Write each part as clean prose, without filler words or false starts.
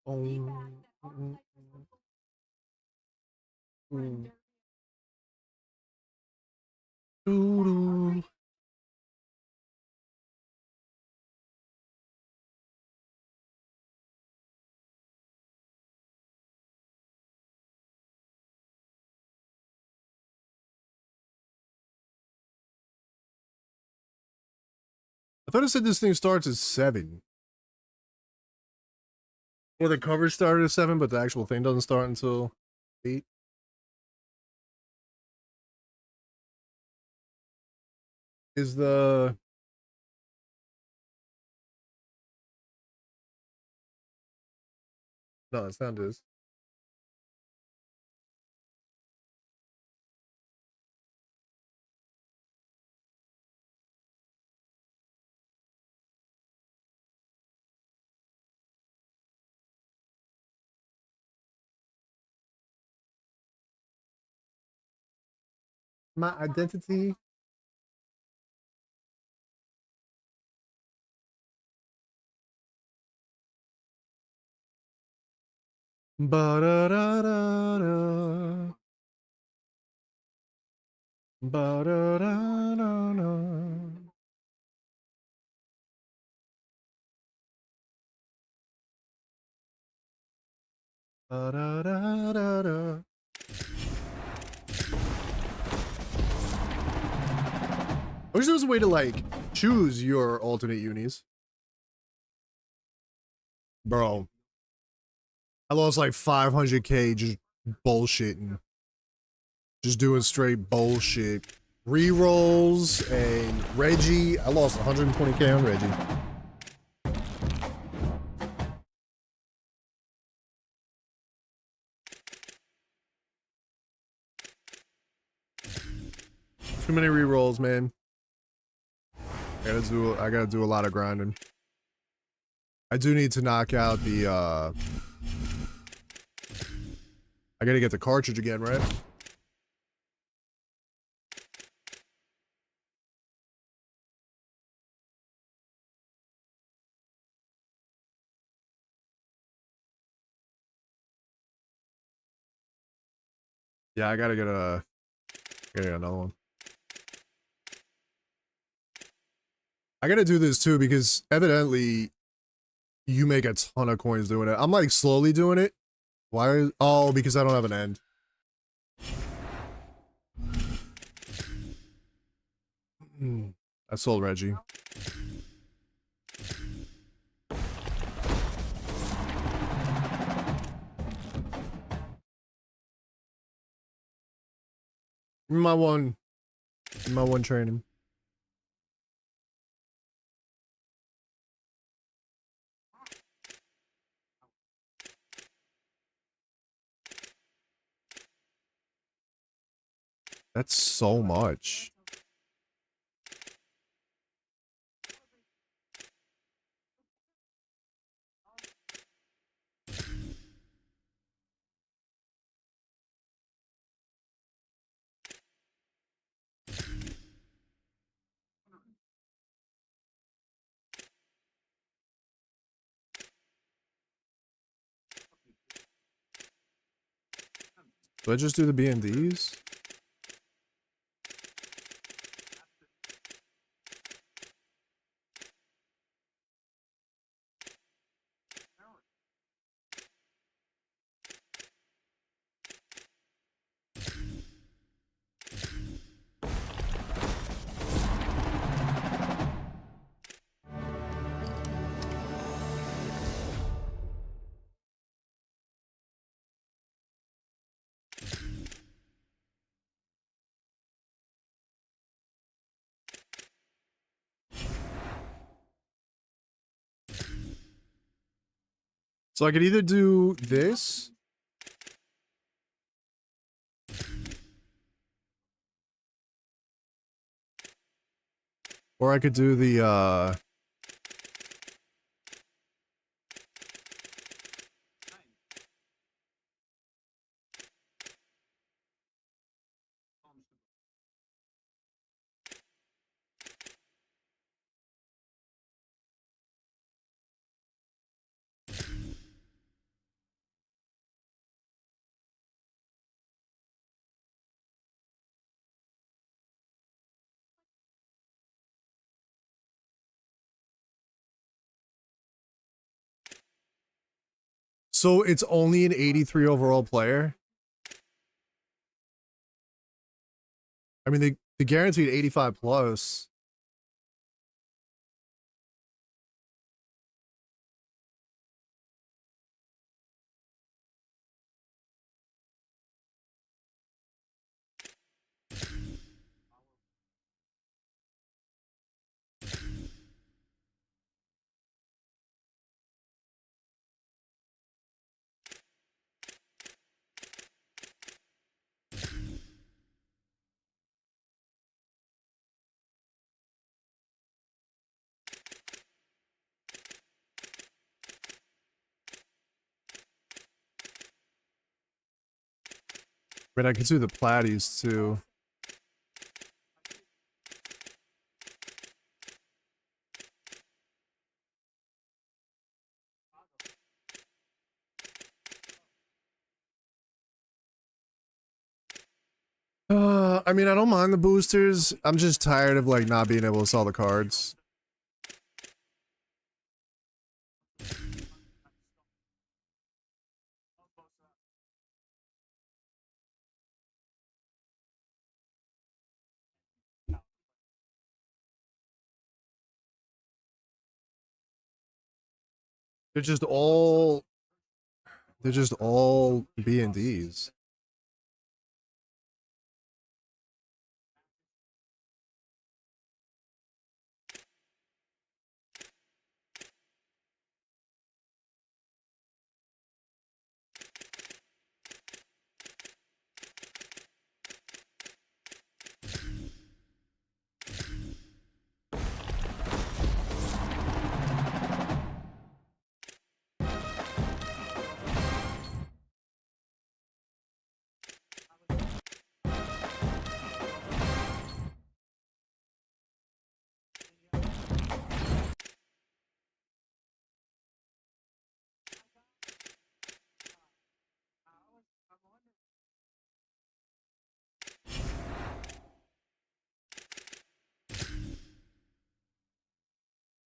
I thought it said this thing starts at 7. Or the cover started at 7, but the actual thing doesn't start until 8. Is the... No, the sound is. My identity. Ba-da-da-da-da. Ba-da-da-da-da. Ba-da-da-da-da. I wish there was a way to, like, choose your alternate unis. Bro. I lost like 500k just bullshitting. Just doing straight bullshit. Rerolls and Reggie. I lost 120k on Reggie. Too many rerolls, man. I gotta do a lot of grinding. I do need to knock out the I gotta get the cartridge again, right? Yeah, I gotta get another one. I gotta do this too because evidently you make a ton of coins doing it. I'm like slowly doing it. Why? Oh, because I don't have an end. I sold Reggie. My one training. That's so much. Do I just do the B&Ds? So I could either do this. Or I could do the, So it's only an 83 overall player? I mean, they guaranteed 85 plus. I mean, I could do the platies too. I mean, I don't mind the boosters. I'm just tired of like not being able to sell the cards. They're just all B and Ds.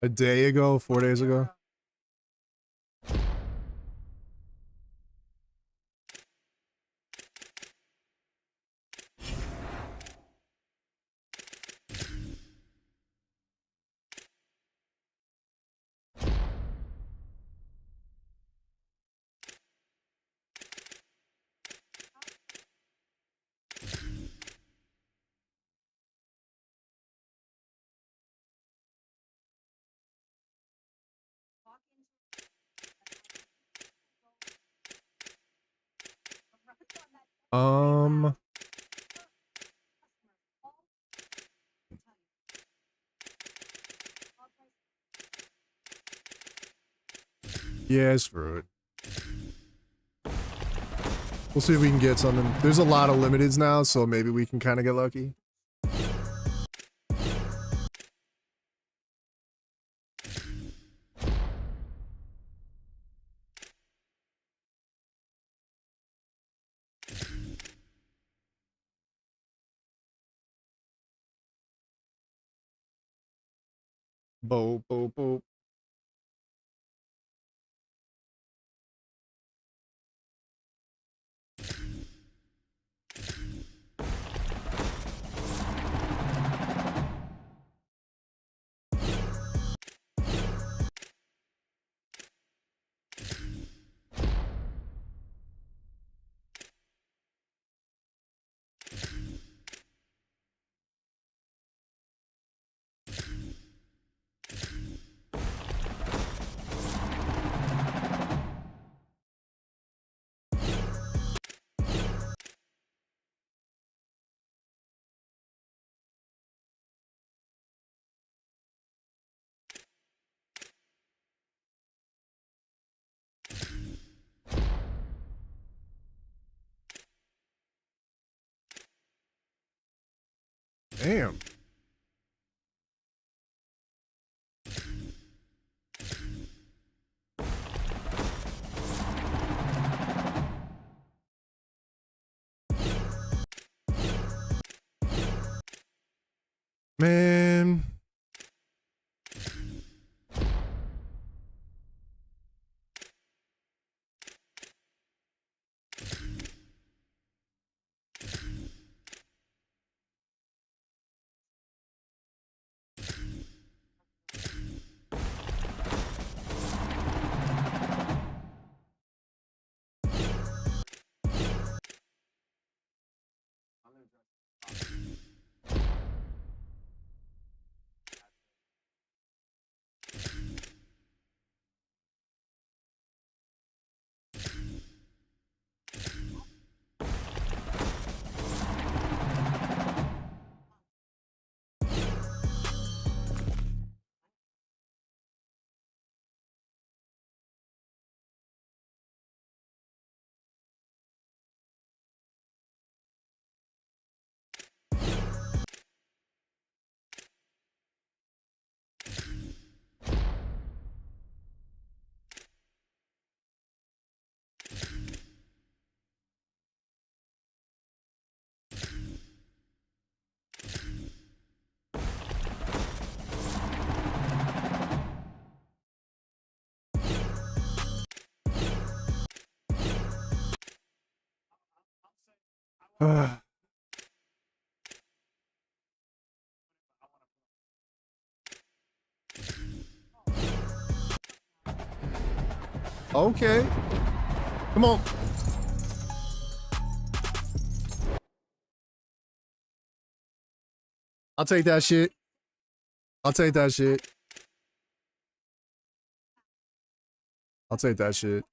A day ago, 4 days ago. Yeah, screw it. We'll see if we can get something. There's a lot of limiteds now, so maybe we can kind of get lucky. Bo, bo, bo. Damn. Man. Okay. Come on. I'll take that shit. I'll take that shit. I'll take that shit.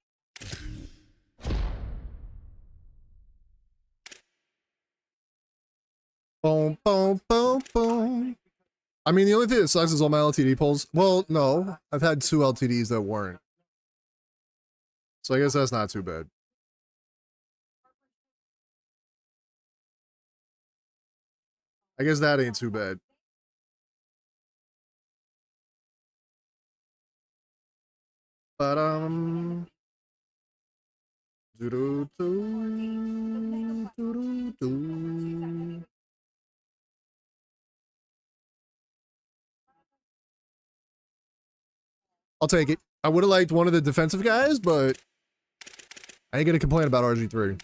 Boom, boom, boom, boom. I mean, the only thing that sucks is all my LTD polls. Well, no. I've had 2 LTDs that weren't. So I guess that's not too bad. I guess that ain't too bad. But I'll take it. I would have liked one of the defensive guys, but I ain't gonna complain about RG3.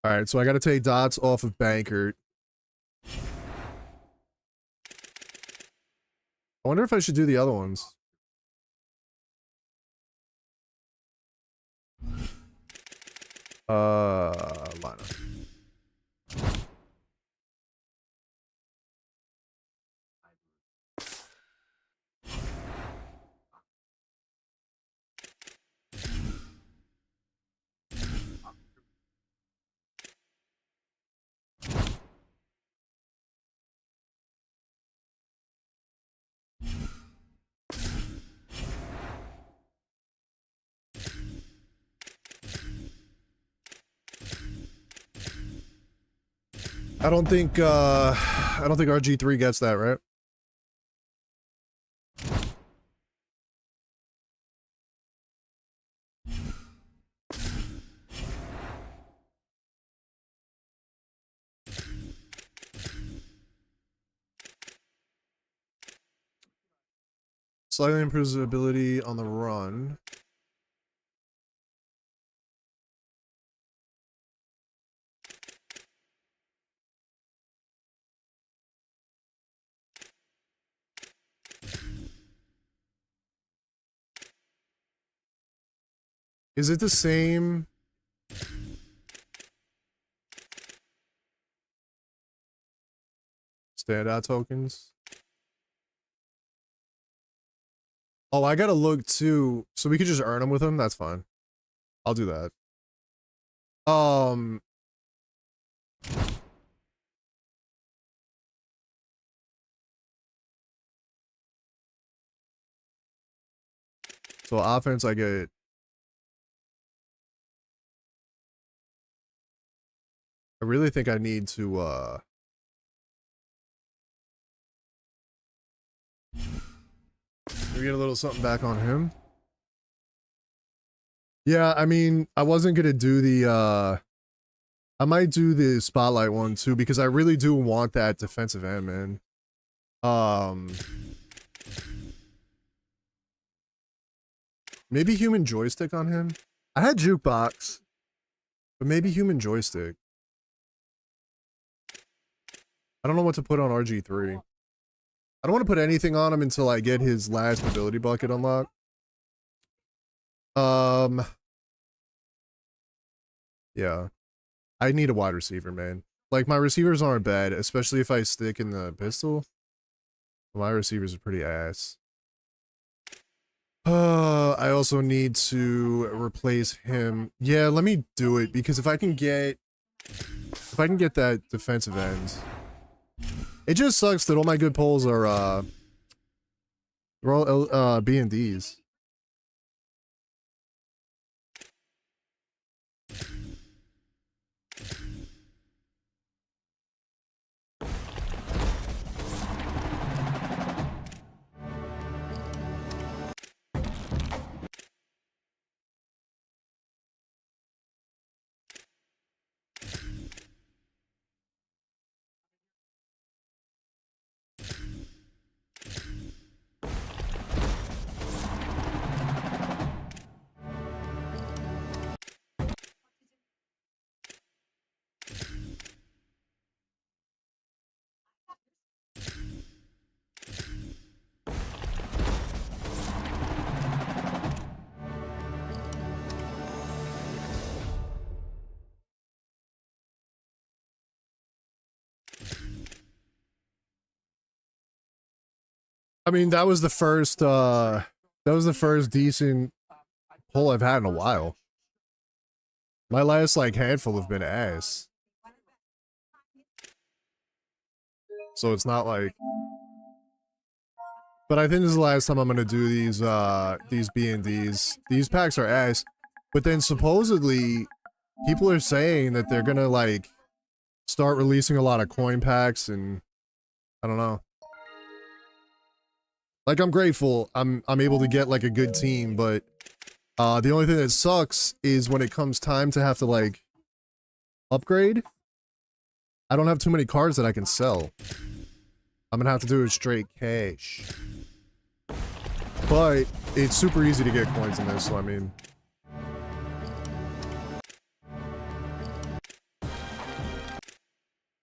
All right, so I got to take dots off of Bankert. I wonder if I should do the other ones. Line up. I don't think RG3 gets that, right? Slightly improves the ability on the run. Is it the same? Standout tokens? Oh, I gotta look too. So we could just earn them with them? That's fine. I'll do that. So offense, I get. I really think I need to, maybe get a little something back on him. Yeah, I mean, I wasn't gonna do the, I might do the spotlight one too, because I really do want that defensive end, man. Maybe human joystick on him. I had jukebox, but maybe human joystick. I don't know what to put on RG3. I don't want to put anything on him until I get his last ability bucket unlocked. Yeah. I need a wide receiver, man. Like, my receivers aren't bad, especially if I stick in the pistol. My receivers are pretty ass. I also need to replace him. Yeah, let me do it, because if I can get that defensive end, it just sucks that all my good pulls are they're all B and D's. I mean, that was the first decent pull I've had in a while. My last, like, handful have been ass. So it's not like... But I think this is the last time I'm gonna do these B&Ds. These packs are ass. But then supposedly, people are saying that they're gonna, like, start releasing a lot of coin packs and... I don't know. Like, I'm grateful I'm able to get, like, a good team, but... the only thing that sucks is when it comes time to have to, like, upgrade. I don't have too many cards that I can sell. I'm gonna have to do it straight cash. But it's super easy to get coins in this, so I mean...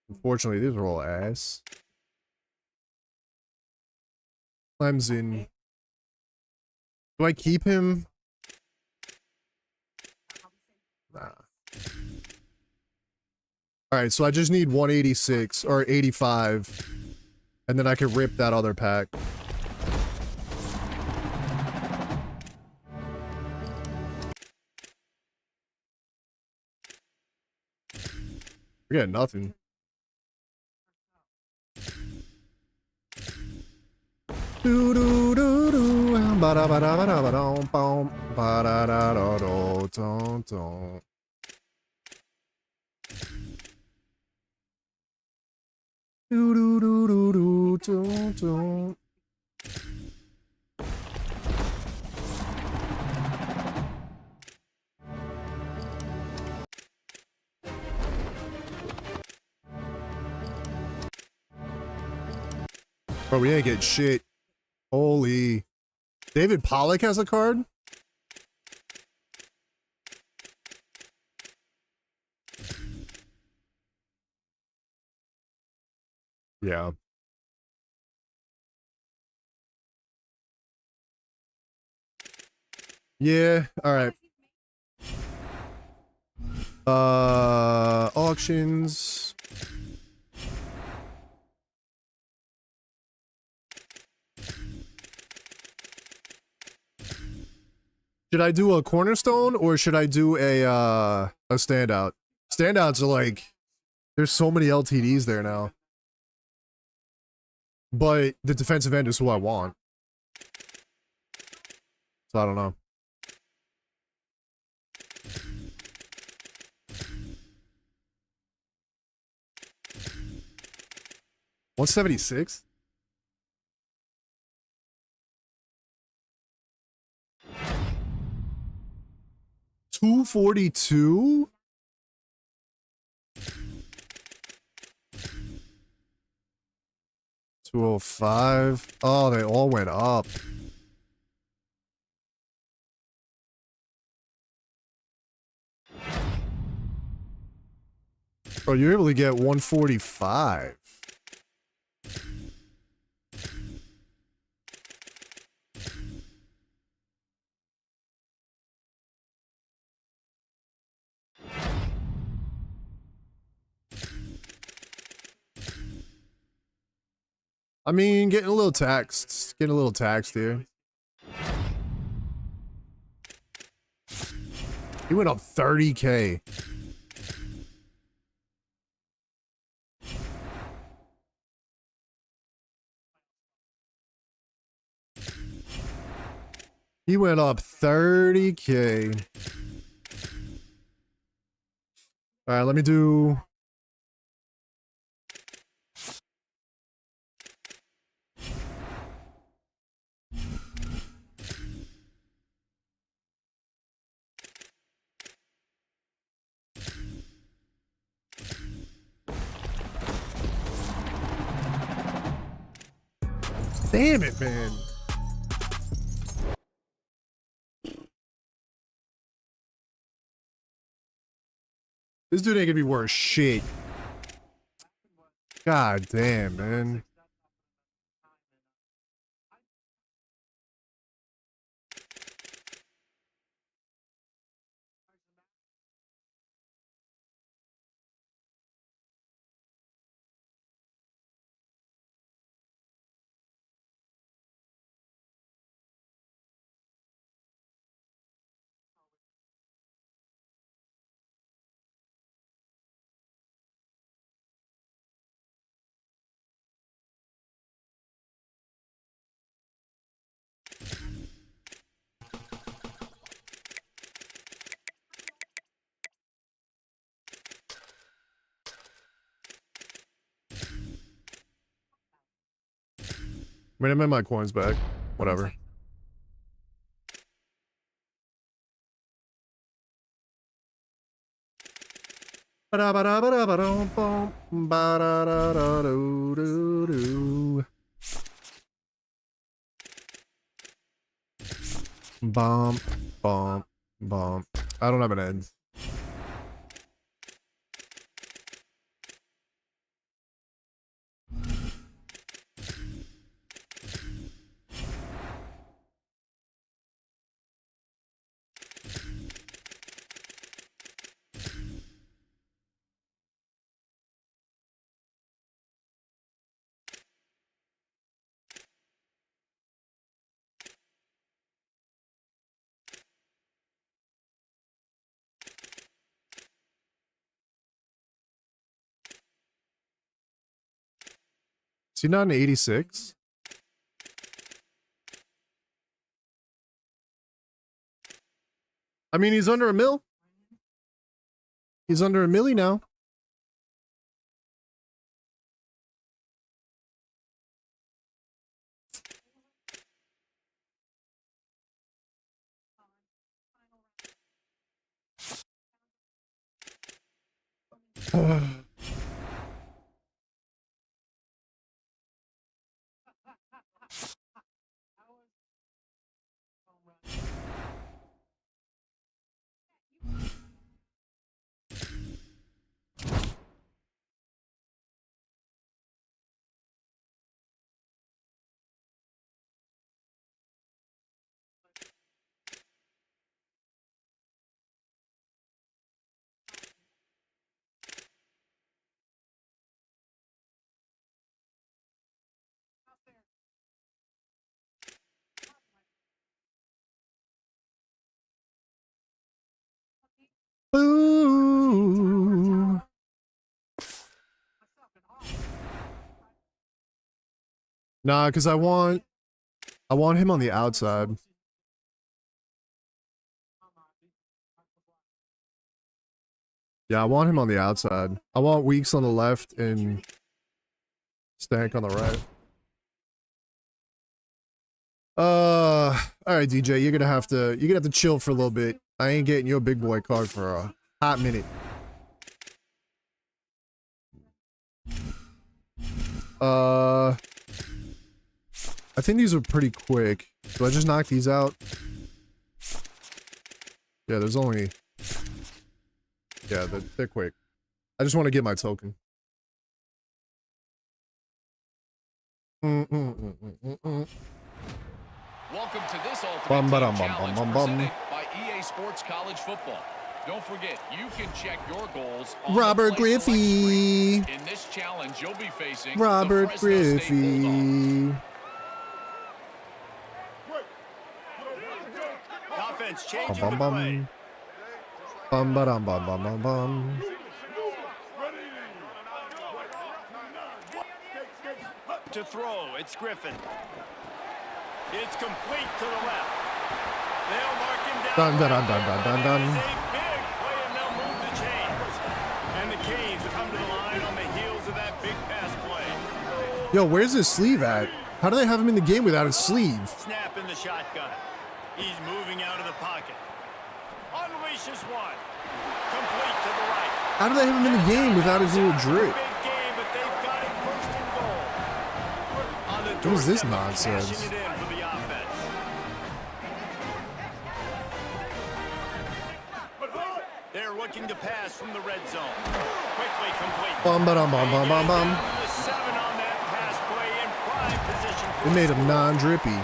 Unfortunately, these are all ass. Clemson. Do I keep him? Nah. Alright, so I just need 186, or 85. And then I can rip that other pack. We got nothing. Do do do do ba da ba da ba da ba dum bum ba da da da do dum dum. Do do do do do do do. Bro, we ain't get shit. Holy. David Pollock has a card? Yeah. Yeah, alright. Auctions. Should I do a cornerstone or should I do a standout? Standouts are like, there's so many LTDs there now. But the defensive end is who I want. So I don't know. $176? $242? $205? Oh, they all went up. Oh, you're able to get 145. I mean, getting a little taxed. Getting a little taxed here. He went up 30K. He went up 30K. All right, let me do... Damn it, man. This dude ain't gonna be worth shit. God damn, man. I mean, I made my coins back. Whatever. Bomb, bomb, bomb. I don't have an end. Is he not an 86? I mean, he's under a mil. He's under a milli now. Boo. Nah, because I want him on the outside. Yeah, I want him on the outside. I want Weeks on the left and Stank on the right. Alright, DJ, you're gonna have to chill for a little bit. I ain't getting your big boy card for a hot minute. I think these are pretty quick. Do I just knock these out? Yeah, there's only... Yeah, they're quick. I just want to get my token. Welcome to this Ultimate Team Challenge presented by EA Sports College Football. Don't forget, you can check your goals on Robert Griffey. In this challenge, you'll be facing Robert Griffey. Offense changing the play. Bum ba dum bum bum bum bum. To throw, it's Griffin. It's complete to the left. They'll mark him down. Dun dun dun dun dun dun dun. It's a big play and they'll move the chains. And the Canes come to the line on the heels of that big pass play. Yo, where's his sleeve at? How do they have him in the game without his sleeve? Snap in the shotgun. He's moving out of the pocket. Unleashes one. Complete to the right. How do they have him in the game without his little drip? Big game, but they've got it first and goal. On the What is this doorstep, nonsense? cashing it in for the offense. They're looking to pass from the red zone. Quickly complete. Bum ba dum bum bum bum bum. The 7 on that pass play in prime position. They made him non-drippy.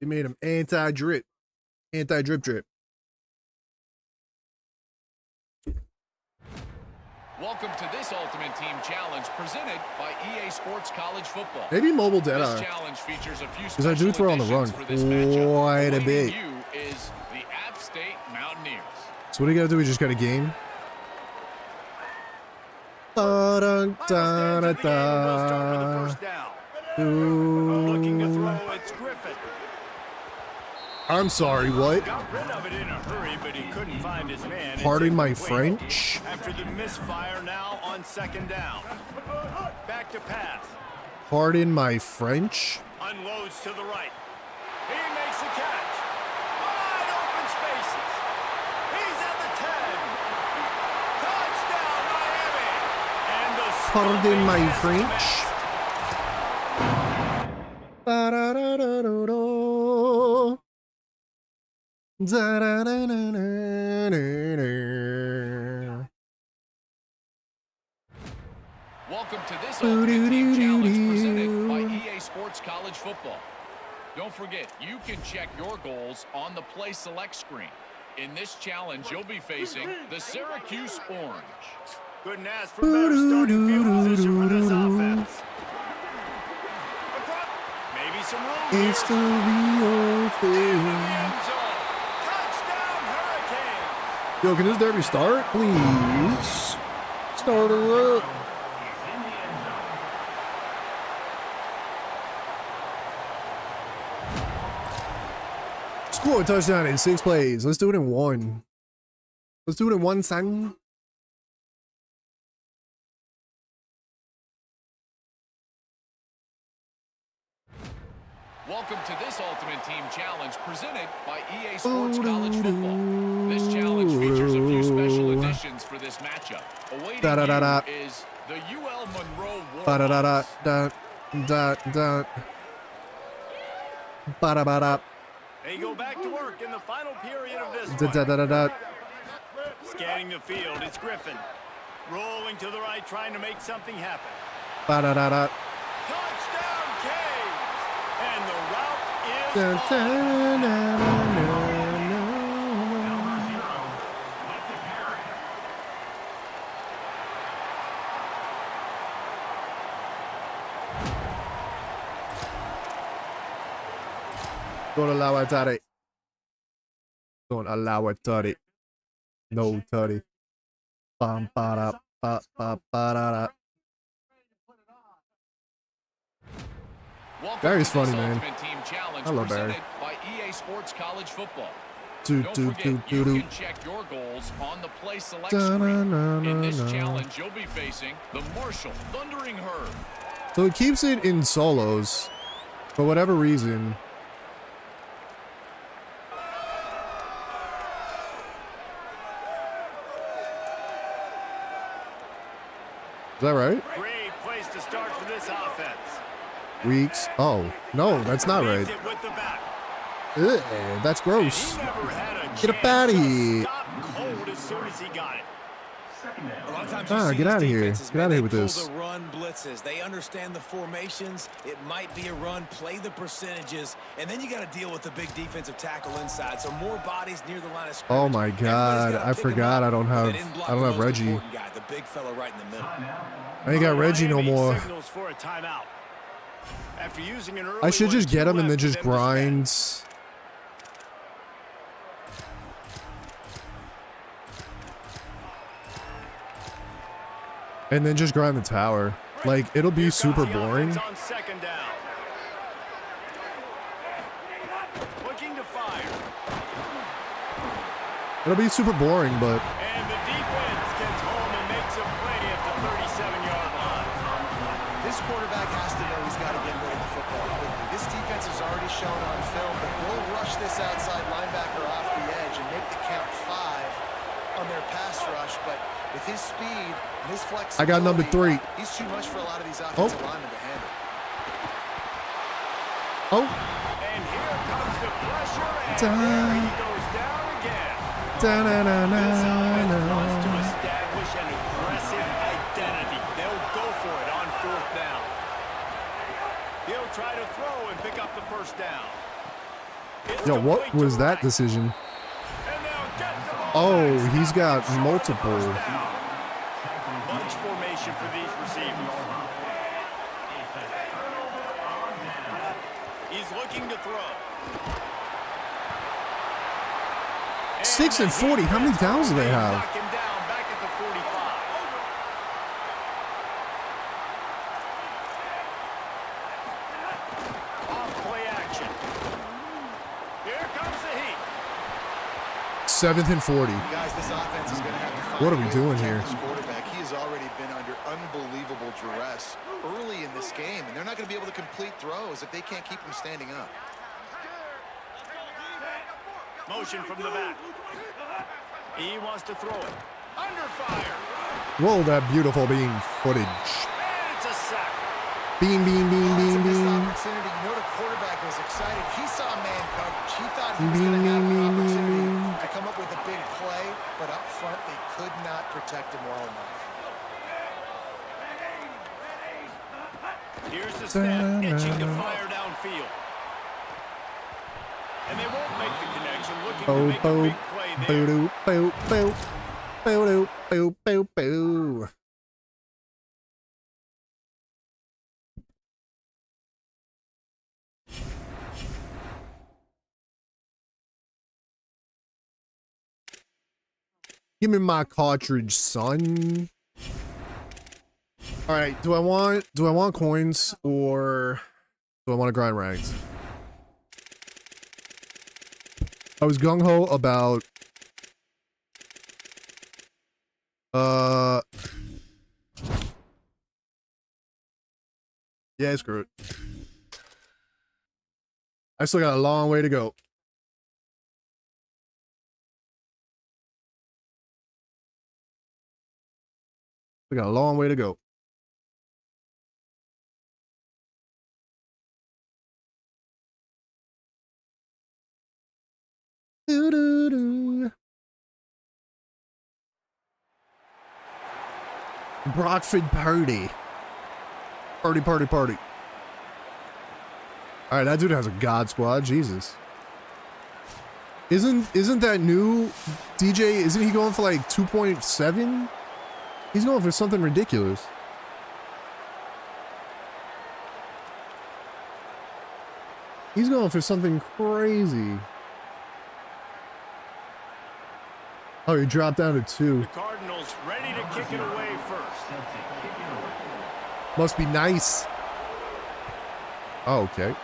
They made him anti-drip. Anti-drip drip. Welcome to this Ultimate Team Challenge presented by EA Sports College Football. Maybe mobile This Deadeye. challenge features a few Because I do throw on the run for this matchup. quite a Joining bit. You is the App State Mountaineers. So what do you gotta do? We just gotta game? Da da da da da. Looking to throw, it's Griffin. I'm sorry, what? Got rid of it in a hurry, but he couldn't find his man. Pardon my French? After the misfire now on second down. Back to pass. Pardon my French? Unloads to the right. He makes the catch. Wide open spaces. He's at the 10. Touchdown, Miami. And the Pardon my has French? commenced. Ba-da-da-da-da-da. Da-da-da-da-da-da. Welcome to this Ultimate Team Challenge presented by EA Sports College Football. Don't forget, you can check your goals on the Play Select screen. In this challenge, you'll be facing the Syracuse Orange. Couldn't ask for better starting field position for this offense. Maybe some room here. It's the real thing. End zone. Touchdown, Hurricane. Yo, can this derby start, please? Start her up. Score a touchdown in 6 plays. Let's do it in 1. Let's do it in 1, son. Welcome to this Ultimate Team Challenge presented by EA Sports College Football. This challenge features a few special additions for this matchup. Awaiting Da-da-da-da. you is the UL Monroe Ba-da-da-da. Warhawks. Da-da-da. Ba-da-ba-da. They go back to work in the final period of this one. Da-da-da-da-da. Scanning the field, it's Griffin. Rolling to the right, trying to make something happen. Ba-da-da-da. Touchdown, Canes! And the route is on. Da-da-da-da-da-da. Don't allow it, Toddy. Don't allow it, Toddy. No, Toddy. Bum, ba, ba, ba, ba, Barry's funny, man. I love Barry. By EA Sports College Football. Do, Don't do, forget, do, you do, do. can check your goals on the Play Select Da, screen. na, na, In this na. challenge, you'll be facing the Marshall Thundering Herd. So it keeps it in solos. For whatever reason. Is that right? Great place to start for this offense. Weeks. Oh, no, that's not right. Leads it with the back. Ugh, that's gross. He never had a Get up outta here. Stop cold as soon as he got it. A lot of times you see Get out of these here. defenses, Get out man, of here they with pull this. the run blitzes. They understand the formations. It might be a run. Play the percentages, and then you got to deal with the big defensive tackle inside. So more bodies near the line of scrimmage. Oh my God, I forgot I don't have Reggie. Guy, the big fella right in the middle. I ain't got Reggie no Miami more. signals for a timeout. After using an early I should one, just get two him and then left for just them to spend. grind. And then just grind the tower. Like, it'll be Here comes super the boring. offense on second down. Looking to fire. It'll be super boring, but And the defense gets home and makes a play at the 37-yard line. This quarterback has to know he's got to get rid of the football quickly. This defense has already shown on film that they'll rush this outside linebacker off the edge and make the count 5 on their pass rush. But with his speed and his flexibility, I got number 3. he's too much for a lot of these offensive linemen to handle. Oh. And here comes the pressure, and Da. there he goes down again. This offense wants to establish an aggressive identity. They'll go for it on fourth down. He'll try to throw and pick up the first down. It's Yo, what complete to was the that right. decision? And they'll get the ball Oh, back. he's got Short for the multiple. first down. Bunch formation for these receivers. He's looking to throw. 6 and 40. How many downs do they have? Knock him down back at the 45. Off play action. Here comes 7th and 40. Guys, this offense is going to have to find What are a we way to doing protect here? this quarterback. He has already been under unbelievable duress early in this game, and they're not going to be able to complete throws if they can't keep him standing up. Motion from the back. He wants to throw it. Under fire. Roll that beautiful bean footage. And it's a sack. Bean, bean, bean, It's a bean, missed bean. opportunity. You know the quarterback was excited. He saw man coverage. He thought he was going to have an opportunity to come up with a big play, but up front they could not protect him well enough. Here's the snap, itching to fire downfield. And they won't make the connection, looking to make a big play there. Boo, boo, boo, boo, boo, boo, boo. Give me my cartridge, son. All right, do I want coins or do I want to grind ranks? I was gung-ho about yeah, screw it. I still got a long way to go. We got a long way to go. Doo-doo-doo. Brockford party. Party, party, party. All right, that dude has a god squad. Jesus. Isn't that new DJ? Isn't he going for like 2.7? He's going for something ridiculous. He's going for something crazy. Oh, he dropped down to 2. The Cardinals ready to kick it away first. Must be nice. Oh, okay.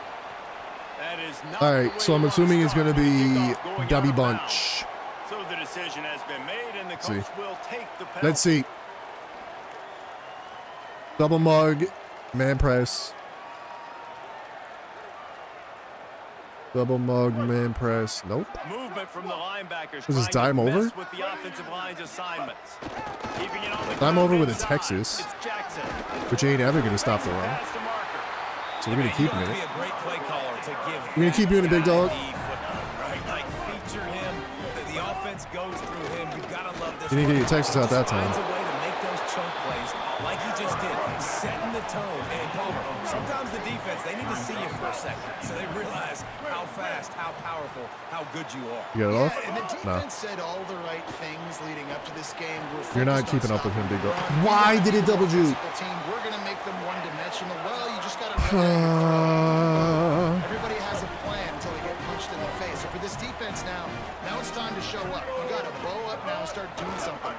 That is not All the right, way so you I'm want to assuming it's start going to with the be kickoff going out Dubby of Bunch. bounds. So the decision has been made, and the See. coach will take the penalty. Let's see. Double mug, man press. Double mug, man press. Nope. Movement from the linebackers. Was this trying dime to over? mess with the offensive line's assignments. Keeping it on the Dime ground over with a inside. Texas, It's Jackson. which ain't ever going to stop the run. Pass to Marker. So we're going to keep him in Be it. a great play caller to give. We're going to keep you in it, big dog. Right, like feature him. The offense goes through him. You gotta love this. You didn't get your Texas out that time. Finds a way to make those chunk plays like he just did, setting the tone. And Palmer, sometimes the defense they need to see you for a second, so they realize how fast, how powerful, how good you are. You got it off? And the No. defense said all the right things leading up to this game. You're not focused keeping on up with him, stopping big dog. the run. Why did it double juke? Physical team, we're going to make them one-dimensional. Well, you just got to know that everybody has a plan until they get punched in the face. So for this defense now it's time to show up. You got to bow up now and start doing something.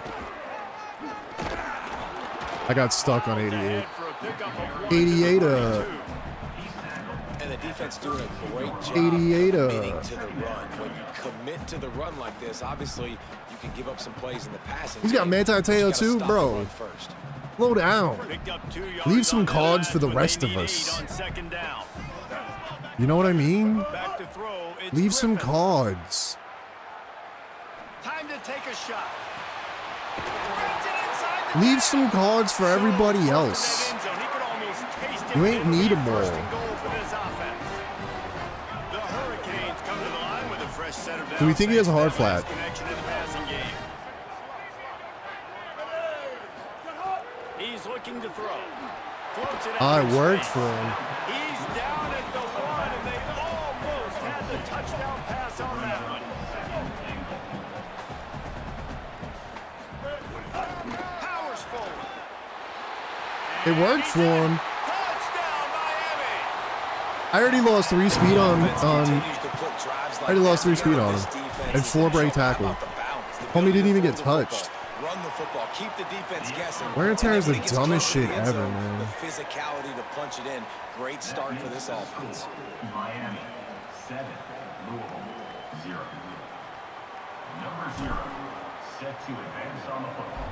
I got stuck on 88. Ahead for a pickup of 1 88, to the 32. And the defense doing a great job 88, committing to the run. When you commit to the run like this, obviously you can give up some plays in the passing. He's got game, Manti but you Te'o gotta too, stop the bro. run first. Slow down. Picked up 2 yards Leave some on that cards for the last when rest they of need us. 8 on second down. You know what I mean? Back to throw. It's Leave some Griffin. cards. Time to take a shot. Threads it inside the Leave some cards for everybody else. You ain't need 'em all. Do we think he has a hard flat? He's looking to throw. Floats it Ah, out it to worked space. for him. He's down at the 1, and they almost had the touchdown pass on that one. Powers forward. It worked for him. Touchdown, Miami. I already lost 3 speed on Continues to put drives like I already lost that 3 speed together. on This him. defense And is 4 gonna break show how tackle. about the balance, the Homie didn't even ability get to throw the touched. football, run the football, keep the defense guessing. Wear and tear is then the when it gets dumbest close to the shit end ever, zone, man. The physicality to punch it in. Great start for this offense. Miami 7, Louisville 0. Number to advance on the football.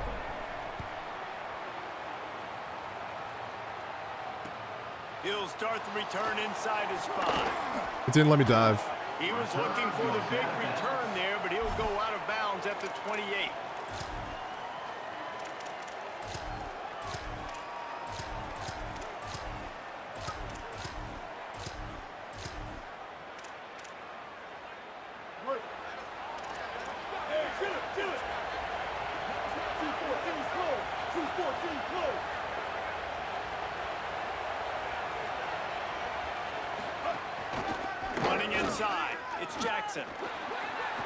He'll start the return inside his 5. It didn't let me dive. He was looking for the big return there, but he'll go out of bounds at the 28. Running inside, it's Jackson.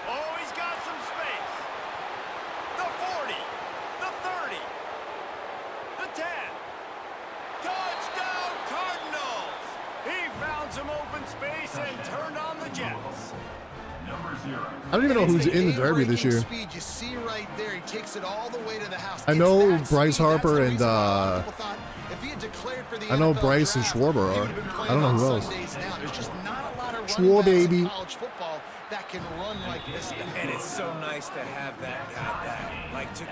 Oh, he's got some space. The 40, the 30, the 10. Touchdown, Cardinals! He found some open space and turned on the Jets. Number 0. I don't even know who's in the Derby this year. Speed, you see right there, he takes it all the way to the house. I know Bryce Harper and I know Bryce and Schwarber are. I don't know who else. There's just not a lot of Schwar, baby. college football that can run like this guy. And it's so nice to have that guy back. Like to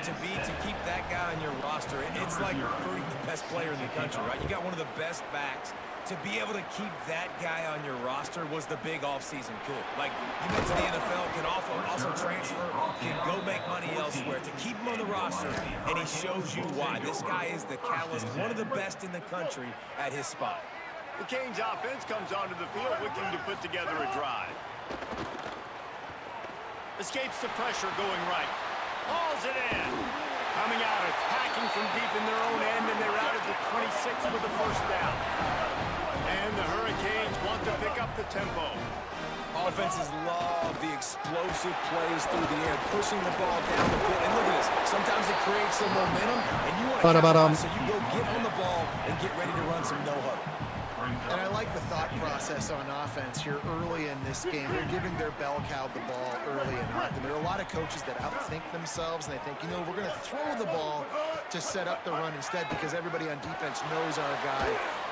keep that guy on your roster, it's like recruiting the best player in the country, right? You got one of the best backs. To be able to keep that guy on your roster was the big offseason coup. Like, you went to the NFL, can also transfer, can go make money elsewhere. To keep him on the roster, and he shows you why. This guy is the catalyst, one of the best in the country at his spot. The Canes offense comes onto the field looking to put together a drive. Escapes the pressure going right. Hauls it in. Coming out, attacking from deep in their own end, and they're out at the 26 with the first down. And the Hurricanes want to pick up the tempo. Offenses love the explosive plays through the air, pushing the ball down the field. And look at this. Sometimes it creates some momentum, and you want to capitalize, so you go get on the ball and get ready to run some no-huddle. And I like the thought process on offense here early in this game. They're giving their bell cow the ball early and often. There are a lot of coaches that outthink themselves, and they think, you know, we're going to throw the ball to set up the run instead because everybody on defense knows our guy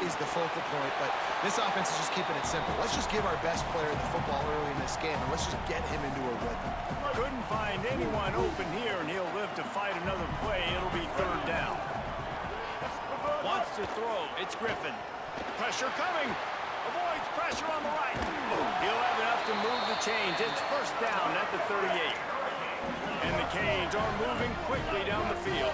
is the focal point. But this offense is just keeping it simple. Let's just give our best player the football early in this game, and let's just get him into a rhythm. Couldn't find anyone open here, and he'll live to fight another play. It'll be third down. Wants to throw. It's Griffin. Pressure coming. Avoids pressure on the right. He'll have enough to move the chains. It's first down at the 38. And the Canes are moving quickly down the field.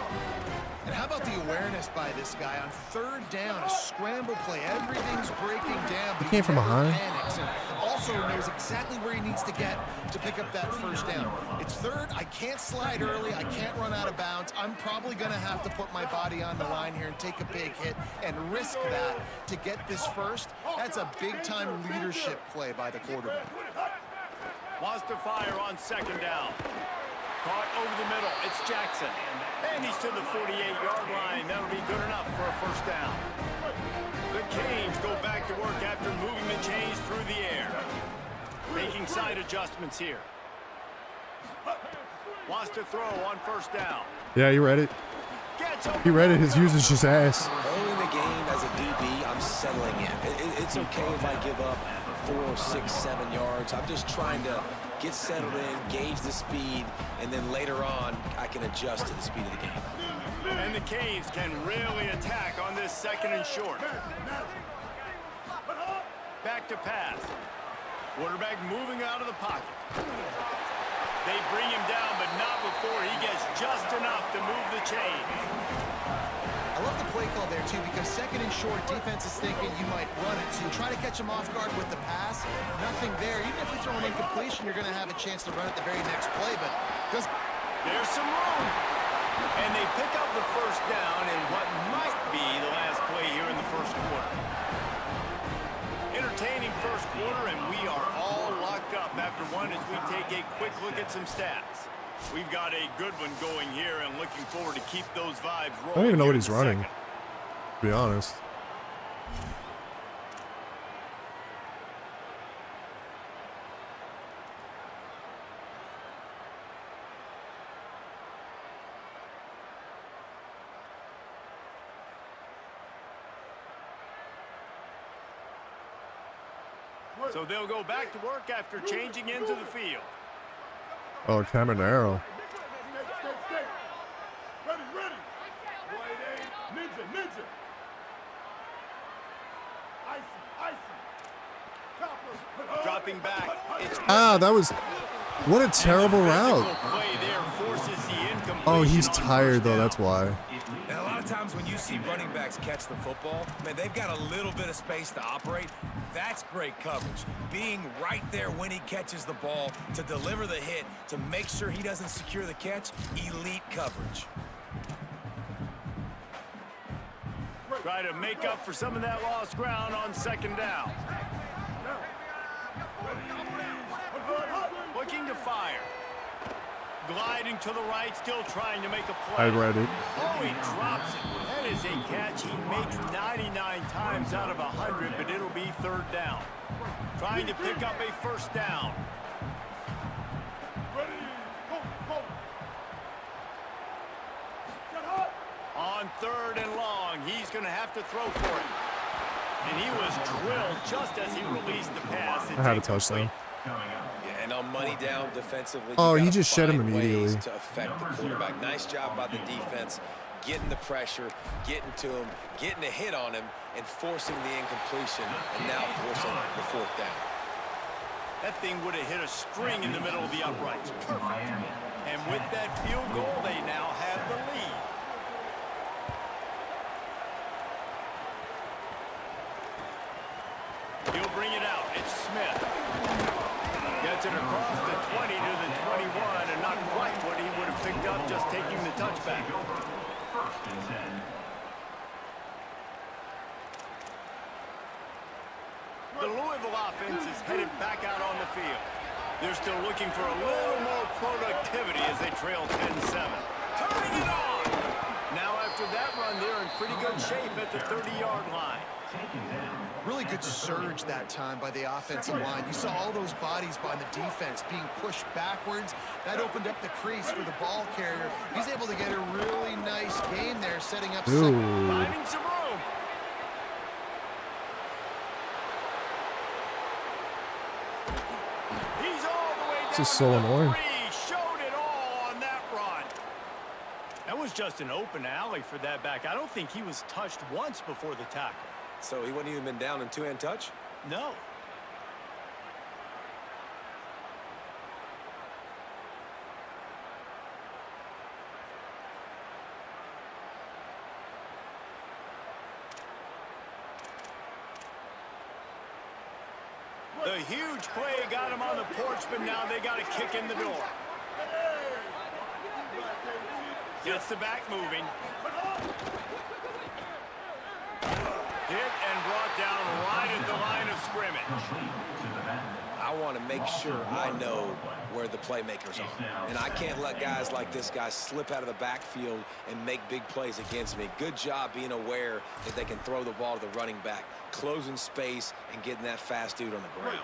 And how about the awareness by this guy on third down, a scramble play. Everything's breaking down, but He came from behind. panics and also knows exactly where he needs to get to pick up that first down. It's third. I can't slide early. I can't run out of bounds. I'm probably going to have to put my body on the line here and take a big hit and risk that to get this first. That's a big-time leadership play by the quarterback. Wants to fire on second down. Caught over the middle. It's Jackson. And he's to the 48-yard line. That'll be good enough for a first down. The Canes go back to work after moving the chains through the air. Making side adjustments here. Wants to throw on first down. Yeah, you read it. He read it. His usage just ass. Early in the game as a DB, I'm settling in. It's okay if I give up 4, 6, 7 yards. I'm just trying to get settled in, gauge the speed, and then later on, I can adjust to the speed of the game. And the Canes can really attack on this second and short. Back to pass. Quarterback moving out of the pocket. They bring him down, but not before he gets just enough to move the chain. I love the play call there, too, because second and short, defense is thinking you might run it. So you try to catch him off guard with the pass. Nothing there. Even if you throw an incompletion, you're going to have a chance to run it the very next play. But there's some room. And they pick up the first down in what might be the last play here in the first quarter. Entertaining first quarter, and we are all locked up after one as we take a quick look at some stats. We've got a good one going here and looking forward to keep those vibes rolling. I don't even know what he's running, to be honest. So they'll go back to work after changing into the field. Oh, Cameron Arrow. Dropping back. Ah, that was... What a terrible route. Play there forces the incompletion Oh, he's on tired, first though. down. That's why. And a lot of times when you see running backs catch the football, man, they've got a little bit of space to operate. That's great coverage. Being right there when he catches the ball to deliver the hit, to make sure he doesn't secure the catch, elite coverage. Try to make up for some of that lost ground on second down. Looking to fire. Gliding to the right, still trying to make a play. I read it. Oh, he drops it. That is a catch he makes 99 times out of 100, but it'll be third down. Trying to pick up a first down. On third and long, he's going to have to throw for it. And he was drilled just as he released the pass. I had a touchdown. Yeah, and on money down defensively. Oh, you he gotta just shed him find ways immediately. to affect the quarterback. Nice job by the defense, getting the pressure, getting to him, getting a hit on him, and forcing the incompletion, and now forcing the fourth down. That thing would have hit a string in the middle of the uprights. Perfect. And with that field goal, they now have the lead. He'll bring it out. It's Smith. Gets it across the 20 to the 21, and not quite what he would have picked up just taking the touchback. First and 10. The Louisville offense is headed back out on the field. They're still looking for a little more productivity as they trail 10-7. Turning it on! Now after that run, they're in pretty good shape at the 30-yard line. Really good surge that time by the offensive line. You saw all those bodies by the defense being pushed backwards. That opened up the crease for the ball carrier. He's able to get a really nice gain there, setting up Ooh. Finding some room. He's all the way down. This is so annoying. Showed it all on that run. That was just an open alley for that back. I don't think he was touched once before the tackle. So he wouldn't even been down in two-hand touch? No. The huge play got him on the porch, but now they got a kick in the door. Gets the back moving. Hit and brought down right at the line of scrimmage. I want to make sure I know where the playmakers are. And I can't let guys like this guy slip out of the backfield and make big plays against me. Good job being aware that they can throw the ball to the running back, closing space, and getting that fast dude on the ground.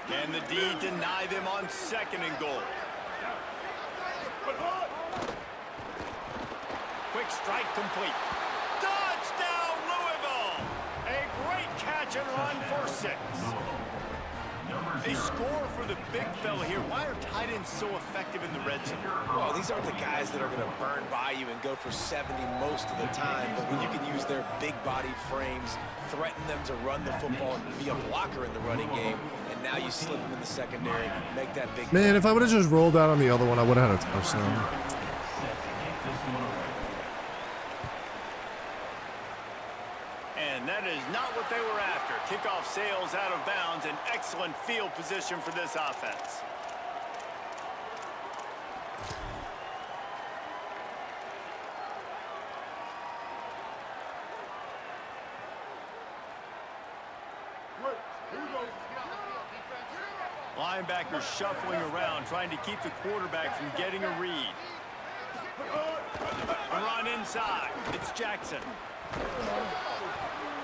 Can the D deny them on second and goal? Quick strike complete. Touchdown, Louisville! A great catch and run for 6. A score for the big fella here. Why are tight ends so effective in the red zone? Well, these aren't the guys that are going to burn by you and go for 70 most of the time, but when you can use their big-bodied frames, threaten them to run the football and be a blocker in the running game, and now you slip them in the secondary, make that big Man, play. if I would have just rolled out on the other one, I would have had a touchdown. And that is not what they were after. Kickoff sails out of bounds. An excellent field position for this offense. Linebackers shuffling around, trying to keep the quarterback from getting a read. A run inside. It's Jackson.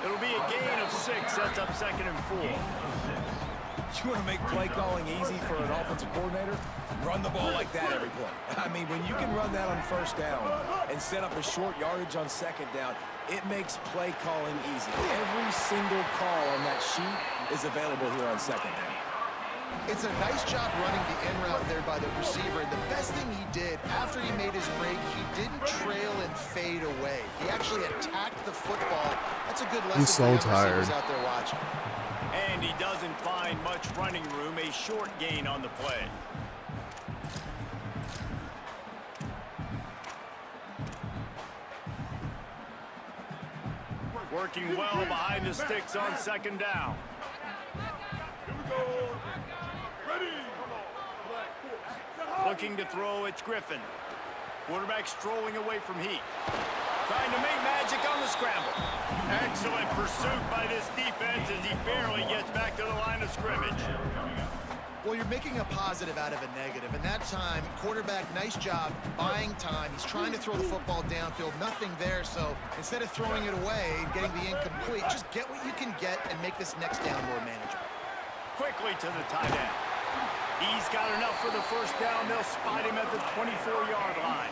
It'll be a gain of 6. Sets up second and 4. You want to make play calling easy for an offensive coordinator? Run the ball like that every play. I mean, when you can run that on first down and set up a short yardage on second down, it makes play calling easy. Every single call on that sheet is available here on second down. It's a nice job running the in route there by the receiver. And the best thing he did after he made his break, he didn't trail and fade away. He actually attacked the football. That's a good lesson. He's so tired. Out there watching. And he doesn't find much running room. A short gain on the play. Working well behind the sticks on second down. Looking to throw, it's Griffin. Quarterback strolling away from Heat. Trying to make magic on the scramble. Excellent pursuit by this defense as he barely gets back to the line of scrimmage. Well, you're making a positive out of a negative. And that time, quarterback, nice job buying time. He's trying to throw the football downfield. Nothing there. So instead of throwing it away and getting the incomplete, just get what you can get and make this next down more manageable. Quickly to the tight end. He's got enough for the first down. They'll spot him at the 24-yard line.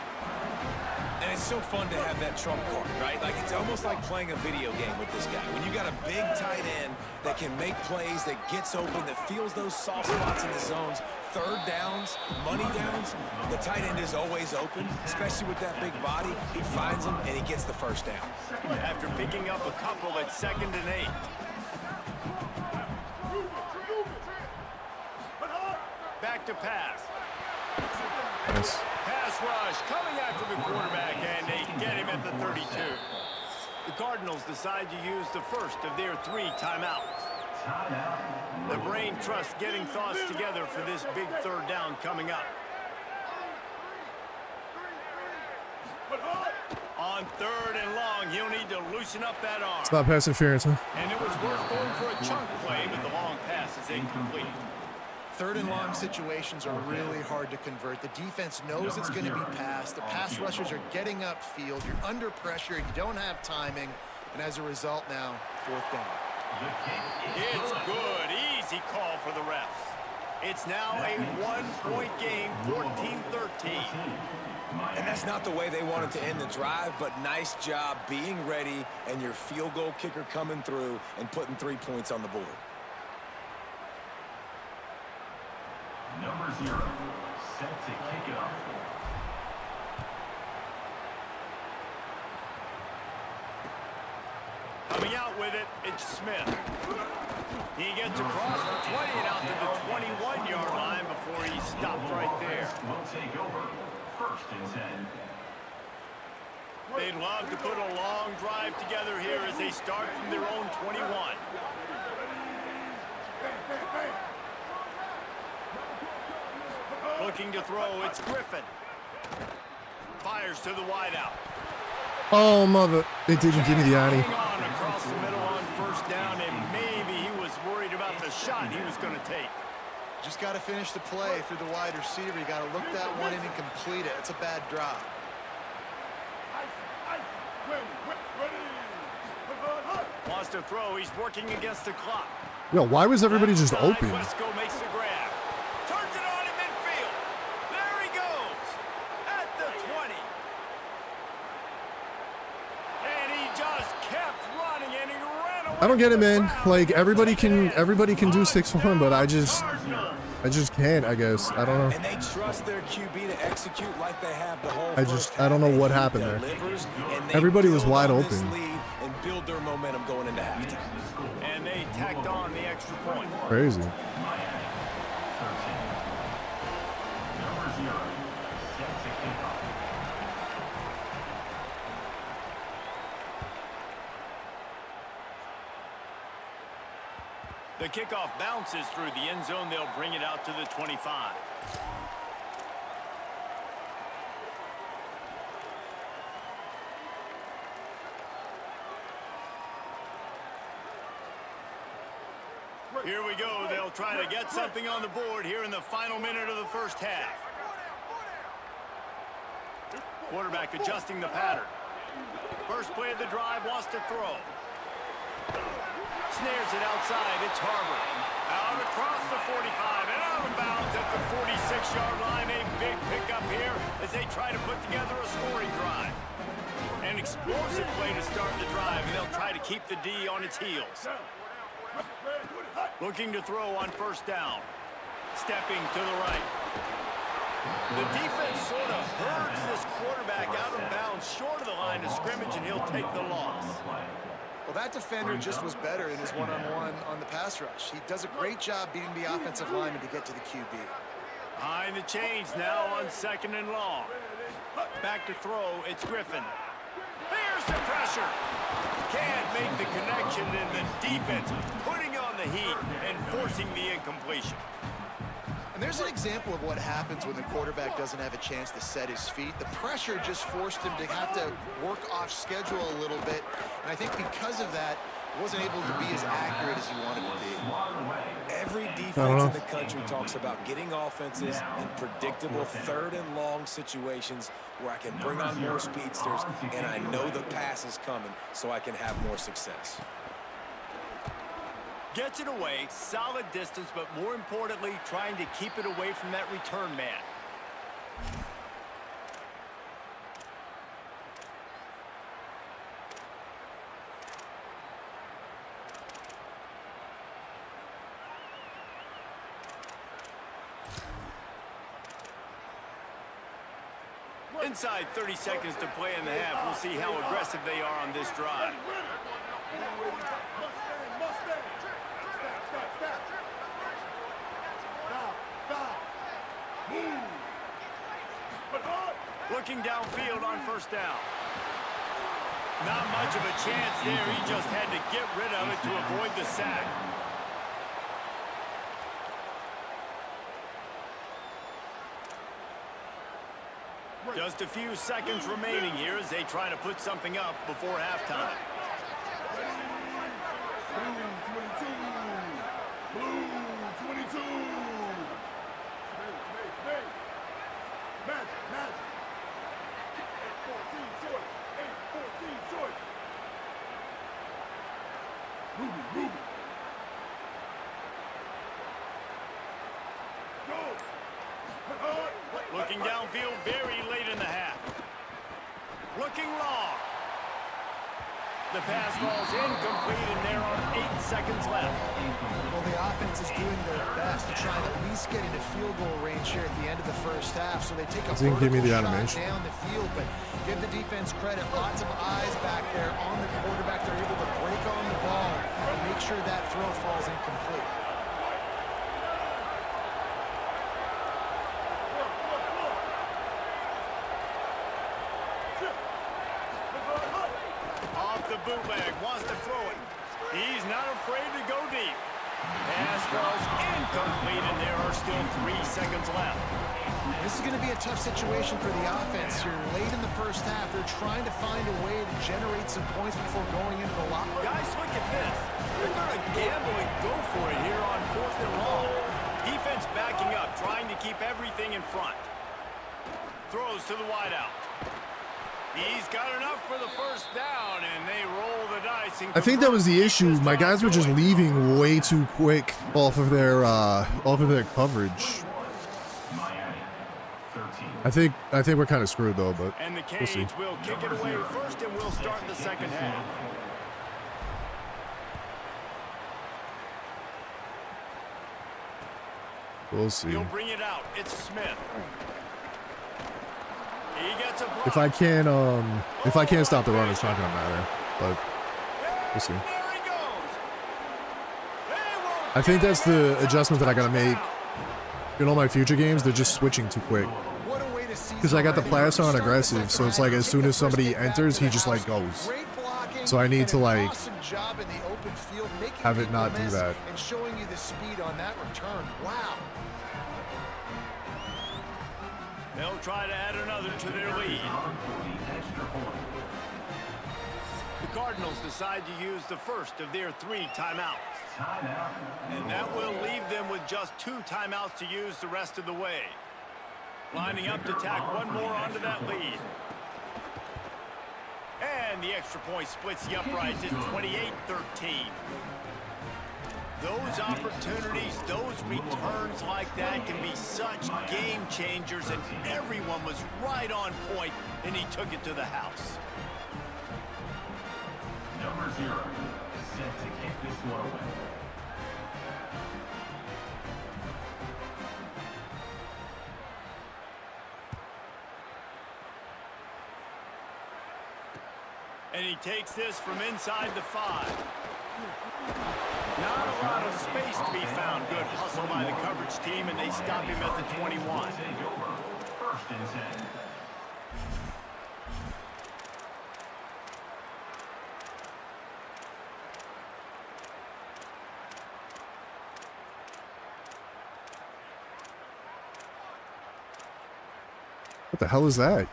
And it's so fun to have that trump card, right? Like, it's almost like playing a video game with this guy. When you got a big tight end that can make plays, that gets open, that feels those soft spots in the zones, third downs, money downs, the tight end is always open, especially with that big body. He finds him, and he gets the first down. After picking up a couple at 2nd and 8. Back to pass. Yes. Pass rush coming after the quarterback, and they get him at the 32. The Cardinals decide to use the first of their 3 timeouts. The brain trust getting thoughts together for this big third down coming up. On 3rd and long, he'll need to loosen up that arm. It's not pass interference, huh? And it was worth going for a chunk play, but the long pass is incomplete. 3rd and long situations are really hard to convert. The defense knows it's going to be passed. The pass rushers are getting upfield. You're under pressure. You don't have timing. And as a result now, 4th down. It's good. Easy call for the refs. It's now a 1-point game, 14-13. And that's not the way they wanted to end the drive, but nice job being ready and your field goal kicker coming through and putting 3 points on the board. Number 0, set to kick it off. Coming out with it, it's Smith. He gets across the 20 and out to the 21-yard line before he stopped right there. Will take over. 1st and 10. They'd love to put a long drive together here as they start from their own 21. Looking to throw, it's Griffin. Fires to the wideout. Oh, mother. They didn't give me the Annie. Hang on across the middle on 1st down, and maybe he was worried about the shot he was going to take. Just got to finish the play through the wide receiver. You got to look that one in and complete it. It's a bad drop. Wants to throw. He's working against the clock. Yo, why was everybody just open? Wesco makes the grab. Turns it on in midfield. There he goes. At the 20. And he just kept running and he ran away. I don't get it, man. Like, everybody can do 6-1, but I just can't, I guess. I don't know. And they trust their QB to execute like they have the whole I don't know what happened there. Everybody was wide open. And build their momentum going into halftime. And they tacked on the extra point. Crazy. Number 0, set to kick off. The kickoff bounces through the end zone. They'll bring it out to the 25. Here we go. They'll try to get something on the board here in the final minute of the 1st half. Quarterback adjusting the pattern. First play of the drive, wants to throw. Snares it outside. It's Harbor. Out across the 45 and out of bounds at the 46-yard line. A big pickup here as they try to put together a scoring drive. An explosive play to start the drive, and they'll try to keep the D on its heels. Looking to throw on 1st down. Stepping to the right. The defense sort of herds this quarterback out of bounds short of the line of scrimmage, and he'll take the loss. Well, that defender just was better in his one-on-one on the pass rush. He does a great job beating the offensive lineman to get to the QB. Behind the chains now on 2nd and long. Back to throw, it's Griffin. There's the pressure. Can't make the connection, and the defense putting on the heat and forcing the incompletion. And there's an example of what happens when the quarterback doesn't have a chance to set his feet. The pressure just forced him to have to work off schedule a little bit. And I think because of that, wasn't able to be as accurate as he wanted to be. Every defense in the country talks about getting offenses in predictable 3rd and long situations where I can bring on more speedsters and I know the pass is coming so I can have more success. Gets it away, solid distance, but more importantly, trying to keep it away from that return man. Inside 30 seconds to play in the half. We'll see how aggressive they are on this drive. Looking downfield on 1st down. Not much of a chance there. He just had to get rid of it to avoid the sack. Just a few seconds remaining here as they try to put something up before halftime. Blue 22. Match. 8-14 choice. Ruby. Looking downfield very late in the half. Looking long. The pass falls incomplete, and there are 8 seconds left. Well, the offense is doing their best to try and at least get into field goal range here at the end of the 1st half. So they take a Didn't give me the shot animation. down the field, but give the defense credit. Lots of eyes back there on the quarterback. They're able to break on the ball and make sure that throw falls incomplete. Bootleg wants to throw it. He's not afraid to go deep. Pass falls incomplete, and there are still 3 seconds left. This is going to be a tough situation for the offense here. Late in the 1st half, they're trying to find a way to generate some points before going into the locker room. Guys, look at this. They're going to gamble and go for it here on 4th and long. Defense backing up, trying to keep everything in front. Throws to the wideout. He's got enough for the 1st down, and they roll the dice. I think that was the issue. My guys were just leaving way too quick off of their coverage. I think we're kind of screwed though, but and the we'll see. Cage will kick it away first, and we'll start the 2nd half. We'll see. He'll bring it out. It's Smith. He gets a block. If I can't stop the run, it's not gonna matter. But we'll see. There he goes. I think that's the adjustment that I gotta make in all my future games. They're just switching too quick. Because I got the player on aggressive, so it's like as soon as somebody enters, he just like goes. So I need to like have it not do that. And showing you the speed on that return. Wow. They'll try to add another to their lead. The Cardinals decide to use the first of their 3 timeouts. And that will leave them with just 2 timeouts to use the rest of the way. Lining up to tack one more onto that lead. And the extra point splits the uprights. It's 28-13. Those opportunities, those returns like that can be such game changers, and everyone was right on point, and he took it to the house. Number 0, set to kick this one away. And he takes this from inside the 5. Not a lot of space to be found. Good hustle by the coverage team, and they stop him at the 21. Take over. First and 10. What the hell is that?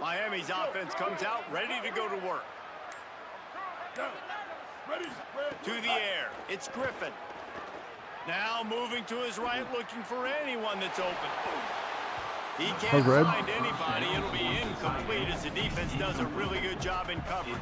Miami's offense comes out ready to go to work. To the air. It's Griffin. Now moving to his right, looking for anyone that's open. He can't find anybody. It'll be incomplete as the defense does a really good job in coverage.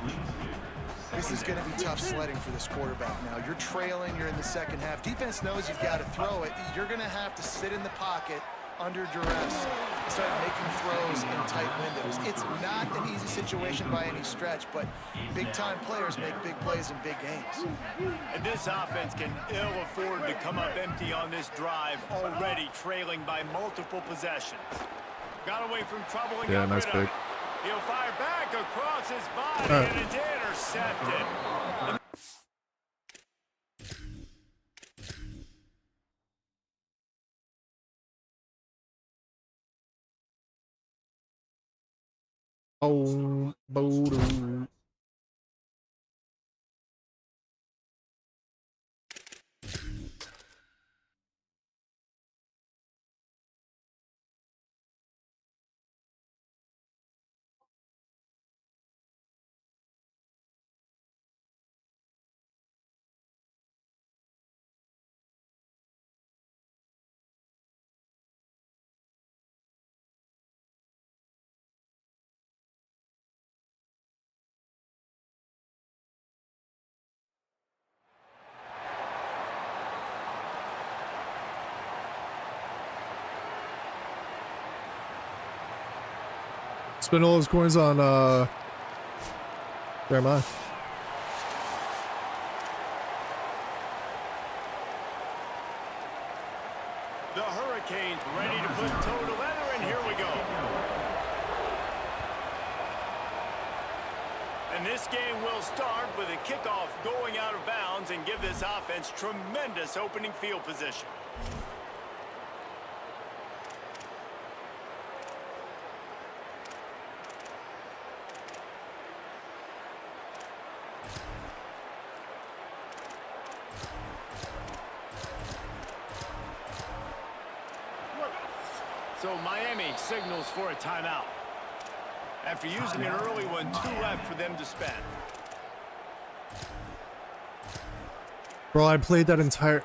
This is going to be tough sledding for this quarterback now. You're trailing, you're in the second half. Defense knows you've got to throw it. You're going to have to sit in the pocket under duress, start making throws in tight windows. It's not an easy situation by any stretch, but big-time players make big plays in big games. And this offense can ill afford to come up empty on this drive, already trailing by multiple possessions. Got away from trouble and got nice rid pick. of it. He'll fire back across his body, and it's intercepted. Oh, Bodo. Spend all those coins on Grandma. The Hurricanes ready to put toe to leather, and here we go. And this game will start with a kickoff going out of bounds and give this offense tremendous opening field position. So Miami signals for a timeout. After using an early one, 2 left for them to spend. Bro, I played that entire...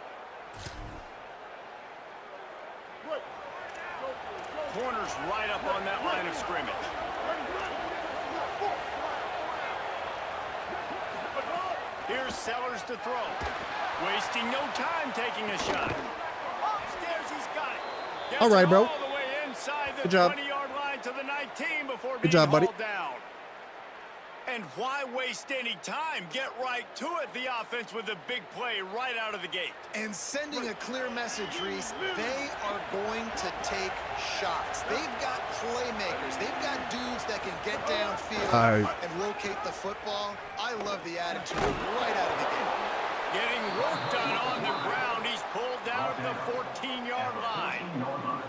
Corners right up on that line of scrimmage. Here's Sellers to throw. Wasting no time taking a shot. Upstairs, he's got it. All right, bro. All the way inside the Good job. 20-yard line to the 19 before Good being job, buddy. hauled down. And why waste any time? Get right to it. The offense with a big play right out of the gate. And sending a clear message, Reese, they are going to take shots. They've got playmakers. They've got dudes that can get downfield and locate the football. I love the attitude right out of the gate. Getting work done on the ground. He's pulled down at the 14-yard line.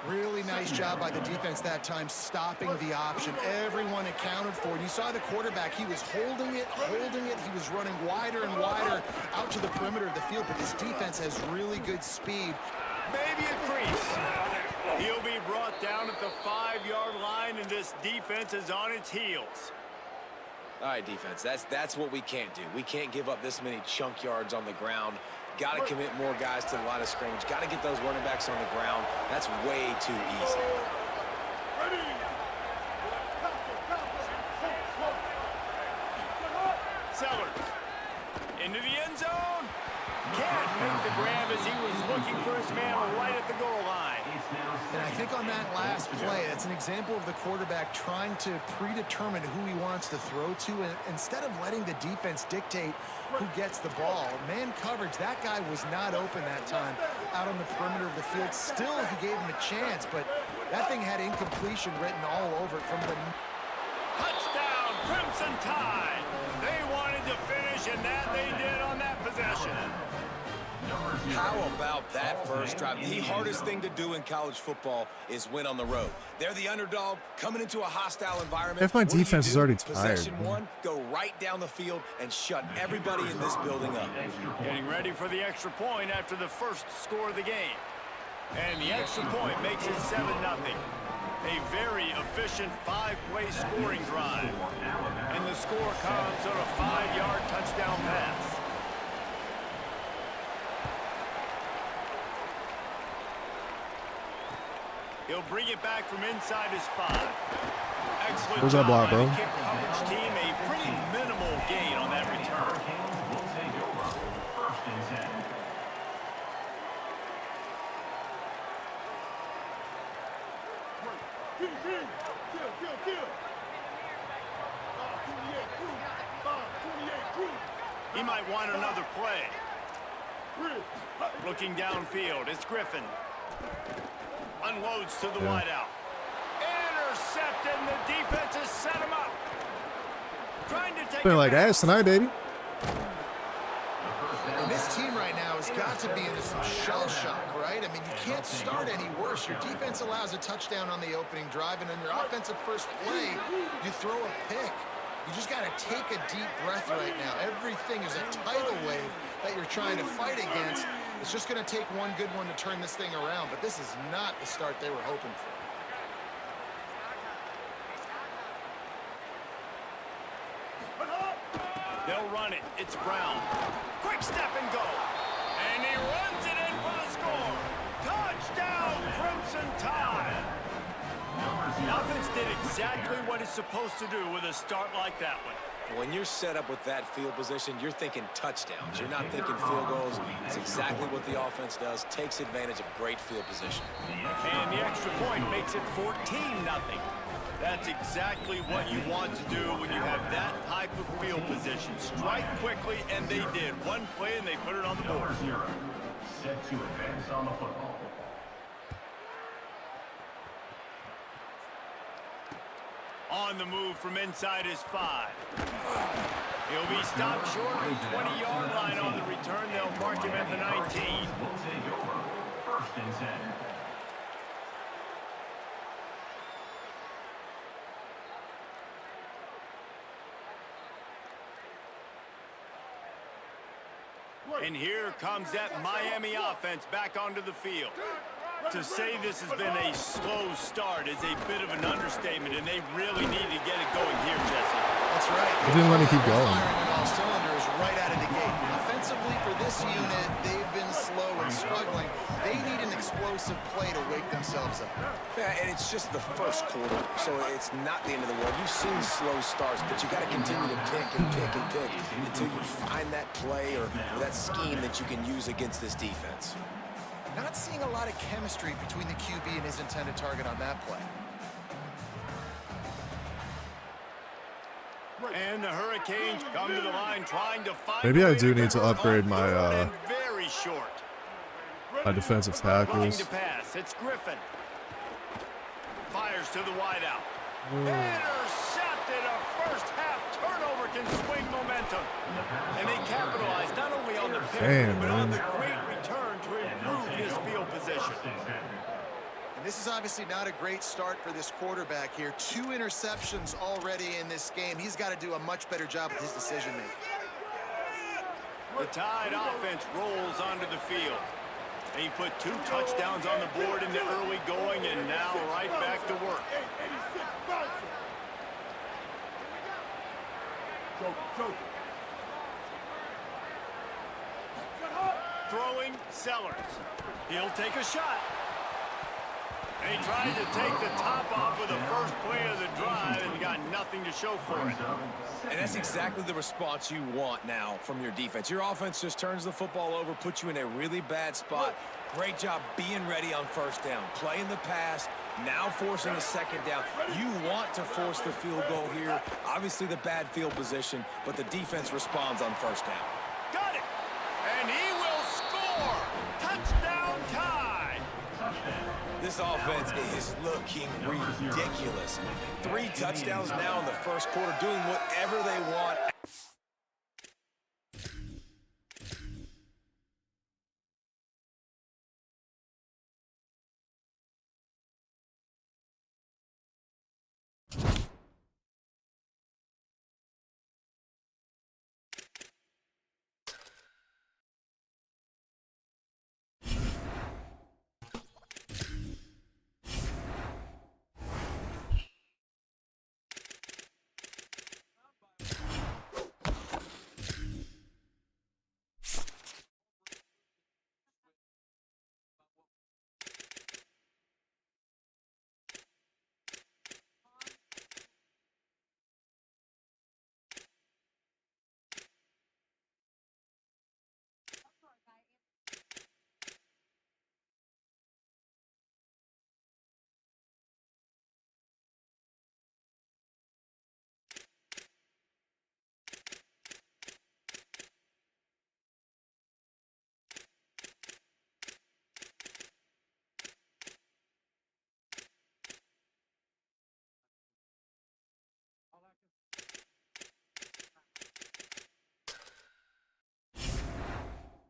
Really nice job by the defense that time, stopping the option. Everyone accounted for it. You saw the quarterback. He was holding it. He was running wider and wider out to the perimeter of the field, but this defense has really good speed. Maybe a crease. He'll be brought down at the 5-yard line, and this defense is on its heels. All right, defense, that's what we can't do. We can't give up this many chunk yards on the ground. Got to commit more guys to the line of scrimmage. Got to get those running backs on the ground. That's way too easy. Sellers into the end zone. Can't make the grab as he was looking for his man right at the goal line. And I think on that last play, that's an example of the quarterback trying to predetermine who he wants to throw to, and instead of letting the defense dictate who gets the ball. Man coverage, that guy was not open that time out on the perimeter of the field. Still, he gave him a chance, but that thing had incompletion written all over it from the... Touchdown, Crimson Tide. They wanted to finish, and that they did on that possession. How about that first drive? The hardest thing to do in college football is win on the road. They're the underdog coming into a hostile environment. If my What do you defense do? is already tired. Possession one, go right down the field and shut everybody in this building up. Getting ready for the extra point after the first score of the game. And the extra point makes it 7-0. A very efficient 5-play scoring drive. And the score comes on a 5-yard touchdown pass. He'll bring it back from inside his 5. Excellent Where's that job block, by bro? the kick coverage team. A pretty minimal gain on that return. Will take over. First and 10. Kill, kill, kill. 528 crew. 528 crew. He might want another play. Bridge. Looking downfield, it's Griffin. Unloads to the wideout. Intercepted, and the defense has set him up. Trying to take They're it like back. ass tonight, baby. And this team right now has got to be into some shell shock, right? I mean, you can't start any worse. Your defense allows a touchdown on the opening drive, and on your offensive first play, you throw a pick. You just got to take a deep breath right now. Everything is a tidal wave that you're trying to fight against. It's just going to take one good one to turn this thing around, but this is not the start they were hoping for. They'll run it. It's Brown. Quick step and go. And he runs it in for the score. Touchdown, Crimson Tide. The offense did exactly what it's supposed to do with a start like that one. When you're set up with that field position, you're thinking touchdowns. You're not thinking field goals. It's exactly what the offense does. Takes advantage of great field position. And the extra point makes it 14-0. That's exactly what you want to do when you have that type of field position. Strike quickly, and they did. One play, and they put it on the board. Number 0. Set to advance on the football. On the move from inside his 5. He'll be stopped short of the 20-yard line on the return. They'll mark him at the 19. Will take over. First and 10. And here comes that Miami offense back onto the field. To say this has been a slow start is a bit of an understatement, and they really need to get it going here, Jesse. That's right. They didn't let me keep going. Firing on all cylinders right out of the gate. Offensively, for this unit, they've been slow and struggling. They need an explosive play to wake themselves up. Yeah, and it's just the first quarter, so it's not the end of the world. You've seen slow starts, but you got to continue to pick and pick and pick until you find that play or that scheme that you can use against this defense. Not seeing a lot of chemistry between the QB and his intended target on that play. And the Hurricanes come to the line trying to find. Maybe I do need to upgrade my very short. my defensive Looking tackles. to pass. It's Griffin. Fires to the wideout. Intercepted. A first half turnover can swing momentum. And they capitalize not only on the pick, Damn, but on man. the great return to improve this field position. And this is obviously not a great start for this quarterback here. 2 interceptions already in this game. He's got to do a much better job with his decision-making. The Tide offense rolls onto the field. He put 2 touchdowns on the board in the early going, and now right back to work. 886 bouncing. Joker. Throwing Sellers. He'll take a shot. And he tried to take the top off with the first play of the drive and got nothing. nothing to show for it. And that's exactly the response you want now from your defense. Your offense just turns the football over, puts you in a really bad spot. Great job being ready on first down, playing the pass, now forcing a second down. You want to force the field goal here. Obviously the bad field position, but the defense responds on first down. Got it. And he will score. Touchdown tie. This offense is looking ridiculous. 3 touchdowns now in the first quarter, doing whatever they want.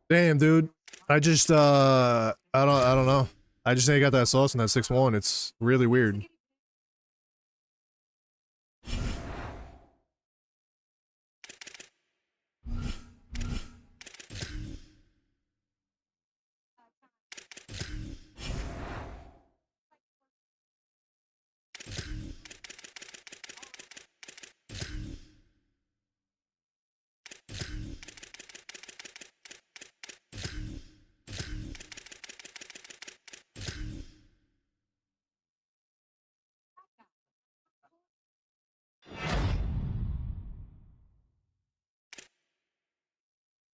Damn, dude. I just I don't know. I just ain't got that sauce in that 6-1. It's really weird.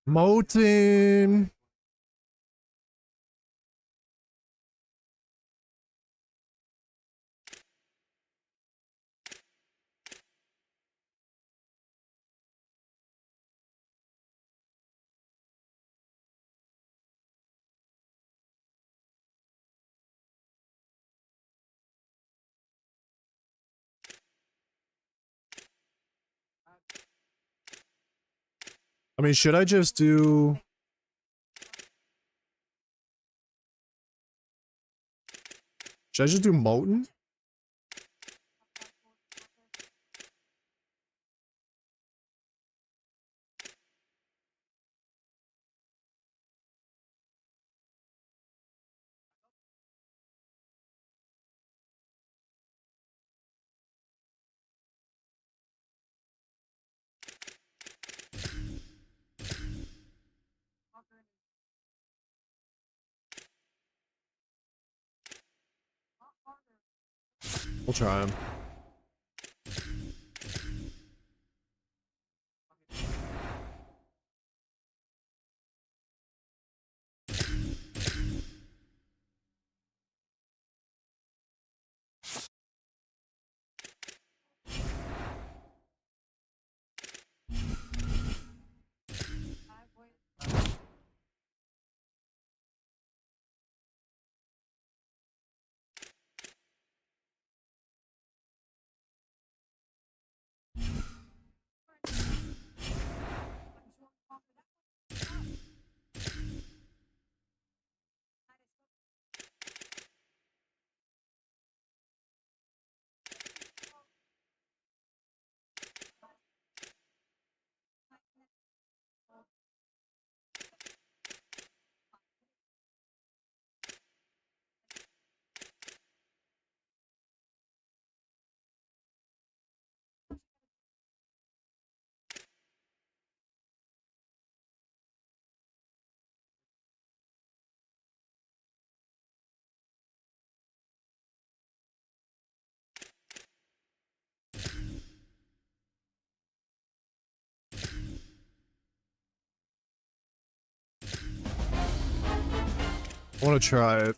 Moten. I mean, should I just do... Should I just do Moten? We'll try him. I want to try it.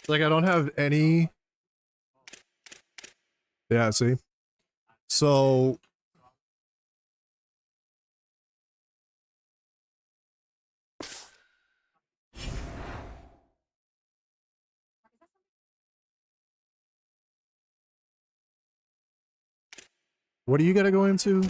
Like, I don't have any. Yeah, see? So. What do you gotta go into?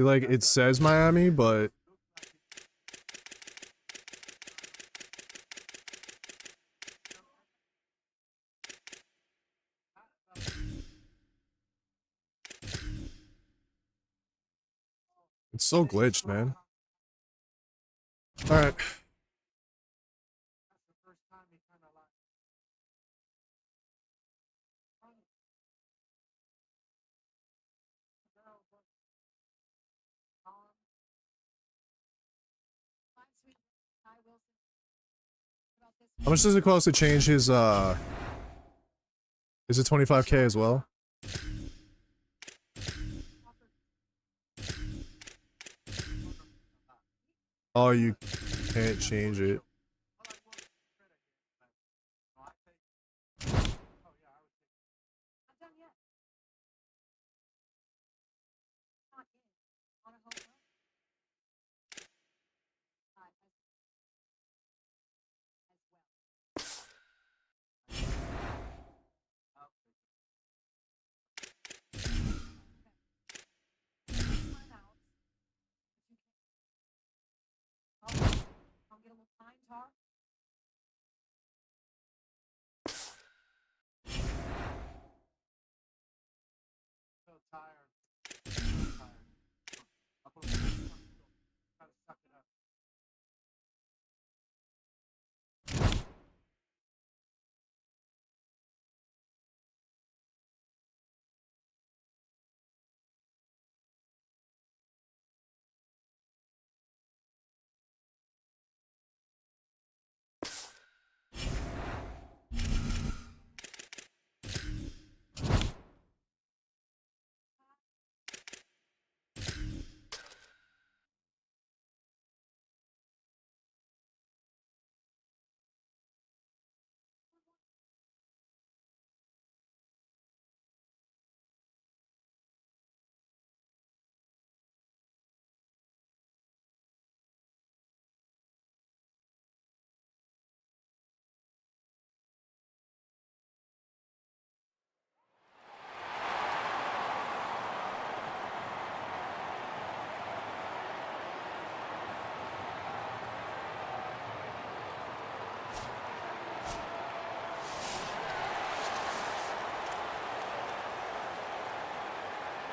Like, it says Miami, but it's so glitched, man. All right. How much does it cost to change his, is it 25K as well? Oh, you can't change it.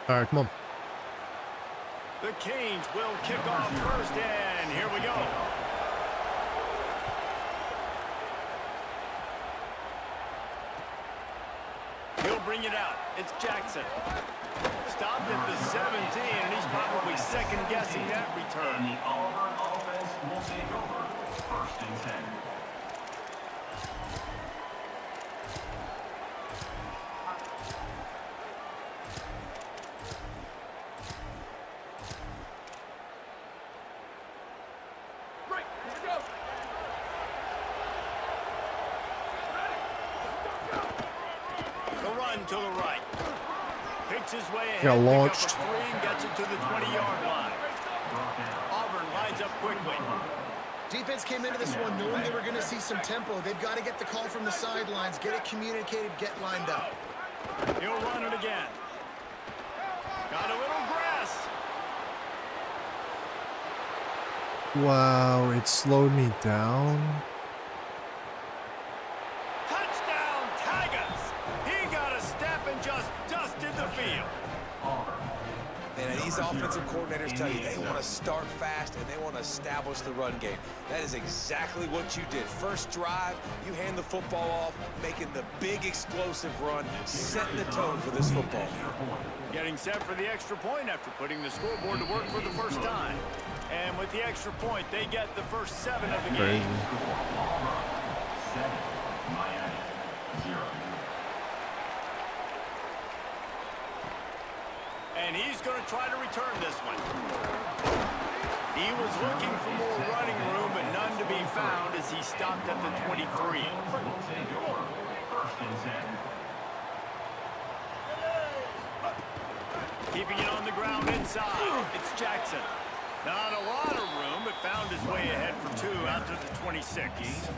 All right, come on. The Canes will kick off first, and here we go. He'll bring it out. It's Jackson. Stopped at the 17, and he's probably second-guessing that return. And the Auburn offense will take over. First and 10. To the right. Picks his way ahead. Got launched. Three and gets it to the 20-yard line. Auburn lines up quickly. Defense came into this one knowing they were going to see some tempo. They've got to get the call from the sidelines, get it communicated, get lined up. He'll run it again. Got a little grass. Wow, it slowed me down. Touchdown, Tigers! He got a step and just dusted the field. And these offensive coordinators tell you they want to start fast and they want to establish the run game. That is exactly what you did. First drive, you hand the football off, making the big explosive run, setting the tone for this football game. Getting set for the extra point after putting the scoreboard to work for the first time. And with the extra point, they get the first 7 of the game. Crazy. 7, Miami, 0. And he's going to try to return this one. He was looking for more running room, but none to be found as he stopped at the 23. Will take over. 1st and 10. Keeping it on the ground inside. It's Jackson. Not a lot of room, but found his way ahead for 2 out to the 26.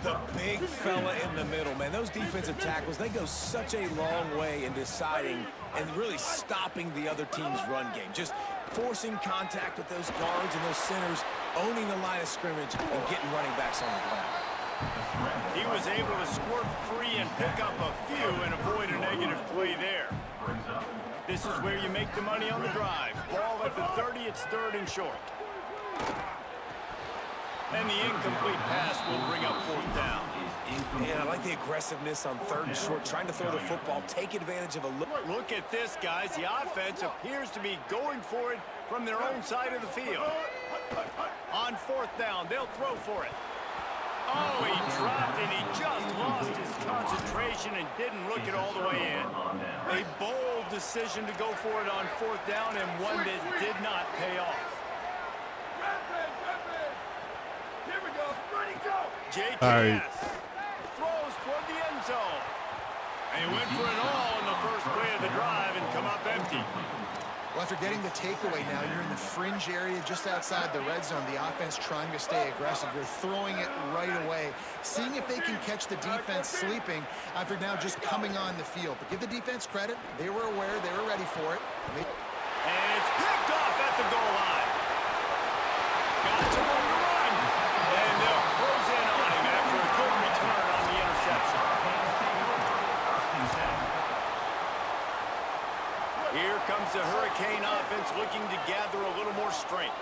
The big fella in the middle, man. Those defensive tackles, they go such a long way in deciding and really stopping the other team's run game. Just forcing contact with those guards and those centers, owning the line of scrimmage, and getting running backs on the ground. He was able to squirt free and pick up a few and avoid a negative play there. This is where you make the money on the drive. Ball at the 30, it's 3rd and short. And the incomplete pass will bring up 4th down. Yeah, I like the aggressiveness on 3rd and short, trying to throw the football, take advantage of a look. Look at this, guys. The offense appears to be going for it from their own side of the field. On 4th down, they'll throw for it. Oh, he dropped and he just lost his concentration and didn't look it all the way in. A bold decision to go for it on 4th down and one that did not pay off. Here we go. Ready, go. JKS All right. throws toward the end zone. And he went for it all in the first play of the drive and come up empty. Well, after getting the takeaway now, you're in the fringe area just outside the red zone. The offense trying to stay aggressive. You're throwing it right away, seeing if they can catch the defense sleeping after now just coming on the field. But give the defense credit. They were aware. They were ready for it. And it's picked off at the goal line. Got some room to run. And they'll close in on him after a good return on the interception. Here comes the Hurricane offense looking to gather a little more strength.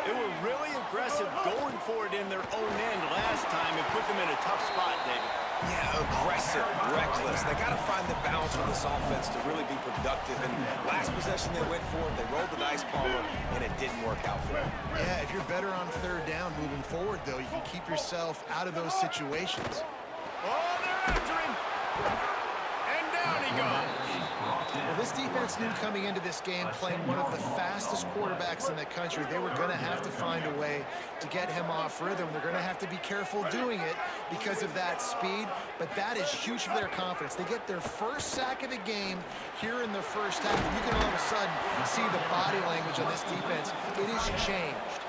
They were really aggressive going for it in their own end last time and put them in a tough spot, David. Yeah, aggressive, reckless. They got to find the balance with this offense to really be productive. And last possession they went for it, they rolled the dice, Palmer, and it didn't work out for them. Yeah, if you're better on 3rd down moving forward, though, you can keep yourself out of those situations. Oh, they're after him. And down he goes. Well, this defense knew coming into this game, playing one of the fastest quarterbacks in the country, they were going to have to find a way to get him off rhythm. They're going to have to be careful doing it because of that speed, but that is huge for their confidence. They get their first sack of the game here in the first half. You can all of a sudden see the body language on this defense. It has changed.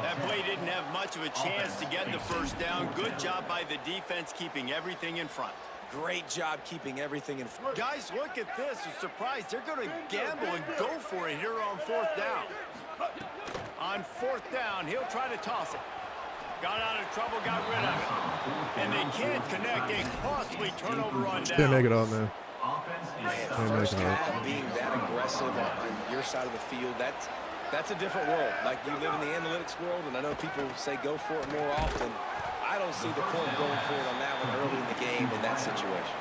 That play didn't have much of a chance to get the first down. Good job by the defense keeping everything in front. Great job keeping everything in front. Guys, look at this. I'm surprised. They're going to gamble and go for it here on 4th down. On 4th down, he'll try to toss it. Got out of trouble, got rid of it. And they can't connect. A costly turnover on down. Can't make it up, man. Man, first half being that aggressive on your side of the field, that's a different world. Like, you live in the analytics world, and I know people say go for it more often. I don't see the point of going for it on that one early in the game in that situation.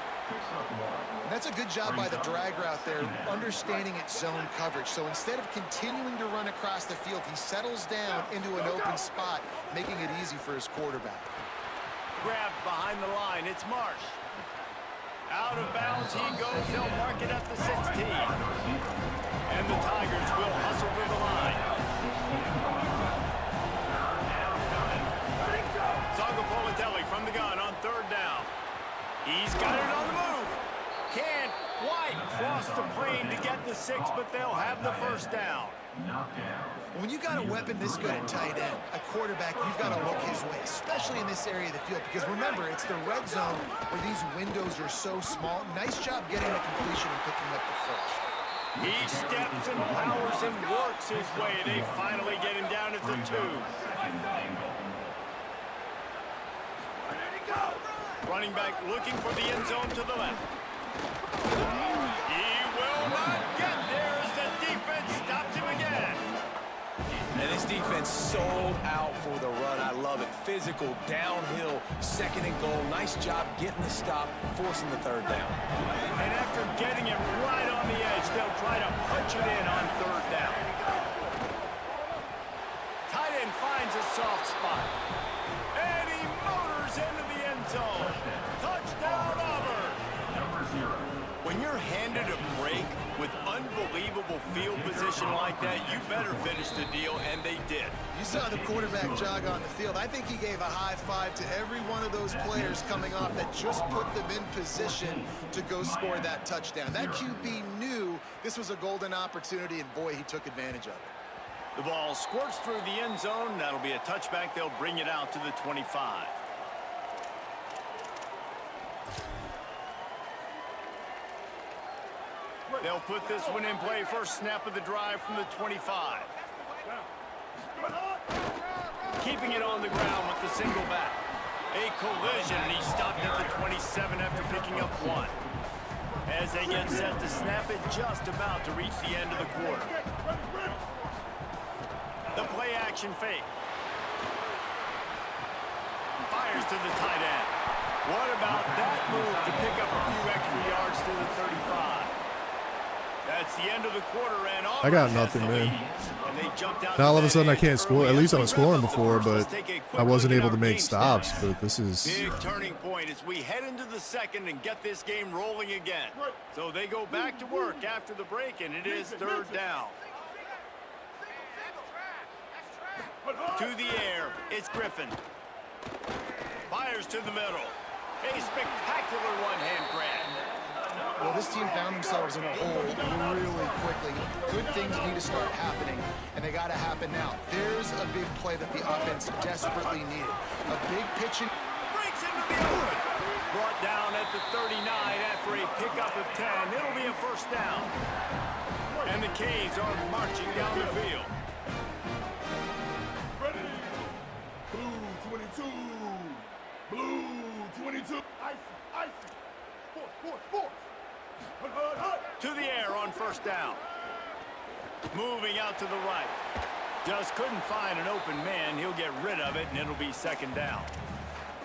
And that's a good job by the drag route there, understanding its zone coverage. So instead of continuing to run across the field, he settles down into an open spot, making it easy for his quarterback. Grabbed behind the line. It's Marsh. Out of bounds he goes. They'll mark it at the 16. And the Tigers will hustle to the line. Zagopolitelli from the gun on 3rd down. He's got it on the move. Can't quite cross the plane to get the 6, but they'll have the first down. When you got a weapon this good at tight end, a quarterback, you've got to look his way, especially in this area of the field, because remember, it's the red zone where these windows are so small. Nice job getting the completion and picking up the first. He steps and powers and works his way. They finally get him down at the 2. Running back looking for the end zone to the left. He will not get there as the defense stops him again. And this defense sold out for the run. I love it. Physical, downhill, 2nd and goal. Nice job getting the stop, forcing the 3rd down. And after getting it right on the edge, they'll try to punch it in on 3rd down. Tight end finds a soft spot. And he motors into the end zone. Touchdown, Auburn. When you're handed a break with unbelievable field position like that, you better finish the deal, and they did. You saw the quarterback jog on the field. I think he gave a high five to every one of those players coming off that just put them in position to go score that touchdown. That QB knew this was a golden opportunity, and boy, he took advantage of it. The ball squirts through the end zone. That'll be a touchback. They'll bring it out to the 25. They'll put this one in play. First snap of the drive from the 25. Keeping it on the ground with the single back. A collision, and he stopped at the 27 after picking up 1. As they get set to snap it, just about to reach the end of the quarter. The play action fake. Fires to the tight end. What about that move to pick up a few extra yards to the 35? That's the end of the quarter, and I got nothing, man. Now all of a sudden I can't score. At least I was scoring before, but I wasn't able to make stops. But this is big turning point as we head into the 2nd and get this game rolling again. So they go back to work after the break, and it is 3rd down. To the air, it's Griffin. Fires to the middle. A spectacular one-hand grab. Well, this team found themselves in a hole really quickly. Good things need to start happening, and they got to happen now. There's a big play that the offense desperately needed. A big pitch and breaks into the open. Brought down at the 39 after a pickup of 10. It'll be a 1st down. And the Canes are marching down the field. Ready. Blue 22. Blue 22. Icy. Force. To the air on 1st down. Moving out to the right. Just couldn't find an open man. He'll get rid of it, and it'll be 2nd down.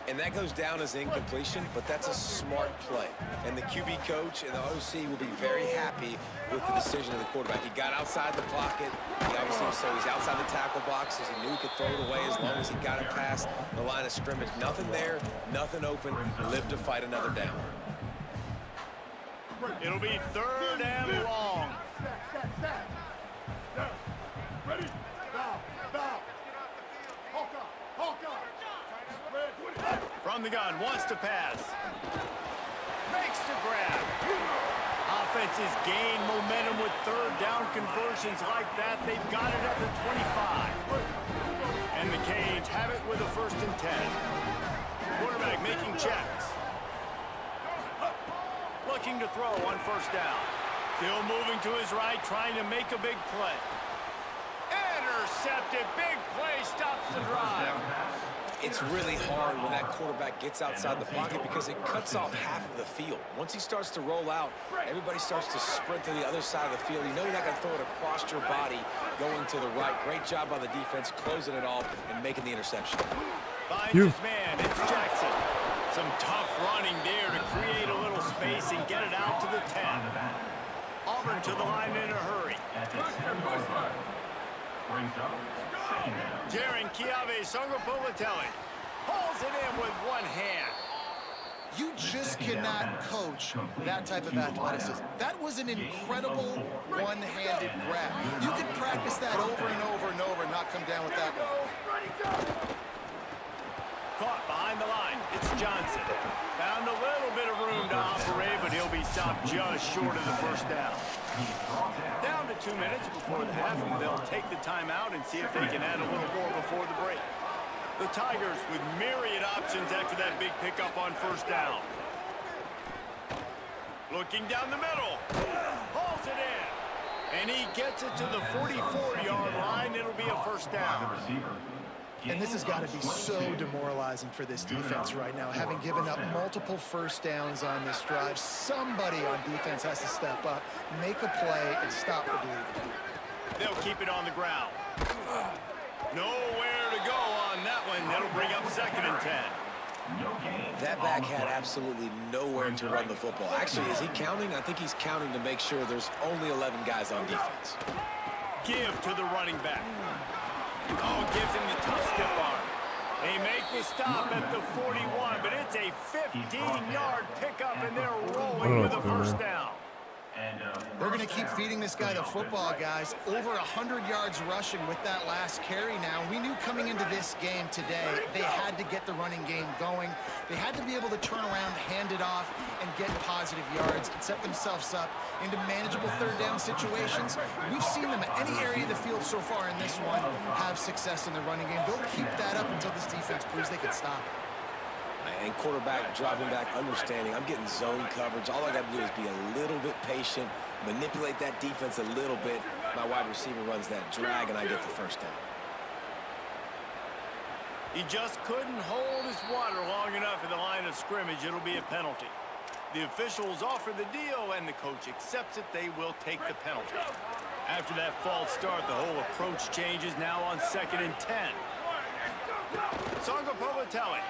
And that goes down as incompletion, but that's a smart play. And the QB coach and the OC will be very happy with the decision of the quarterback. He got outside the pocket. He obviously so he's outside the tackle box, as he knew he could throw it away as long as he got it past the line of scrimmage. Nothing there, nothing open. Lived to fight another down. It'll be 3rd and long. Snap. Ready. Foul. Hawkeye. From the gun, wants to pass. Makes the grab. Offenses gain momentum with 3rd down conversions like that. They've got it at the 25. And the Canes have it with a 1st and 10. Quarterback making checks. Looking to throw on 1st down. Still moving to his right, trying to make a big play. Intercepted. Big play stops the drive. It's really hard when that quarterback gets outside the pocket because it cuts off half of the field. Once he starts to roll out, everybody starts to sprint to the other side of the field. You know you're not going to throw it across your body going to the right. Great job by the defense closing it off and making the interception. Finds his man. It's Jackson. Some tough running there to create a little space and get it out to the 10. Auburn to the line in a hurry. Jaron Kiave Songopolitelli pulls it in with one hand. you just cannot coach that type of athleticism. That was an incredible one-handed grab. You can practice that over and over and over and not come down with that one. Caught behind the line. It's Johnson. Found a little bit of room to operate, but he'll be stopped just short of the first down. Down to 2 minutes before the half, and they'll take the timeout and see if they can add a little more before the break. The Tigers with myriad options after that big pickup on first down. Looking down the middle. Hauls it in. And he gets it to the 44-yard line. It'll be a first down. And this has got to be so demoralizing for this defense right now, having given up multiple first downs on this drive. Somebody on defense has to step up, make a play, and stop the bleeding. They'll keep it on the ground. Nowhere to go on that one. That'll bring up 2nd and 10. That back had absolutely nowhere to run the football. Actually, is he counting? I think he's counting to make sure there's only 11 guys on defense. Give to the running back. Oh, gives him the tough stiff arm. They make the stop at the 41, but it's a 15-yard pickup, and they're rolling with a first down. They're going to keep feeding this guy the football, guys. Over 100 yards rushing with that last carry now. We knew coming into this game today, they had to get the running game going. They had to be able to turn around, hand it off, and get positive yards and set themselves up into manageable third down situations. We've seen them at any area of the field so far in this one have success in the running game. They'll keep that up until this defense proves they can stop it. And quarterback, dropping back, understanding, I'm getting zone coverage. All I got to do is be a little bit patient, manipulate that defense a little bit. My wide receiver runs that drag, and I get the first down. He just couldn't hold his water long enough in the line of scrimmage. It'll be a penalty. The officials offer the deal, and the coach accepts it. They will take the penalty. After that false start, the whole approach changes now on 2nd and 10. Sangapovatelli.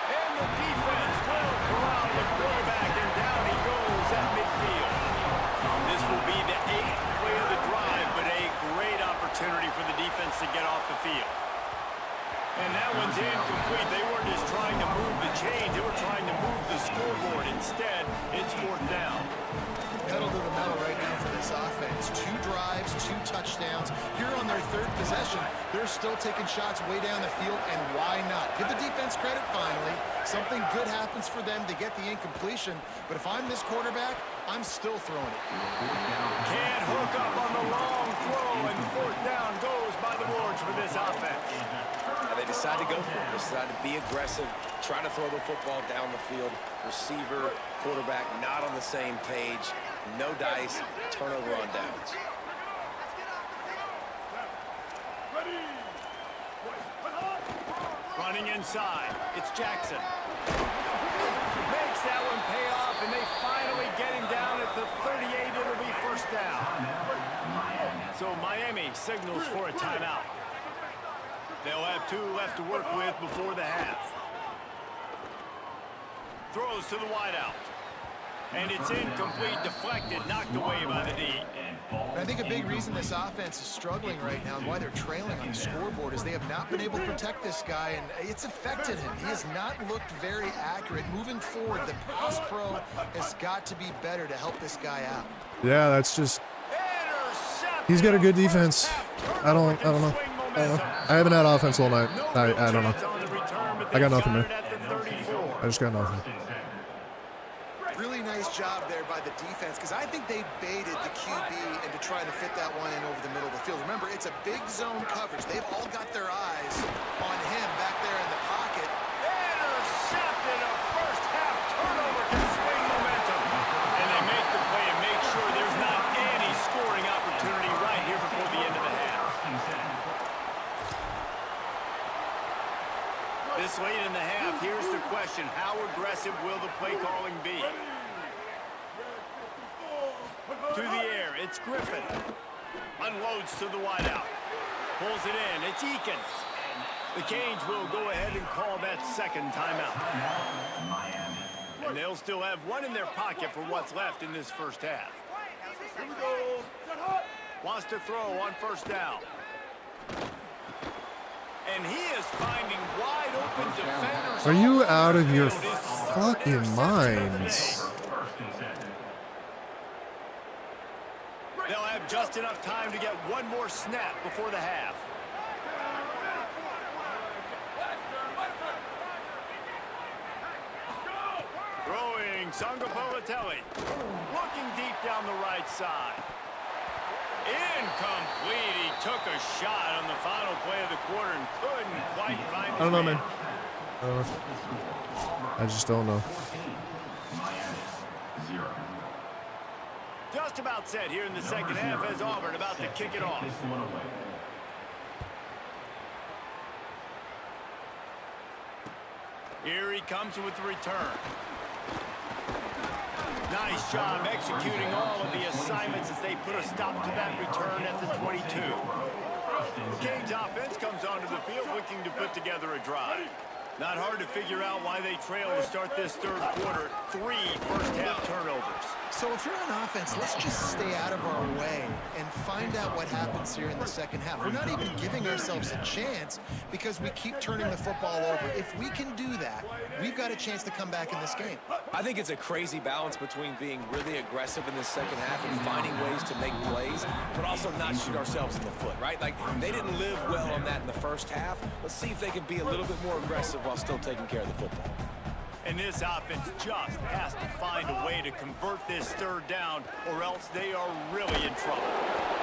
And the defense will corral the quarterback, and down he goes at midfield. This will be the 8th play of the drive, but a great opportunity for the defense to get off the field. And that one's incomplete. They weren't just trying to move the chains. They were trying to move the scoreboard. Instead, it's 4th down. Pedal to the metal right now for this offense. 2 drives, 2 touchdowns. Here on their 3rd possession, they're still taking shots way down the field, and why not? Give the defense credit finally. Something good happens for them to get the incompletion, but if I'm this quarterback, I'm still throwing it. Can't hook up on the long throw, and 4th down goes by the boards for this offense. They decide to go for it. They decide to be aggressive, try to throw the football down the field. Receiver, quarterback, not on the same page. No dice, turnover on downs. Running inside, it's Jackson. Makes that one pay off, and they finally get him down at the 38. It'll be first down. So Miami signals for a timeout. They'll have 2 left to work with before the half. Throws to the wideout. And it's incomplete, deflected, knocked away by the D. And I think a big reason this offense is struggling right now and why they're trailing on the scoreboard is they have not been able to protect this guy, and it's affected him. He has not looked very accurate. Moving forward, the pass pro has got to be better to help this guy out. Yeah, that's just... He's got a good defense. I don't know. I haven't had offense all night. I don't know. I got nothing, man. I just got nothing. Really nice job there by the defense, because I think they baited the QB into trying to fit that one in over the middle of the field. Remember, it's a big zone coverage. They've all got their eyes on him back there in the pocket. Intercepted, a first half turnover can swing momentum. And they make the play and make sure there's not any scoring opportunity right here before the end of the half. This late in the half, here's the question. How aggressive will the play calling be? To the air, it's Griffin. Unloads to the wideout. Pulls it in, it's Eakin. The Canes will go ahead and call that 2nd timeout. And they'll still have 1 in their pocket for what's left in this first half. Wants to throw on 1st down. And he is finding wide open defenders. Are you out of your fucking minds? They'll have just enough time to get 1 more snap before the half. Throwing Sangapovatelli. Looking deep down the right side. Incomplete. He took a shot on the final play of the quarter and couldn't quite find his I don't know, man. I just don't know. Just about set here in the second half as Auburn about to kick it off. This one away. Here he comes with the return. Nice job executing all of the assignments as they put a stop to that return at the 22. The Canes offense comes onto the field looking to put together a drive. Not hard to figure out why they trail to start this third quarter. 3 first-half turnovers. So if you're on offense, let's just stay out of our way and find out what happens here in the second half. We're not even giving ourselves a chance because we keep turning the football over. If we can do that, we've got a chance to come back in this game. I think it's a crazy balance between being really aggressive in the second half and finding ways to make plays, but also not shoot ourselves in the foot, right? Like, they didn't live well on that in the first half. Let's see if they can be a little bit more aggressive while still taking care of the football. And this offense just has to find a way to convert this third down, or else they are really in trouble.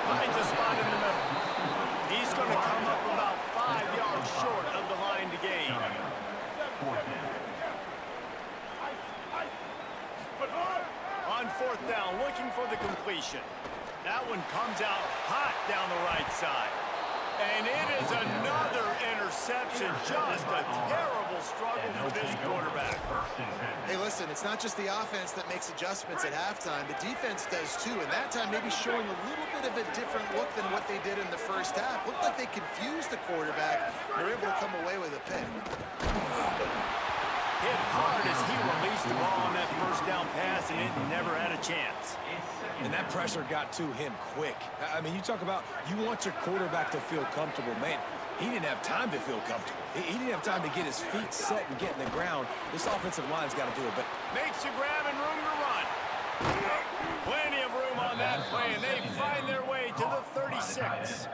Finds a spot in the middle. He's going to come up about 5 yards short of the line to gain. On fourth down, looking for the completion. That one comes out hot down the right side. And it is another interception. Just a terrible struggle for this quarterback. Hey, listen, it's not just the offense that makes adjustments at halftime. The defense does too, and that time maybe showing a little bit of a different look than what they did in the first half. Looked like they confused the quarterback. They're able to come away with a pick. Hit hard as he released the ball on that first down pass, and it never had a chance. And that pressure got to him quick. I mean, you talk about you want your quarterback to feel comfortable. Man, he didn't have time to feel comfortable. He didn't have time to get his feet set and get in the ground. This offensive line's got to do it. But makes a grab and room to run. Plenty of room on that play, and they find their way to the 36.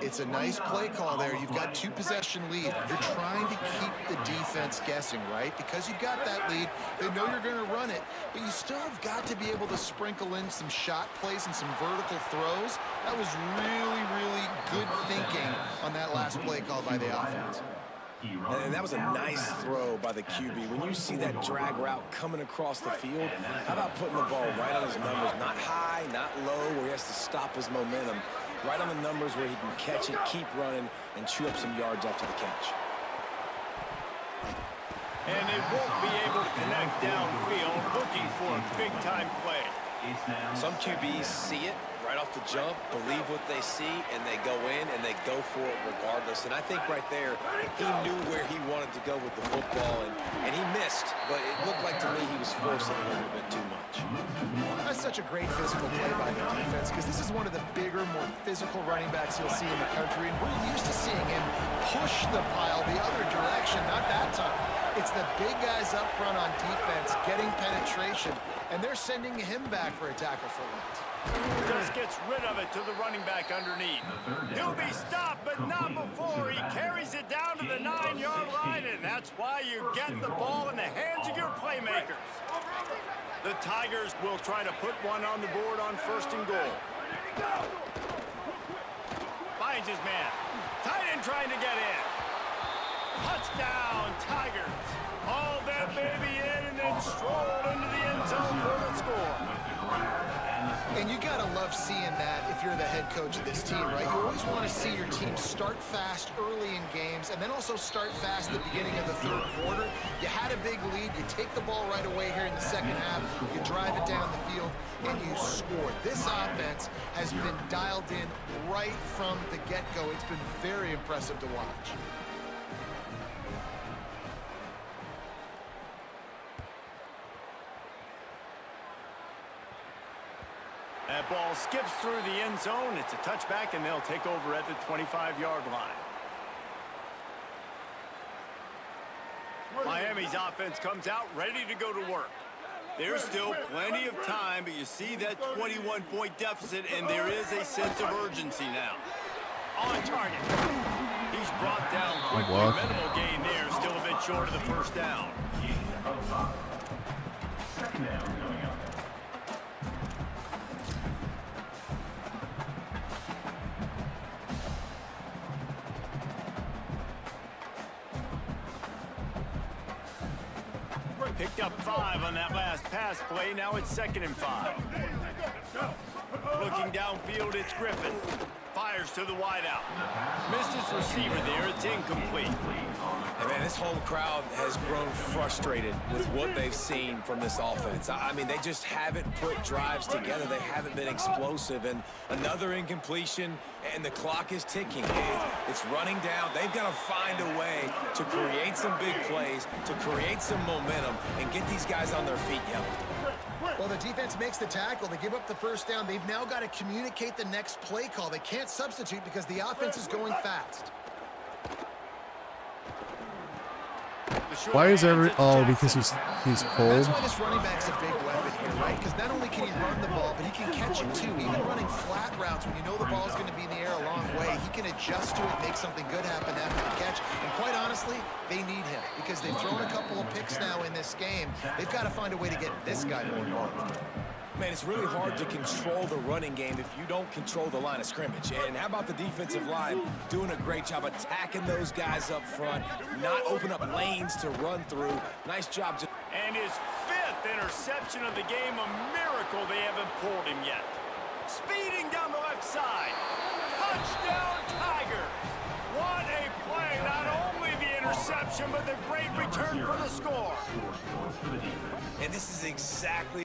It's a nice play call there. You've got 2-possession lead. You're trying to keep the defense guessing, right? Because you've got that lead, they know you're going to run it, but you still have got to be able to sprinkle in some shot plays and some vertical throws. That was really, really good thinking on that last play call by the offense. And that was a nice throw by the QB. When you see that drag route coming across the field, how about putting the ball right on his numbers? Not high, not low, where he has to stop his momentum. Right on the numbers where he can catch it, keep running, and chew up some yards after the catch. And they won't be able to connect downfield, looking for a big-time play. Some QBs see it right off the jump, believe what they see, and they go in and they go for it regardless. And I think right there, he knew where he wanted to go with the football, and he missed, but it looked like to me he was forcing a little bit too much. That's such a great physical play by the defense because this is one of the bigger, more physical running backs you'll see in the country, and we're used to seeing him push the pile the other direction, not that time. It's the big guys up front on defense getting penetration, and they're sending him back for a tackle for loss. Just gets rid of it to the running back underneath. He'll be stopped, but not before he carries it down to the 9-yard line, and that's why you get the ball in the hands of your playmakers. The Tigers will try to put one on the board on 1st and goal. Finds his man. Tight end trying to get in. Touchdown, Tigers. Hauled that baby in and then strolled into the end zone for the score. And you gotta love seeing that if you're the head coach of this team, right? You always want to see your team start fast early in games and then also start fast at the beginning of the third quarter. You had a big lead, you take the ball right away here in the second half, you drive it down the field, and you score. This offense has been dialed in right from the get-go. It's been very impressive to watch. That ball skips through the end zone. It's a touchback, and they'll take over at the 25-yard line. Miami's offense comes out ready to go to work. There's still plenty of time, but you see that 21-point deficit, and there is a sense of urgency now. On target. He's brought down quickly. Minimal gain there, still a bit short of the first down. Second down coming up. Picked up 5 on that last pass play. Now it's 2nd and 5. Looking downfield, it's Griffin. Fires to the wideout. Missed his receiver there. It's incomplete. And man, this whole crowd has grown frustrated with what they've seen from this offense. I mean, they just haven't put drives together. They haven't been explosive. And another incompletion, and the clock is ticking. It's running down. They've got to find a way to create some big plays, to create some momentum, and get these guys on their feet, Yellow. Well, the defense makes the tackle. They give up the first down. They've now got to communicate the next play call. They can't substitute because the offense is going fast. Why is every... Oh, because he's cold. That's why this running back's a big weapon here, right? Because not only can he run the ball, but he can catch it too. Even running flat routes when you know the ball's going to be in the air a long way, he can adjust to it, make something good happen after the catch. And quite honestly, they need him because they've thrown a couple of picks now in this game. They've got to find a way to get this guy more involved. Man, it's really hard to control the running game if you don't control the line of scrimmage. And how about the defensive line doing a great job attacking those guys up front, not open up lanes to run through. Nice job. And his 5th interception of the game, a miracle they haven't pulled him yet. Speeding down the left side. Touchdown, Tigers. What a play. Not only the interception, but the great return for the score. And this is exactly...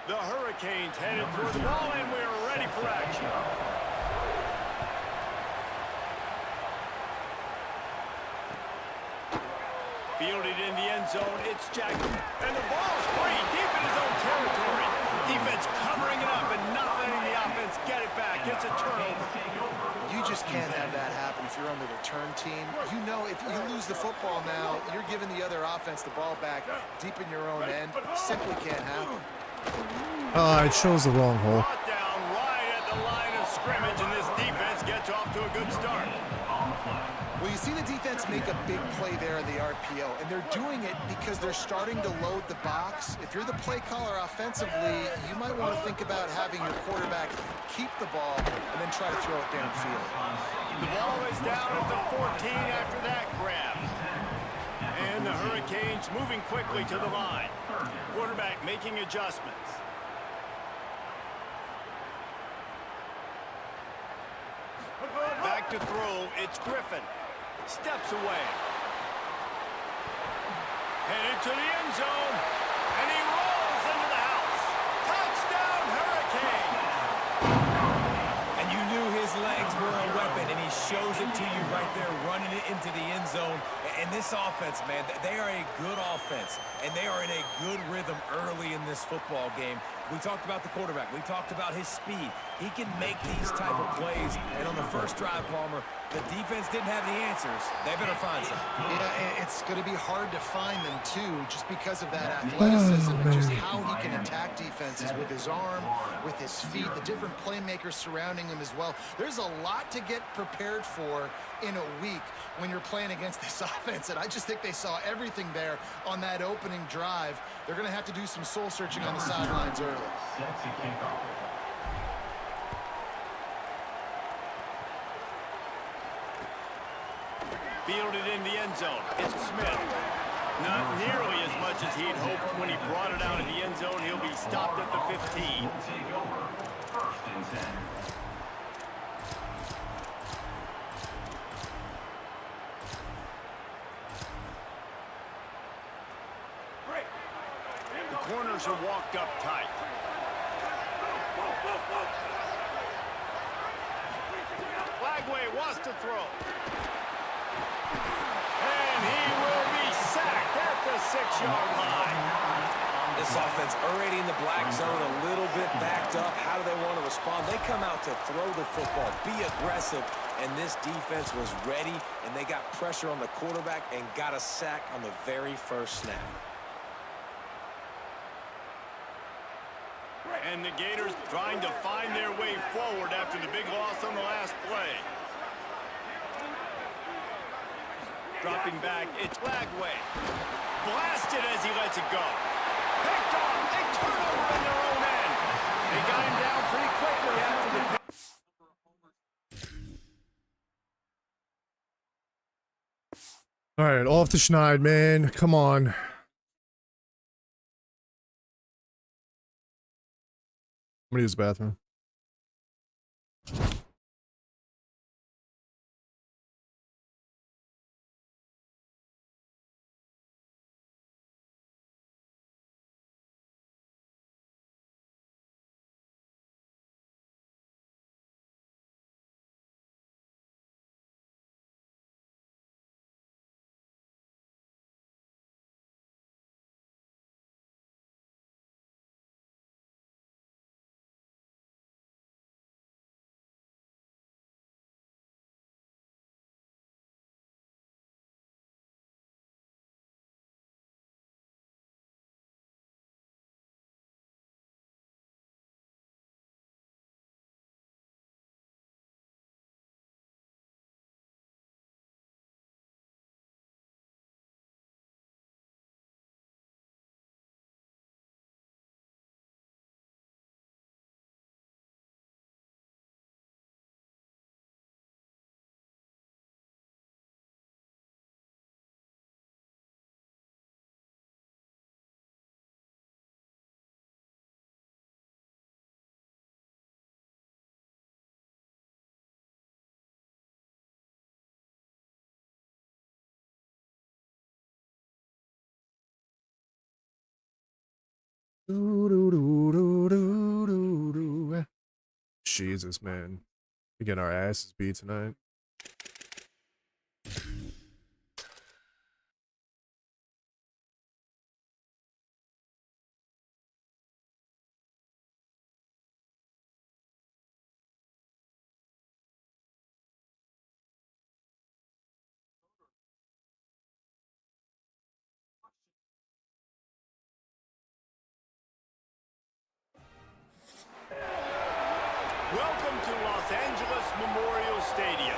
The Hurricanes headed toward the ball, and we're ready for action. Fielded in the end zone, it's Jackson. And the ball's free, deep in his own territory. Defense covering it up and not letting the offense get it back. It's a turnover. You just can't have that happen if you're on the return team. You know if you lose the football now, you're giving the other offense the ball back deep in your own end. Simply can't happen. It shows the wrong hole. Brought down right at the line of scrimmage, and this defense gets off to a good start. Well, you see the defense make a big play there in the RPO, and they're doing it because they're starting to load the box. If you're the play caller offensively, you might want to think about having your quarterback keep the ball and then try to throw it downfield. The ball is down at the 14 after that grab. And the Hurricanes moving quickly to the line. Quarterback making adjustments. Back to throw, it's Griffin. Steps away. Headed to the end zone. And he rolls into the house. Touchdown, Hurricane! And you knew his legs were a weapon, and he shows it to you right there, running it into the end zone. And this offense, man, they are a good offense, and they are in a good rhythm early in this football game. We talked about the quarterback. We talked about his speed. He can make these type of plays. And on the first drive, Palmer, the defense didn't have the answers. They better find some. Yeah, it's going to be hard to find them, too, just because of that athleticism and just how he can attack defenses with his arm, with his feet, the different playmakers surrounding him as well. There's a lot to get prepared for in a week when you're playing against this offense, and I just think they saw everything there on that opening drive. They're going to have to do some soul-searching on the sidelines early. Set to kick off. fielded in the end zone. It's Smith. Not nearly as much as he'd hoped when he brought it out of the end zone. He'll be stopped at the 15. Will take over. First and 10. The corners are walked up tight. Flagway wants to throw. And he will be sacked at the 6-yard line. This offense already in the black zone, a little bit backed up. How do they want to respond? They come out to throw the football, be aggressive, and this defense was ready, and they got pressure on the quarterback and got a sack on the very first snap. And the Gators trying to find their way forward after the big loss on the last play. Dropping back, it's Flagway. Blasted as he lets it go. Picked off, a turnover in their own end. They got him down pretty quickly after the pick. All right, off the schneid, man. Come on. I'm gonna use the bathroom. Jesus, man. We getting our asses beat tonight. Welcome to Los Angeles Memorial Stadium.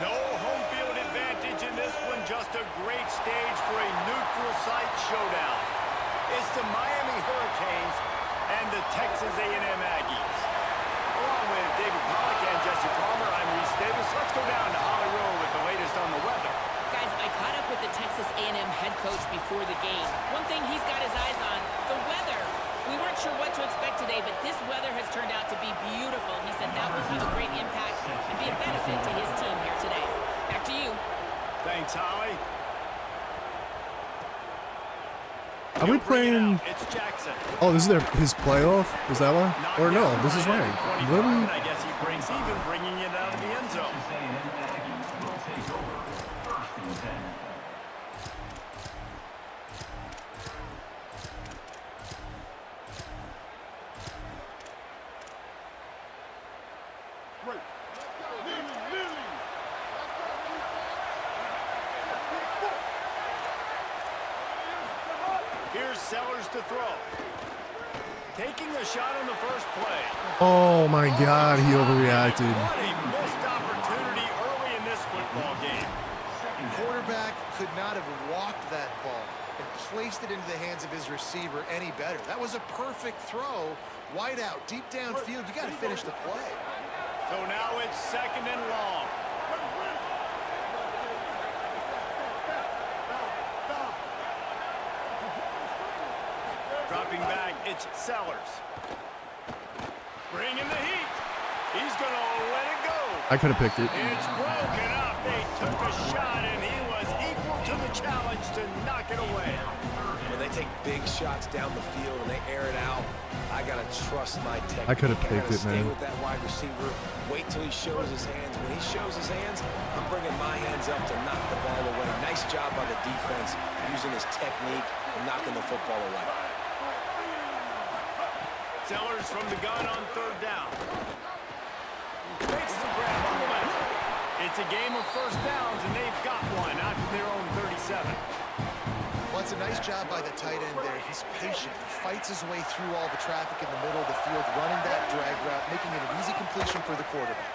No home field advantage in this one, just a great stage for a neutral site showdown. It's the Miami Hurricanes and the Texas A&M Aggies. Along with David Pollack and Jesse Palmer, I'm Reese Davis. Let's go down to Hollywood with the latest on the weather. Guys, I caught up with the Texas A&M head coach before the game. One thing he's got his eyes on, the weather. We weren't sure what to expect today, but this weather has turned out to be beautiful. He said that will have a great impact and be a benefit to his team here today. Back to you. Thanks, Holly. Are we playing? It's Jackson. Oh, this is his playoff? Is that why? Or no, this is ranked. What are we? I guess he breaks even, bringing it out of the end zone. Texas A&M Aggies will take over. First and 10. Great. Lily. Here's Sellers to throw. Taking a shot on the first play. Oh my God, he overreacted. What a missed opportunity early in this football game. Quarterback could not have walked that ball and placed it into the hands of his receiver any better. That was a perfect throw. Wide out, deep downfield. You got to finish the play. So now it's 2nd and long. Dropping back, it's Sellers. Bringing the heat. He's going to let it go. I could have picked it. It's broken up. They took a shot, and he was equal to the challenge to knock it away. When they take big shots down the field and they air it out, I got to trust my technique. I could have picked it, stay man. with that wide receiver. Wait till he shows his hands. When he shows his hands, I'm bringing my hands up to knock the ball away. Nice job by the defense using his technique, knocking the football away. Sellers from the gun on third down. Makes the grab on the left. It's a game of first downs, and they've got one out to their own 37. Well, it's a nice job by the tight end there. He's patient. He fights his way through all the traffic in the middle of the field, running that drag route, making it an easy completion for the quarterback.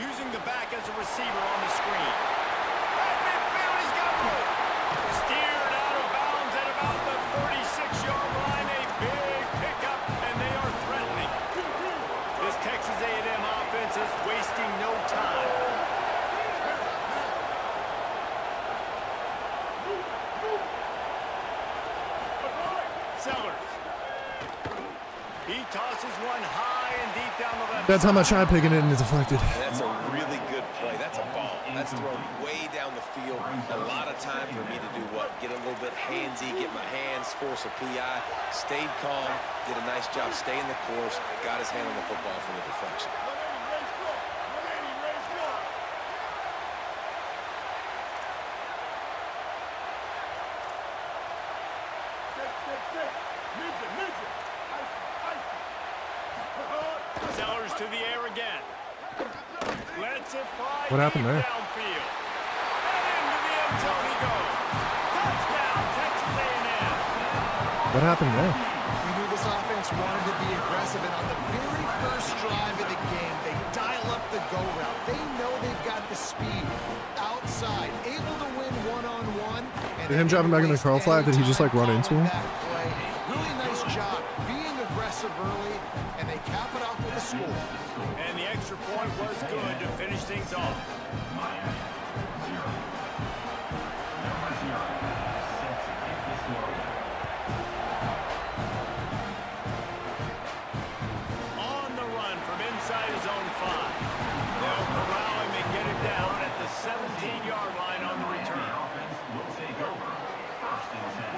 Using the back as a receiver on the screen. At midfield, he's got one. Steered out of bounds at about the 36-yard line. A big pickup, and they are threatening. This Texas A&M offense is wasting no time. Sellers. He tosses one high and deep down the left. That's how much I'm picking it and it's deflected. That's a really good play. That's a ball. That's thrown way down the field. A lot of time for me to do what? Get a little bit handsy, get my hands, force a PI. Stayed calm, did a nice job staying the course, got his hand on the football for the deflection. Sellers to the air again. Lets it fly. What happened there? Downfield. And into the end zone he goes. Touchdown, Texas A&M. What happened there? We knew this offense wanted to be aggressive, and on the very first drive of the game, they dial up the go route. They know they've got the speed outside, able to win one-on-one. Did him dropping back in the curl flat, did he just like run into him? Really nice job being aggressive early, and they cap it off with a score. And the extra point was good to finish things off. Miami, 0. Number 0, set to kick this one. On the run from inside his own 5. They'll corral him and get it down at the 17-yard line on the return. The offense will take over. First and 10.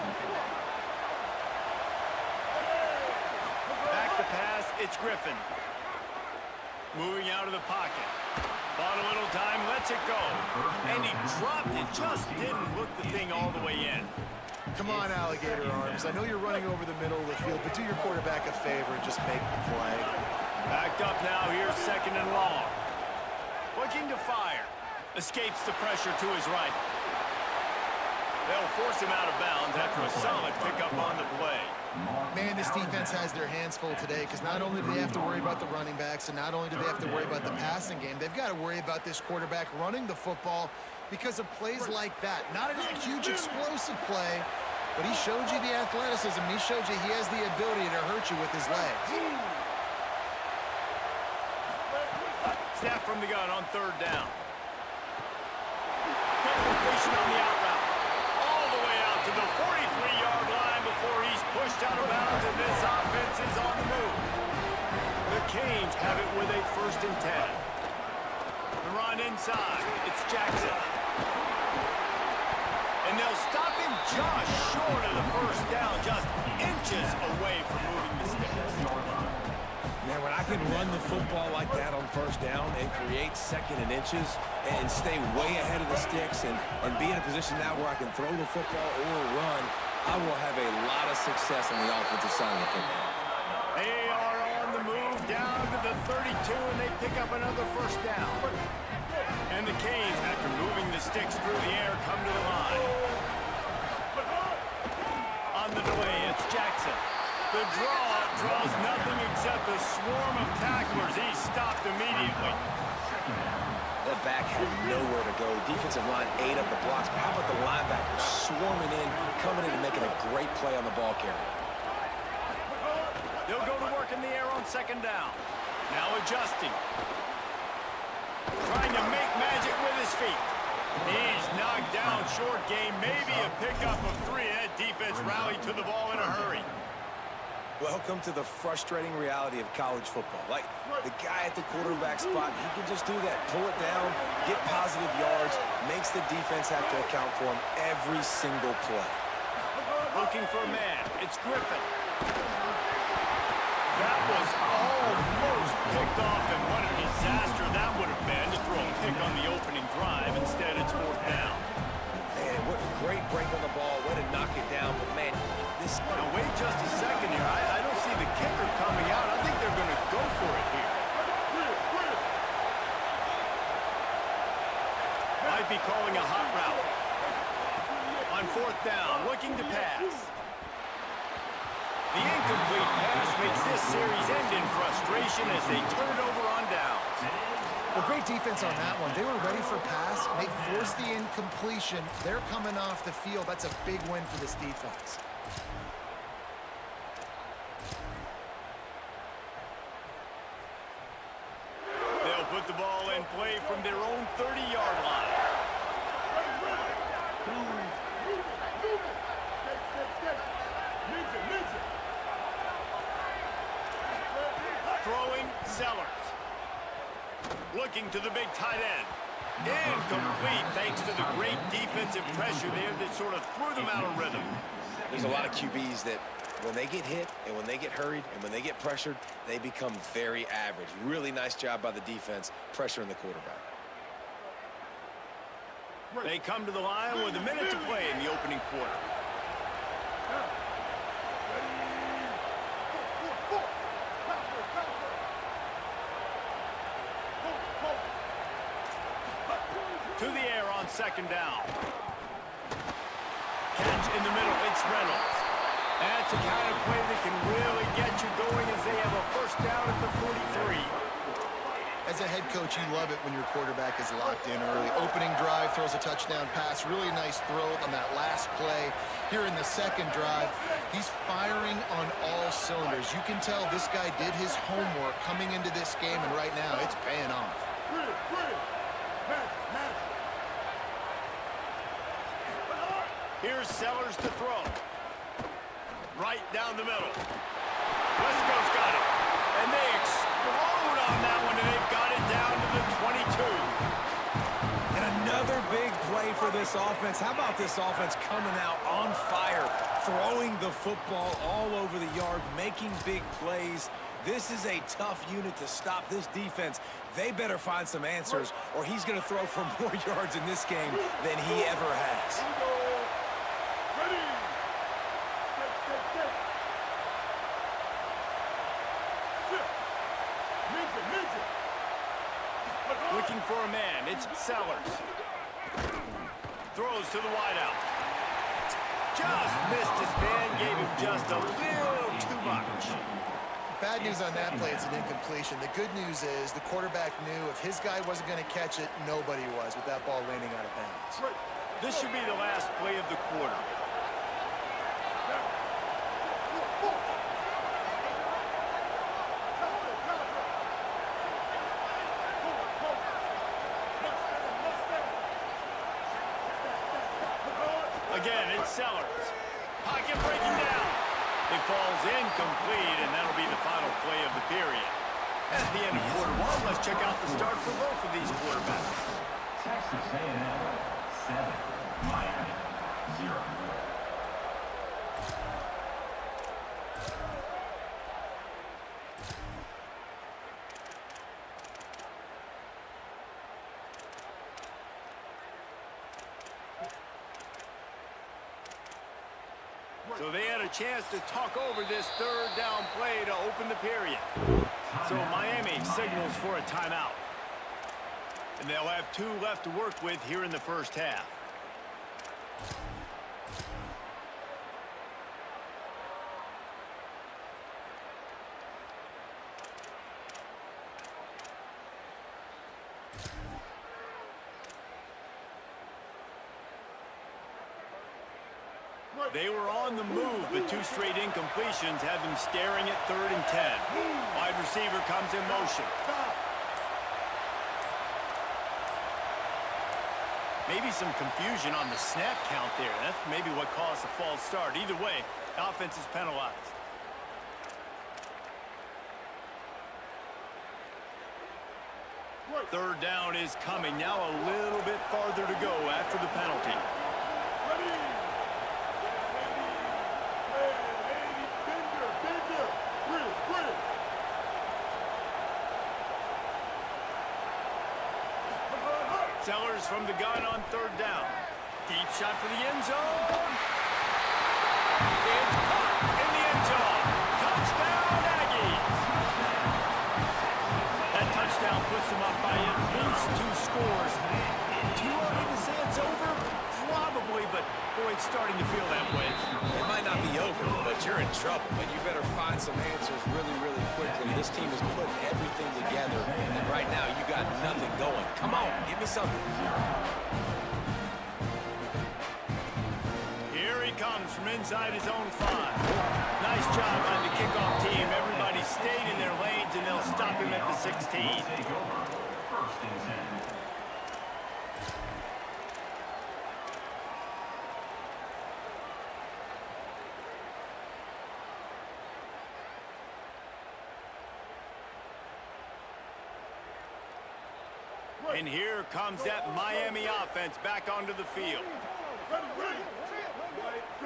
Back to pass, it's Griffin. Moving out of the pocket. Bought a little time, lets it go. And he dropped it, just didn't look the thing all the way in. Come on, alligator arms. I know you're running over the middle of the field, but do your quarterback a favor and just make the play. Backed up now, here's second and long. Looking to fire. Escapes the pressure to his right. They'll force him out of bounds after a solid pickup on the play. Man, this defense has their hands full today because not only do they have to worry about the running backs and not only do they have to worry about the passing game, they've got to worry about this quarterback running the football because of plays like that. Not a huge explosive play, but he showed you the athleticism. He showed you he has the ability to hurt you with his legs. Snap from the gun on third down. Good completion on the out route. All the way out to the 43-yard line before he's pushed out of bounds, and this offense is on the move. The Canes have it with a first and 10. The run inside. It's Jackson. And they'll stop him just short of the first down, just inches away from moving the sticks. Man, when I can run the football like that on first down and create second and inches and stay way ahead of the sticks and be in a position now where I can throw the football or run, I will have a lot of success on the offensive side of the football. They are on the move down to the 32, and they pick up another first down. And the Canes, after moving the sticks through the air, come to the line. On the delay, it's Jackson. The draw draws nothing except a swarm of tacklers. He's stopped immediately. The back had nowhere to go. Defensive line ate up the blocks. How about the linebackers swarming in, coming in and making a great play on the ball carrier? They'll go to work in the air on second down. Now adjusting. Trying to make magic with his feet. He's knocked down short game. Maybe a pickup of 3. That defense rally to the ball in a hurry. Welcome to the frustrating reality of college football. Like, the guy at the quarterback spot, he can just do that. Pull it down, get positive yards, makes the defense have to account for him every single play. Looking for a man. It's Griffin. That was almost picked off, and what a disaster that would have been to throw a pick on the opening drive. Instead, it's 4th down. Man, what a great break on the ball. Way to knock it down. But, man, this... Now, wait just a second here. I don't see the kicker coming out. I think they're going to go for it here. Might be calling a hot route. On 4th down, looking to pass. The incomplete pass makes this series end in frustration as they turn it over on downs. Well, great defense on that one. They were ready for pass. They forced the incompletion. They're coming off the field. That's a big win for this defense. They'll put the ball in play from their own 30-yard line. Throwing, Sellers. Looking to the big tight end. Incomplete thanks to the great defensive pressure there that sort of threw them out of rhythm. There's a lot of QBs that when they get hit and when they get hurried and when they get pressured, they become very average. Really nice job by the defense pressuring the quarterback. They come to the line with a minute to play in the opening quarter. To the air on 2nd down. Catch in the middle, it's Reynolds. That's a kind of play that can really get you going as they have a 1st down at the 43. As a head coach, you love it when your quarterback is locked in early. Opening drive, throws a touchdown pass. Really nice throw on that last play. Here in the 2nd drive, he's firing on all cylinders. You can tell this guy did his homework coming into this game, and right now it's paying off. Here's Sellers to throw. Right down the middle. Wesco's got it. And they explode on that one, and they've got it down to the 22. And another big play for this offense. How about this offense coming out on fire, throwing the football all over the yard, making big plays. This is a tough unit to stop this defense. They better find some answers, or he's going to throw for more yards in this game than he ever has. Looking for a man, it's Sellers. Throws to the wideout. Just missed his man, gave him just a little too much. Bad news on that play, it's an incompletion. The good news is the quarterback knew if his guy wasn't going to catch it, nobody was with that ball landing out of bounds. This should be the last play of the quarter. Again, it's Sellers. Pocket breaking down. It falls incomplete, and that'll be the final play of the period. At the end of quarter one, let's check out the start for both of these quarterbacks. Texas A&M 7, Miami 0. So they had a chance to talk over this 3rd down play to open the period. So Miami signals for a timeout. And they'll have 2 left to work with here in the 1st half. They were on the move, but 2 straight incompletions had them staring at 3rd and 10. Wide receiver comes in motion. Maybe some confusion on the snap count there. That's maybe what caused the false start. Either way, offense is penalized. Third down is coming. Now a little bit farther to go after the penalty. Sellers from the gun on third down. Deep shot for the end zone. It's caught in the end zone. Touchdown, Aggies. That touchdown puts them up by at least 2 scores. Too early to say it's over? Probably, but boy, it's starting to feel that way. It might not be over, but you're in trouble, and you better find some answers really, really quickly. This team is putting everything together, and right now you got nothing going. Come on, give me something. Here he comes from inside his own 5. Nice job by the kickoff team. Everybody stayed in their lanes, and they'll stop him at the 16. Take over. First and 10. And here comes that Miami offense back onto the field.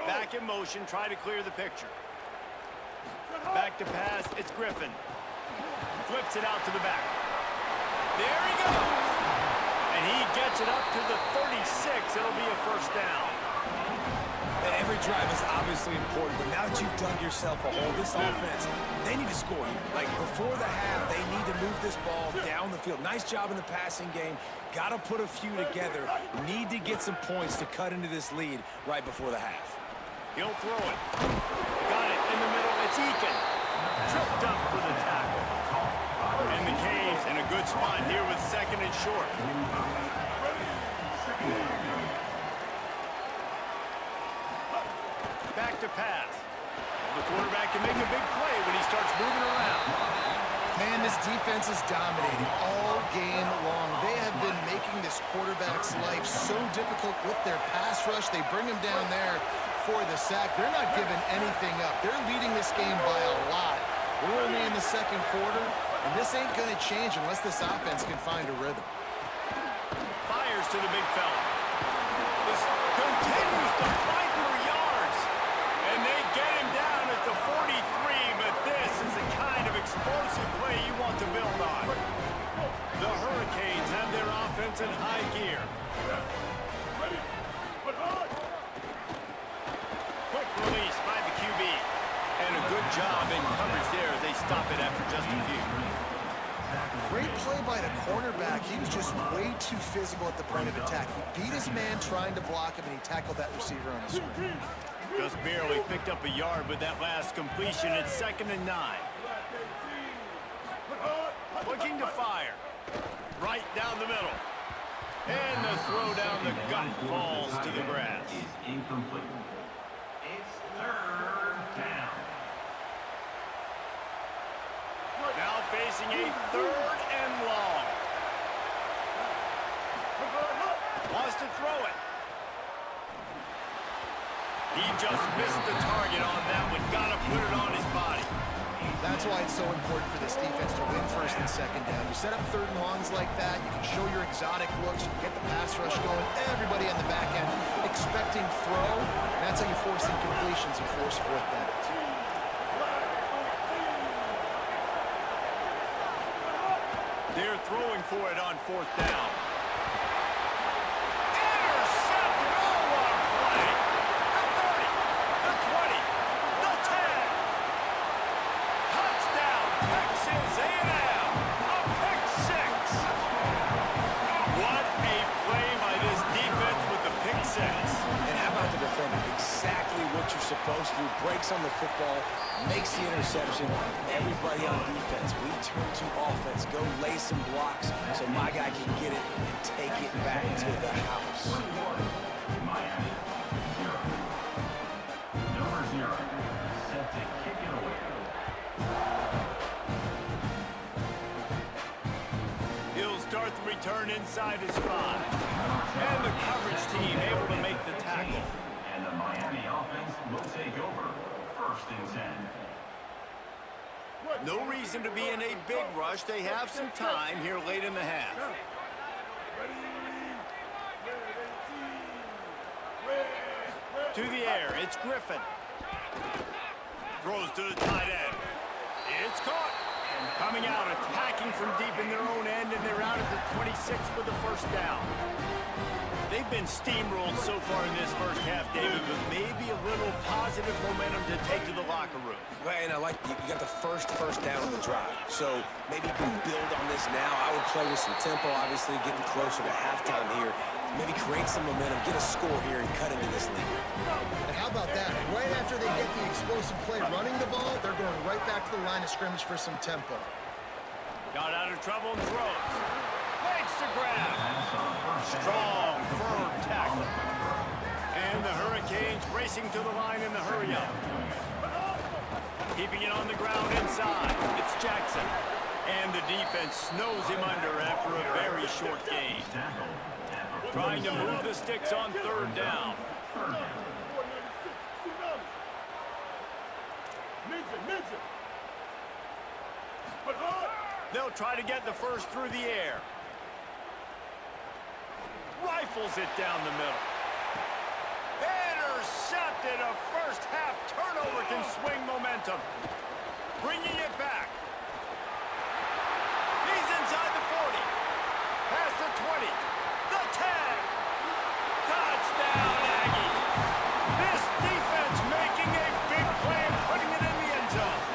Back in motion, try to clear the picture. Back to pass, it's Griffin. Flips it out to the back. There he goes! And he gets it up to the 36. It'll be a first down. Every drive is obviously important, but now that you've dug yourself a hole, this offense, they need to score here. Like, before the half, they need to move this ball down the field. Nice job in the passing game. Got to put a few together. Need to get some points to cut into this lead right before the half. He'll throw it. Got it in the middle. It's Eakin. Tripped up for the tackle. And the Caves in a good spot here with second and short. Back to pass. The quarterback can make a big play when he starts moving around. Man, this defense is dominating all game long. They have been making this quarterback's life so difficult with their pass rush. They bring him down there for the sack. They're not giving anything up. They're leading this game by a lot. We're only in the second quarter, and this ain't going to change unless this offense can find a rhythm. Fires to the big fella. This continues to fight for yards. And they get him down at the 43, but this is the kind of explosive play you want to build on. The Hurricanes have their offense in high gear. Quick release by the QB. And a good job in coverage there as they stop it after just a few. Great play by the cornerback. He was just way too physical at the point of attack. He beat his man trying to block him, and he tackled that receiver on the screen. Just barely picked up a yard with that last completion. It's 2nd and 9. Looking to fire. Right down the middle. And the throw down the gut falls to the grass. Is incomplete. It's third down. Now facing a 3rd and long. Wants to throw it. He just missed the target on that one. Gotta put it on his body. That's why it's so important for this defense to win 1st and 2nd down. You set up 3rd and longs like that, you can show your exotic looks, you can get the pass rush going, everybody on the back end expecting throw, and that's how you force incompletions and force 4th downs. They're throwing for it on 4th down. Intercepted! Oh, what a play! The 30, the 20, the 10. Touchdown, Texas A&M! A pick 6! What a play by this defense with the pick 6. And how about the defender? Exactly what you're supposed to do. Breaks on the football, makes the interception. Everybody on defense, we turn to offense. Go lay some blocks so my guy can get it and take it back to the house. Miami, 0. Number 0, set to kick it away. He'll start the return inside his 5. And the coverage team able to make the tackle. And the Miami offense will take over. 1st and 10. No reason to be in a big rush. They have some time here late in the half. To the air, it's Griffin. Throws to the tight end. It's caught. Coming out, attacking from deep in their own end, and they're out at the 26 with the 1st down. They've been steamrolled so far in this first half, David, but maybe a little positive momentum to take to the locker room. Well, and I like you got the first down on the drive. So maybe you can build on this now. I would play with some tempo, obviously getting closer to halftime here. Maybe create some momentum, get a score here, and cut into this lead. And how about that? Right after they get the explosive play running the ball, they're going right back to the line of scrimmage for some tempo. Got out of trouble and throws. Makes the grab. Strong, firm tackle. And the Hurricanes racing to the line in the hurry-up. Keeping it on the ground inside. It's Jackson. And the defense snows him under after a very short gain. Trying to move the sticks on 3rd down. They'll try to get the first through the air. Rifles it down the middle. Intercepted. A first half turnover can swing momentum. Bringing it back. He's inside the 40. Past the 20. The 10. Touchdown, Aggie. This defense making a big play and putting it in the end zone.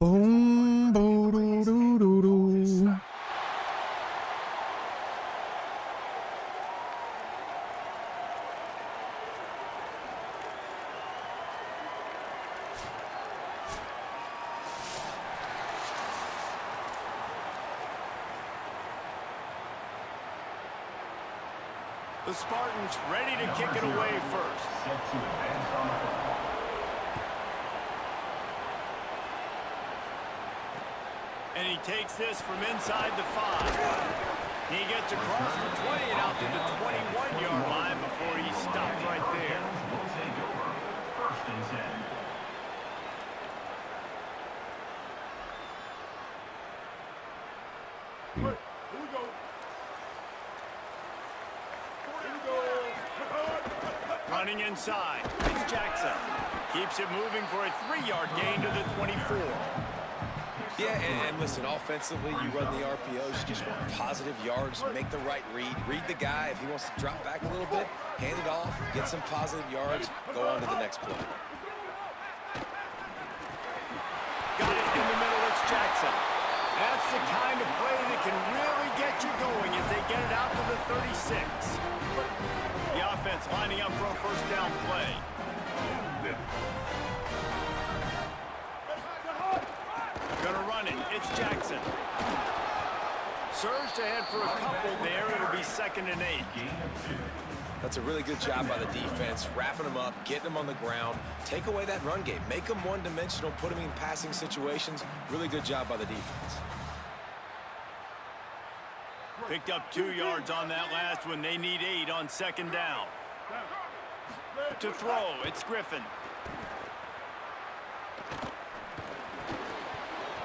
Boom, boo, doo, doo, doo, doo. The Spartans ready to kick it away first. Set to advance on the football. And he takes this from inside the 5. He gets across the 20 and out to the 21-yard line before he stopped right there. Will take over. 1st and 10. Running inside. It's Jackson. Keeps it moving for a 3-yard gain to the 24. Yeah, and listen, offensively, you run the RPOs, you just want positive yards, make the right read the guy. If he wants to drop back a little bit, hand it off, get some positive yards, go on to the next play. Got it in the middle, it's Jackson. That's the kind of play that can really get you going as they get it out to the 36. The offense lining up for a 1st down play. Gonna run it. It's Jackson. Surged ahead for a couple there. It'll be 2nd and 8. That's a really good job by the defense, wrapping them up, getting them on the ground. Take away that run game. Make them one-dimensional, put them in passing situations. Really good job by the defense. Picked up 2 yards on that last one. They need 8 on 2nd down. To throw, it's Griffin.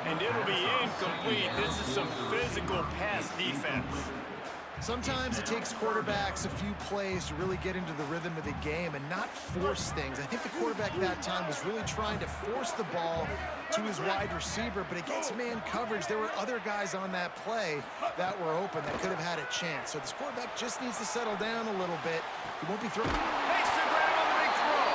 And it'll be incomplete. This is some physical pass defense. Sometimes it takes quarterbacks a few plays to really get into the rhythm of the game and not force things. I think the quarterback that time was really trying to force the ball to his wide receiver, but against man coverage, there were other guys on that play that were open that could have had a chance. So this quarterback just needs to settle down a little bit. He won't be throwing. Makes the grab on the big throw.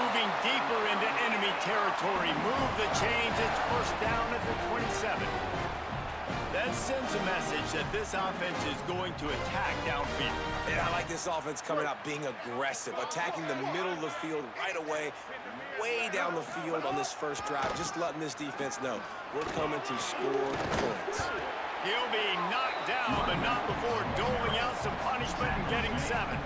Moving deeper into enemy territory. Move the chains. It's first down at the 27. That sends a message that this offense is going to attack downfield. And I like this offense coming out being aggressive, attacking the middle of the field right away, way down the field on this first drive, just letting this defense know we're coming to score points. He'll be knocked down, but not before doling out some punishment and getting 7.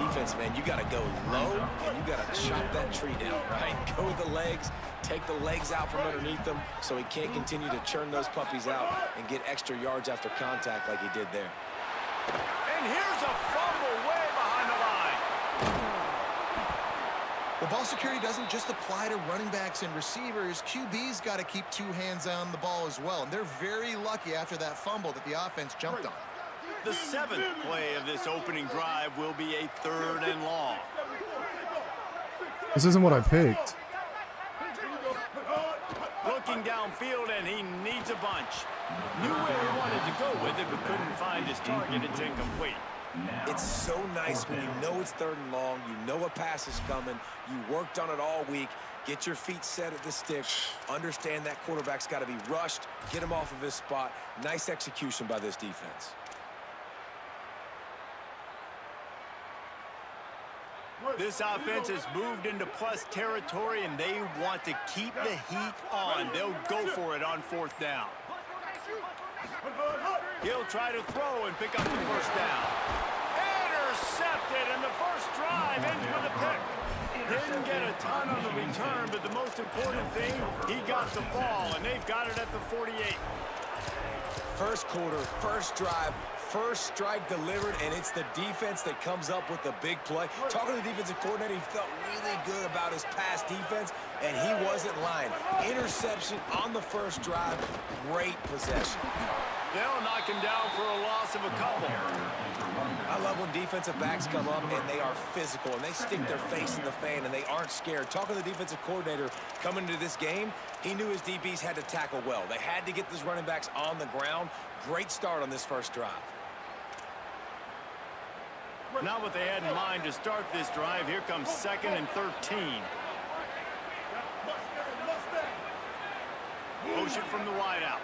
Defense, man, you got to go low, and you got to chop that tree down, right? Go with the legs, take the legs out from underneath them so he can't continue to churn those puppies out and get extra yards after contact like he did there. And here's a fumble way behind the line. Well, ball security doesn't just apply to running backs and receivers. QB's got to keep 2 hands on the ball as well, and they're very lucky after that fumble that the offense jumped on. The 7th play of this opening drive will be a 3rd and long. This isn't what I picked. Looking downfield, and he needs a bunch. Knew where he wanted to go with it, but couldn't find his target. It's incomplete. It's so nice when you know it's 3rd and long, you know a pass is coming, you worked on it all week, get your feet set at the stick, understand that quarterback's got to be rushed, get him off of his spot. Nice execution by this defense. This offense has moved into plus territory, and they want to keep the heat on. They'll go for it on 4th down. He'll try to throw and pick up the first down. Intercepted, and the first drive ends with a pick. Didn't get a ton on the return, but the most important thing, he got the ball, and they've got it at the 48. First quarter, first drive, first strike delivered, and it's the defense that comes up with the big play. Talking to the defensive coordinator, he felt really good about his past defense, and he wasn't lying. Interception on the first drive, great possession. They'll knock him down for a loss of a couple. I love when defensive backs come up and they are physical and they stick their face in the fan and they aren't scared. Talking to the defensive coordinator coming into this game, he knew his DBs had to tackle well. They had to get these running backs on the ground. Great start on this first drive. Not what they had in mind to start this drive. Here comes 2nd and 13. Motion from the wide out.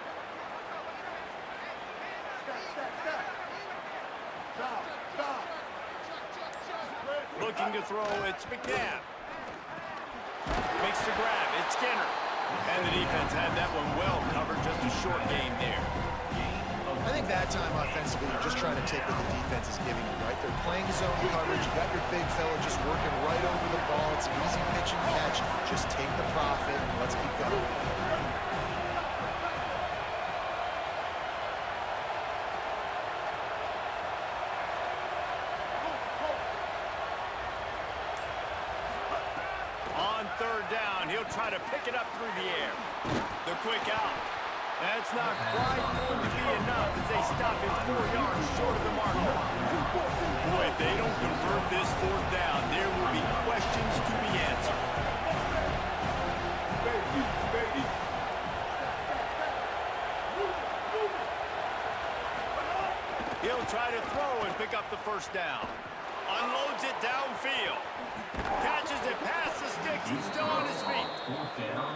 Looking to throw, it's McNabb. Makes the grab, it's Skinner. And the defense had that one well covered, just a short game there. I think that time offensively, you're just trying to take what the defense is giving you, right? They're playing zone coverage. You got your big fella just working right over the ball. It's an easy pitch and catch. Just take the profit and let's keep going. On 3rd down, he'll try to pick it up through the air. The quick out. That's not quite going to be enough as they stop him 4 yards short of the marker. Boy, if they don't convert this 4th down, there will be questions to be answered. He'll try to throw and pick up the first down. Unloads it downfield. Catches it past the sticks. He's still on his feet.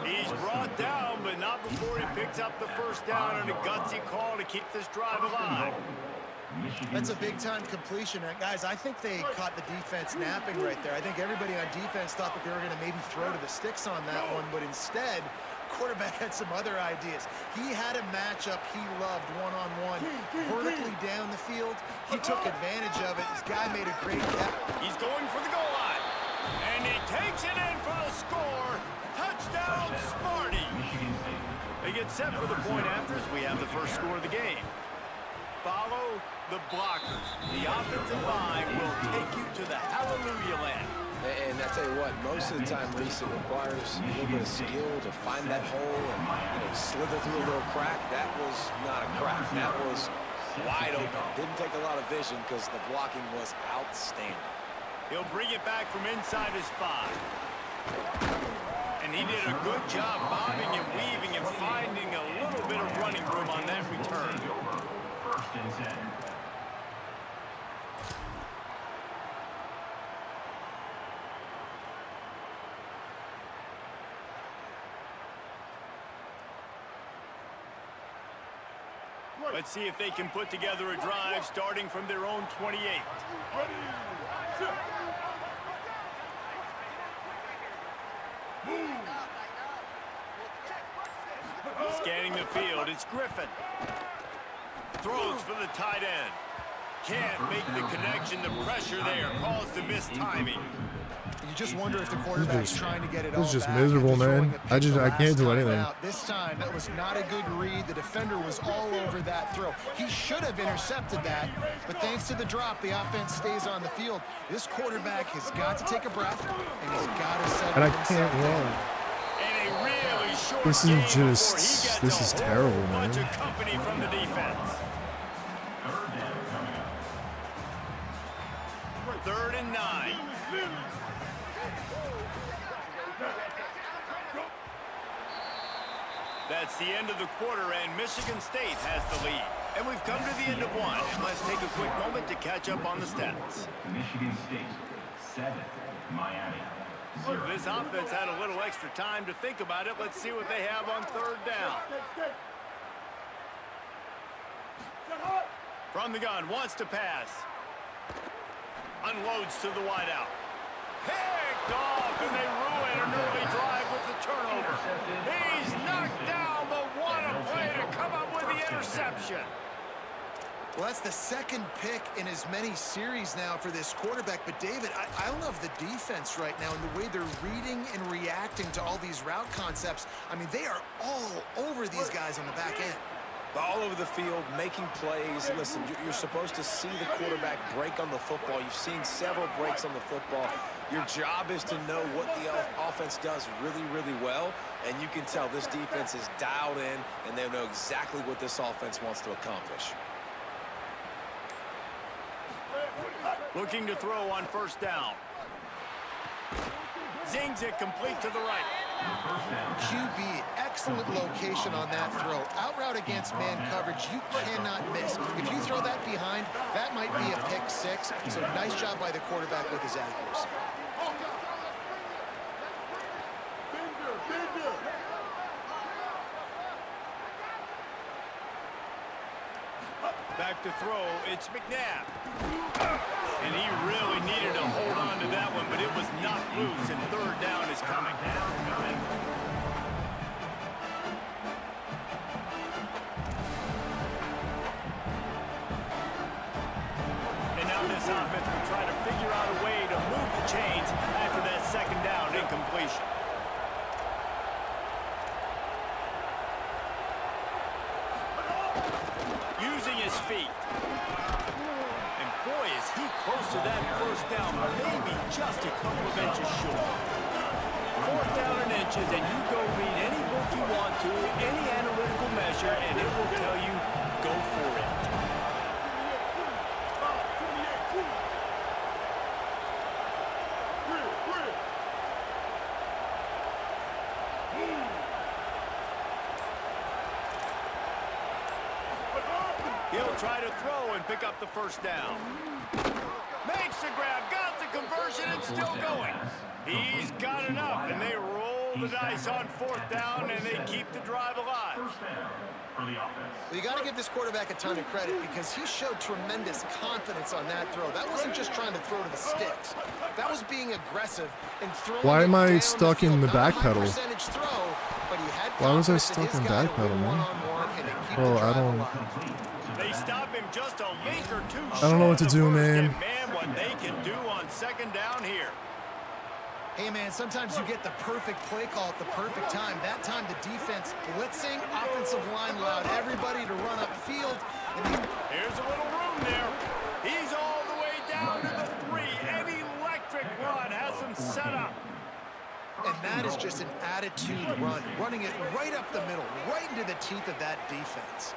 He's brought down, but not before he picks up the first down on a gutsy call to keep this drive alive. That's a big-time completion. And guys, I think they caught the defense napping right there. I think everybody on defense thought that they were going to maybe throw to the sticks on that one, but instead, quarterback had some other ideas. He had a matchup he loved one-on-one, vertically down the field. He took advantage of it. This guy made a great catch. He's going for the goal line. And he takes it in for the score. Touchdown, Smarty. They get set for the point after as we have the first score of the game. Follow the blockers. The offensive line will take you to the hallelujah land. And I tell you what, most of the time, Reese, it requires a little bit of skill to find that hole and slither through a little crack. That was not a crack. That was wide open. Didn't take a lot of vision because the blocking was outstanding. He'll bring it back from inside his 5. And he did a good job bobbing and weaving and finding a little bit of running room on that return. First and 10. Let's see if they can put together a drive starting from their own 28. Ready, set. Move. Scanning the field, it's Griffin. Throws for the tight end. Can't make the connection, the pressure there caused the missed timing. You just wonder if the quarterback's trying to get it all This is just back miserable, after throwing man. a pick the I can't last do time anything. out. This time, that was not a good read. The defender was all over that throw. He should have intercepted that, but thanks to the drop, the offense stays on the field. This quarterback has got to take a breath, and he's got to settle And I himself can't down. run. And a really short This game is before just, he gets this a is whole terrible, bunch man. of company from the defense. Third down coming up. 3rd and 9. That's the end of the quarter, and Michigan State has the lead. And we've come to the end of one, and let's take a quick moment to catch up on the stats. Michigan State 7. Miami 0. This offense had a little extra time to think about it. Let's see what they have on 3rd down. From the gun, wants to pass. Unloads to the wideout. Picked off, and they ruin an early drive with the turnover. He's knocked down, but what a play to come up with the interception. Well, that's the second pick in as many series now for this quarterback. But, David, I love the defense right now and the way they're reading and reacting to all these route concepts. I mean, they are all over these guys on the back end. All over the field, making plays. Listen, you're supposed to see the quarterback break on the football. You've seen several breaks on the football. Your job is to know what the offense does really, really well, and you can tell this defense is dialed in, and they know exactly what this offense wants to accomplish. Looking to throw on 1st down. Zings it complete to the right. QB, excellent location on that throw. Out route against man coverage, you cannot miss. If you throw that behind, that might be a pick 6. So nice job by the quarterback with his accuracy. Back to throw, it's McNabb. And he really needed to hold on to that one, but it was not loose, and 3rd down is coming. And now this offense will try to figure out a way to move the chains after that 2nd down incompletion. Using his feet. And boy, is he close to that 1st down, maybe just a couple of inches short. 4th down in inches, and you go read any book you want to, any analytical measure, and it will tell you, go for it. He'll try to throw and pick up the 1st down. Makes the grab, got the conversion, and still going. He's got enough, and they roll the dice on 4th down, and they keep the drive alive. First down for the offense. Well, you got to give this quarterback a ton of credit because he showed tremendous confidence on that throw. That wasn't just trying to throw to the sticks. That was being aggressive and throwing. Why am it I down stuck field. in the Not a back high pedal? percentage throw, but he had Why was I confidence in stuck his in guy back to pedal, win man? one-on-one and to keep Bro, the I drive don't- alive. They stop him just a link or two short. I don't know what to of the do, first, man. and man, what they can do on 2nd down here. Hey, man, sometimes you get the perfect play call at the perfect time. That time, the defense blitzing, offensive line allowed everybody to run upfield. And Here's a little room there. He's all the way down to the 3. An electric run has him set up. And that is just an attitude run, running it right up the middle, right into the teeth of that defense.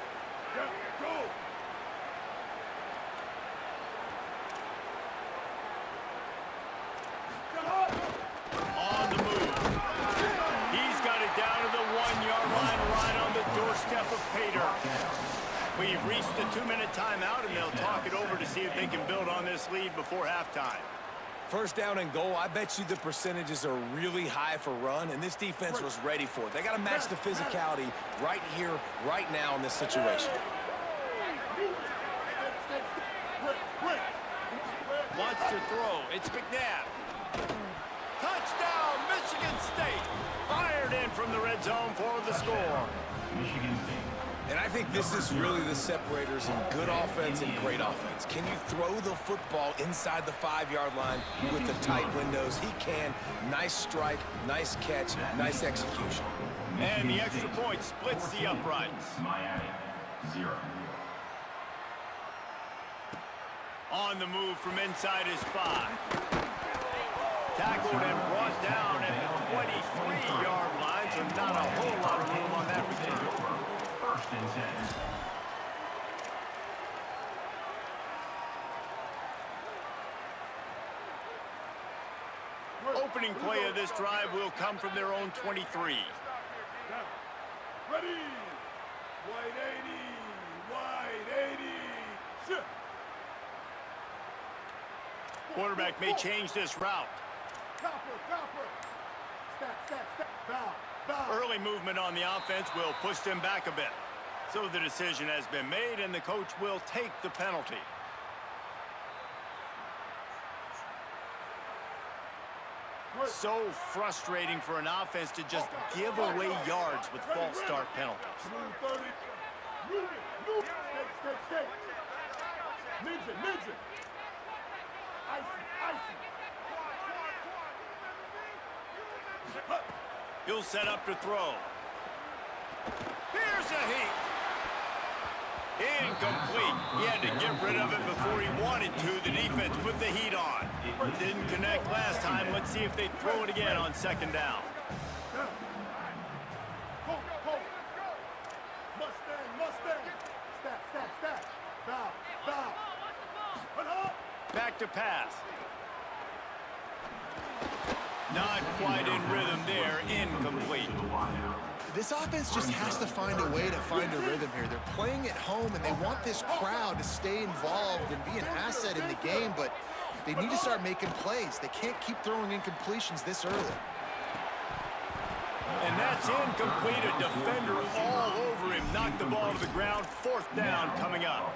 2-minute timeout, and they'll talk it over to see if they can build on this lead before halftime. First down and goal, I bet you the percentages are really high for run, and this defense was ready for it. They got to match the physicality right here, right now in this situation. Wants to throw. It's McNabb. Touchdown, Michigan State. Fired in from the red zone for the score. Michigan State. And I think this is really the separators in good offense and great offense. Can you throw the football inside the 5-yard line with the tight windows? He can. Nice strike, nice catch, nice execution. And the extra point splits the uprights. Miami, 0. On the move from inside his 5. Tackled and brought down at the 23-yard line, so not a whole lot of room on that return. First and 10. Opening play of this drive will come from their own 23. Ready. Wide 80. Wide 80. Shift. Quarterback may change this route. Copper. Step. Bow. Early movement on the offense will push them back a bit. So the decision has been made, and the coach will take the penalty. So frustrating for an offense to just give away yards with false start penalties. 30. Move it. Stay. Ninja. Icy. He'll set up to throw. Here's a heat. Incomplete. He had to get rid of it before he wanted to. The defense put the heat on. Didn't connect last time. Let's see if they throw it again on second down. Mustang. Stack. Bow. Back to pass. Not quite in rhythm there. Incomplete. This offense just has to find a way to find a rhythm here. They're playing at home, and they want this crowd to stay involved and be an asset in the game, but they need to start making plays. They can't keep throwing incompletions this early. And that's incomplete. A defender all over him. Knocked the ball to the ground. Fourth down coming up.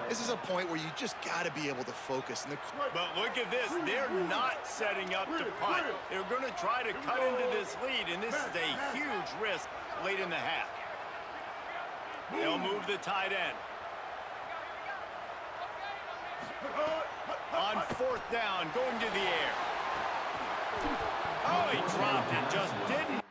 This is a point where you just got to be able to focus. But look at this. They're not setting up to punt. They're going to try to cut into this lead, and this is a huge risk late in the half. They'll move the tight end. On fourth down, going to the air. Oh, he dropped it. Just didn't.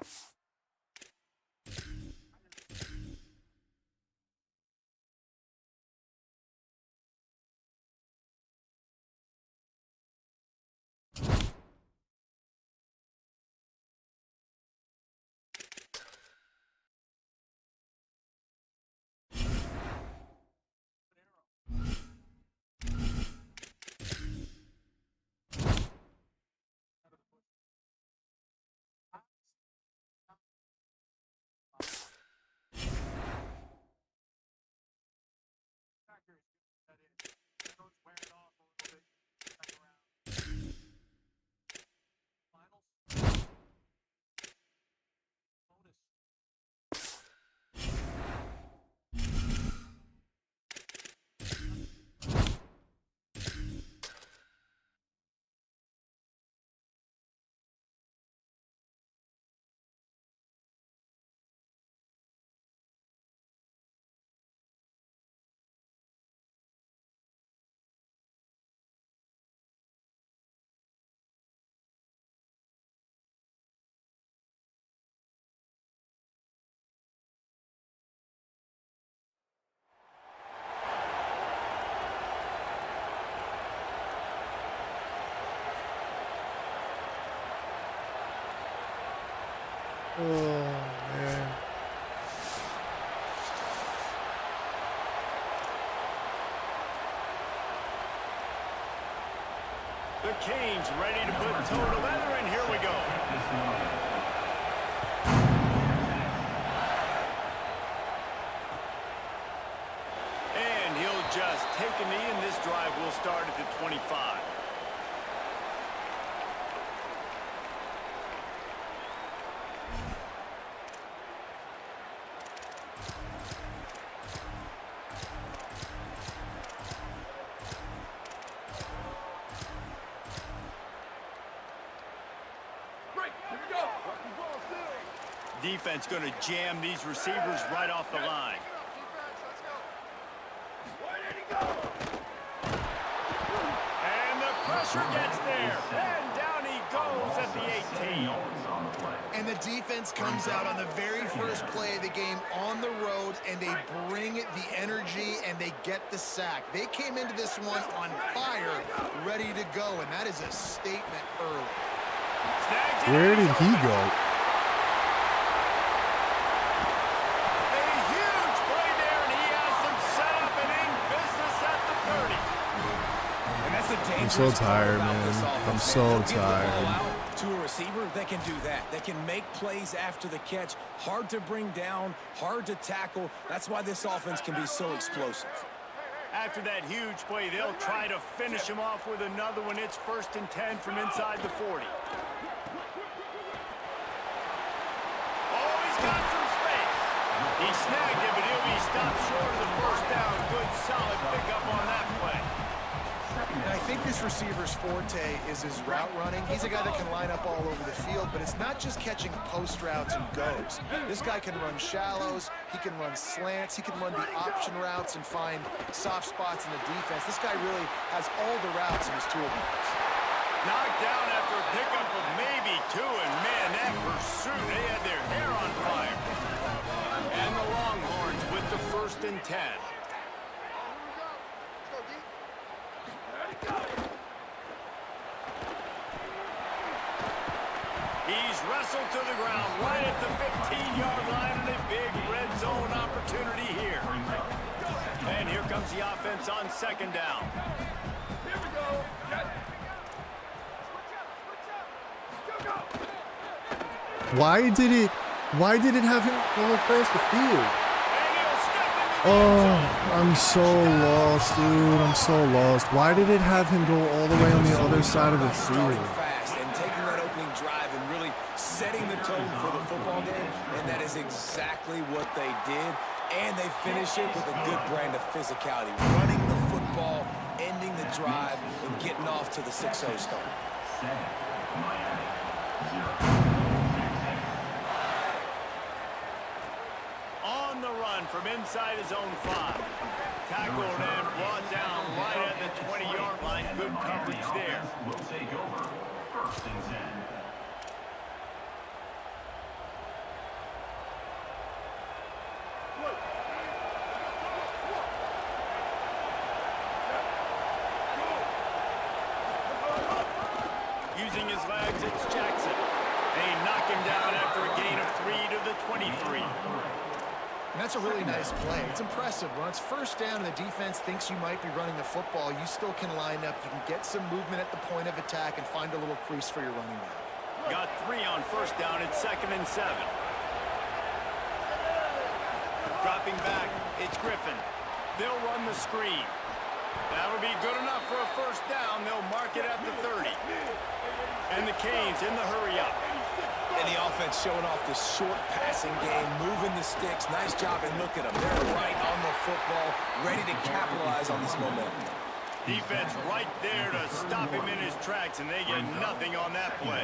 Oh, man. The Canes ready to put toe to leather, and here we go. And he'll take a knee, and this drive will start at the 25. Defense going to jam these receivers right off the line. And the pressure gets there. And down he goes at the 18. And the defense comes out on the very first play of the game on the road, and they bring the energy, and they get the sack. They came into this one on fire, ready to go, and that is a statement early. Where did he go? I'm so tired, man. I'm so tired. To a receiver, they can do that. They can make plays after the catch. Hard to bring down, hard to tackle. That's why this offense can be so explosive. After that huge play, they'll try to finish him off with another one. It's 1st and 10 from inside the 40. Oh, he's got some space. He snagged it, but he'll be stopped short of the first down. Good, solid pickup on that play. And I think this receiver's forte is his route running. He's a guy that can line up all over the field, but it's not just catching post routes and goes. This guy can run shallows, he can run slants, he can run the option routes and find soft spots in the defense. This guy really has all the routes in his toolbox. Knocked down after a pickup of maybe 2, and man, that pursuit, they had their hair on fire. And the Longhorns with the 1st and 10. He's wrestled to the ground right at the 15-yard line, and a big red zone opportunity here. And here comes the offense on 2nd down. Here we go. Switch up. Why did it have him go across the field? Oh, I'm so lost, dude. I'm so lost. Why did it have him go all the way on the other side of the field? Fast and taking that opening drive and really setting the tone for the football game, and that is exactly what they did. And they finish it with a good brand of physicality, running the football, ending the drive, and getting off to the 6-0 start. On the run from inside his own 5. Tackled and brought down right at the 20-yard line. Good coverage there. Will take over 1st and 10. Using his legs, it's Jackson. They knock him down after a gain of 3 to the 23. And that's a really nice play. It's impressive. When it's 1st down and the defense thinks you might be running the football, you still can line up. You can get some movement at the point of attack and find a little crease for your running back. Got 3 on 1st down. It's 2nd and 7. Dropping back, it's Griffin. They'll run the screen. That'll be good enough for a 1st down. They'll mark it at the 30. And the Canes in the hurry-up. And the offense showing off the short passing game, moving the sticks. Nice job, and look at them. They're right on the football, ready to capitalize on this momentum. Defense right there to stop him in his tracks, and they get nothing on that play.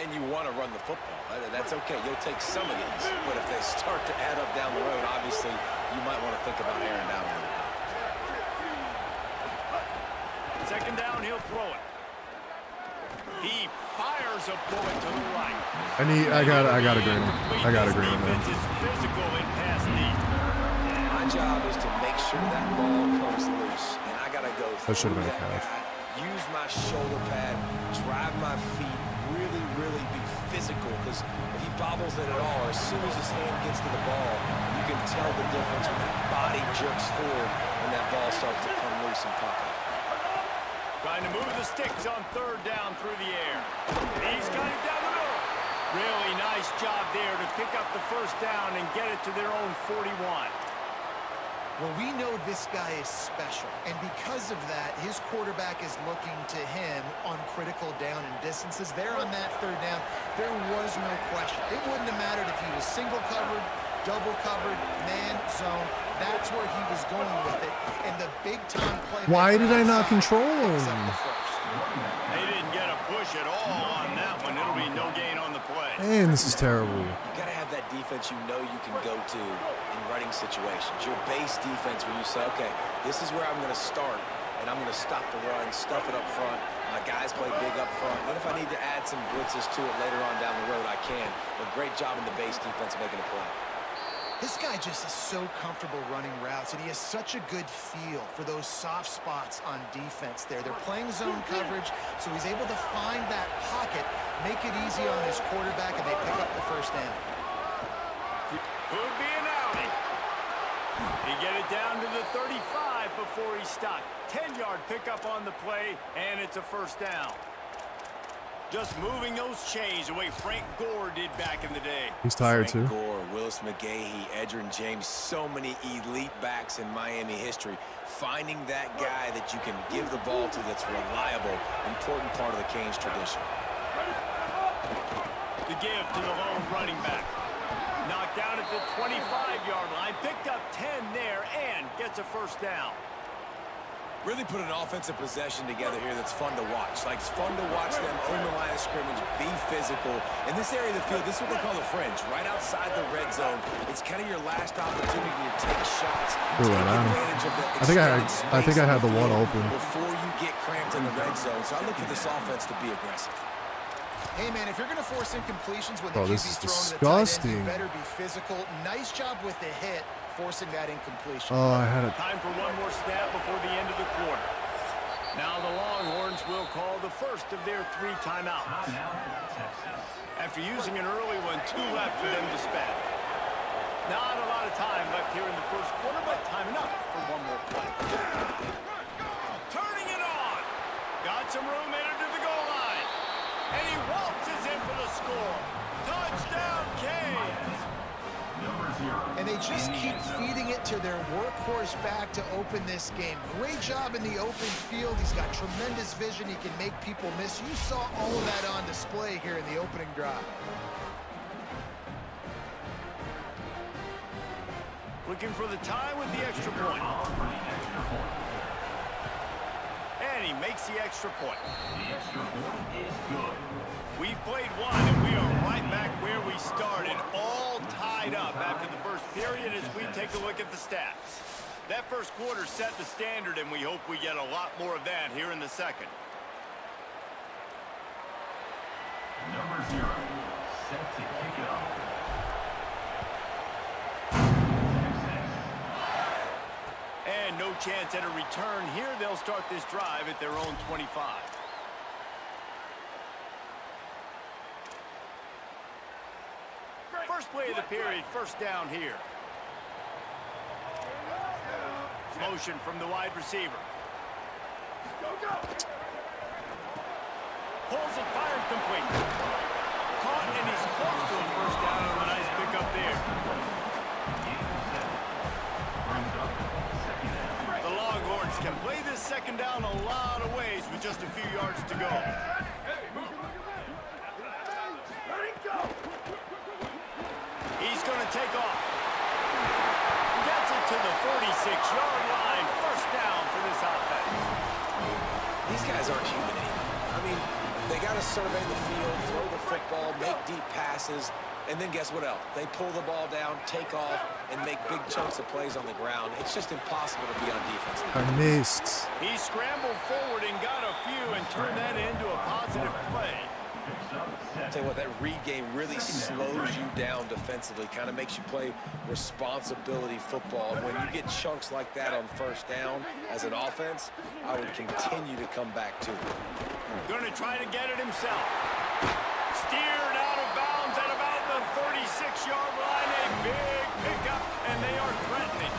And you want to run the football. That's okay. You'll take some of these. But if they start to add up down the road, obviously, you might want to think about airing out a little bit. 2nd down, he'll throw it. He fires a bullet to the right. I got agree with him. I got agree with him. Defense is physical in pass deep. My job is to make sure that ball comes loose, and I gotta go That should have been a through catch. guy, use my shoulder pad, drive my feet, really be physical, because if he bobbles it at all, or as soon as his hand gets to the ball, you can tell the difference when that body jerks forward when that ball starts to come loose and pop out. Trying to move the sticks on 3rd down through the air. He's got it down the middle. Really nice job there to pick up the 1st down and get it to their own 41. Well, we know this guy is special, and because of that, his quarterback is looking to him on critical down and distances. There on that third down, there was no question. It wouldn't have mattered if he was single covered, double covered, man, zone. That's where he was going with it, and the big-time play. Why did I not control him? They didn't get a push at all on that one. It'll be no gain on the play. Man, this is terrible. You got to have that defense you know you can go to in running situations. Your base defense where you say, okay, this is where I'm going to start, and I'm going to stop the run, stuff it up front. My guys play big up front. Then if I need to add some blitzes to it later on down the road, I can. But great job in the base defense making a play. This guy just is so comfortable running routes, and he has such a good feel for those soft spots on defense there. They're playing zone coverage, so he's able to find that pocket, make it easy on his quarterback, and they pick up the first down. Could be an outie. He get it down to the 35 before he stopped. 10-yard pickup on the play, and it's a first down. Just moving those chains the way Frank Gore did back in the day. He's tired Frank too. Gore, Willis McGahee, Edgerrin James, so many elite backs in Miami history. Finding that guy that you can give the ball to that's reliable, important part of the Canes tradition. The give to the lone running back. Knocked down at the 25-yard line, picked up 10 there, and gets a first down. Really put an offensive possession together here that's fun to watch. Like, it's fun to watch them own the line of scrimmage, be physical. In this area of the field, this is what they call the fringe, right outside the red zone. It's kind of your last opportunity to take shots, Ooh, take advantage of the I think I had the one open before you get cramped in the red zone. So I look for this offense to be aggressive. Hey, man, if you're going to force incompletions when Oh, the this QB's is throwing to the tight end, disgusting. you better be physical. Nice job with the hit, forcing that incompletion. Oh, I had it. Time for one more snap before the end of the quarter. Now the Longhorns will call the first of their 3 timeouts. After using an early one, 2 left for them to spend. Not a lot of time left here in the first quarter, but time enough for one more play. Turning it on. Got some room headed to the goal line. And he waltzes in for the score. Touchdown, Canes. And they just keep feeding it to their workhorse back to open this game. Great job in the open field. He's got tremendous vision. He can make people miss. You saw all of that on display here in the opening drive. Looking for the tie with the extra point. And he makes the extra point. The extra point is good. We've played one, and we are right back where we started, all tied up after the first period as we take a look at the stats. That first quarter set the standard, and we hope we get a lot more of that here in the second. Number 0, set to kick it off. And no chance at a return here. They'll start this drive at their own 25. First play of the period, first down here. Motion from the wide receiver. Pulls it, fired complete. Caught, and he's close to a first down on the nice pickup there. The Longhorns can play this second down a lot of ways with just a few yards to go. He's going to take off. Gets it to the 46-yard line. First down for this offense. These guys aren't human anymore. I mean, they got to survey the field, throw the football, make deep passes, and then guess what else? They pull the ball down, take off, and make big chunks of plays on the ground. It's just impossible to be on defense now. I missed. He scrambled forward and got a few and turned that into a positive play. I'll tell you what, that read game really slows you down defensively, kind of makes you play responsibility football. And when you get chunks like that on first down as an offense, I would continue to come back to it. Going to try to get it himself. Steered out of bounds at about the 36-yard line. A big pickup, and they are threatening.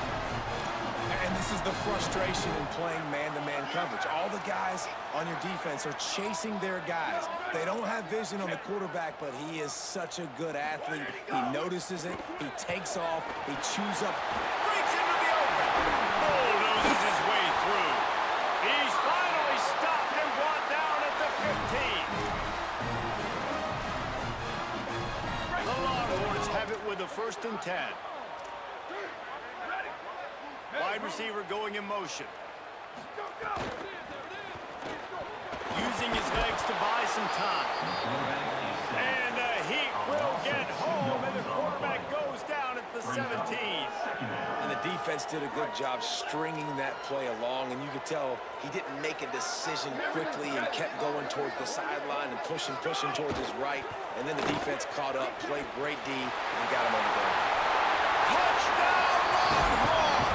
And this is the frustration in playing man-to-man coverage. All the guys on your defense are chasing their guys. They don't have vision on the quarterback, but he is such a good athlete. He notices it. He takes off. He chews up. Breaks into the open. 10. Wide receiver going in motion. Using his legs to buy some time. And the Heat will get home, and the quarterback goes down at the 17. And the defense did a good job stringing that play along, and you could tell he didn't make a decision quickly and kept going towards the sideline and pushing towards his right. And then the defense caught up, played great D, and got him on the ground. Touchdown, Longhorns!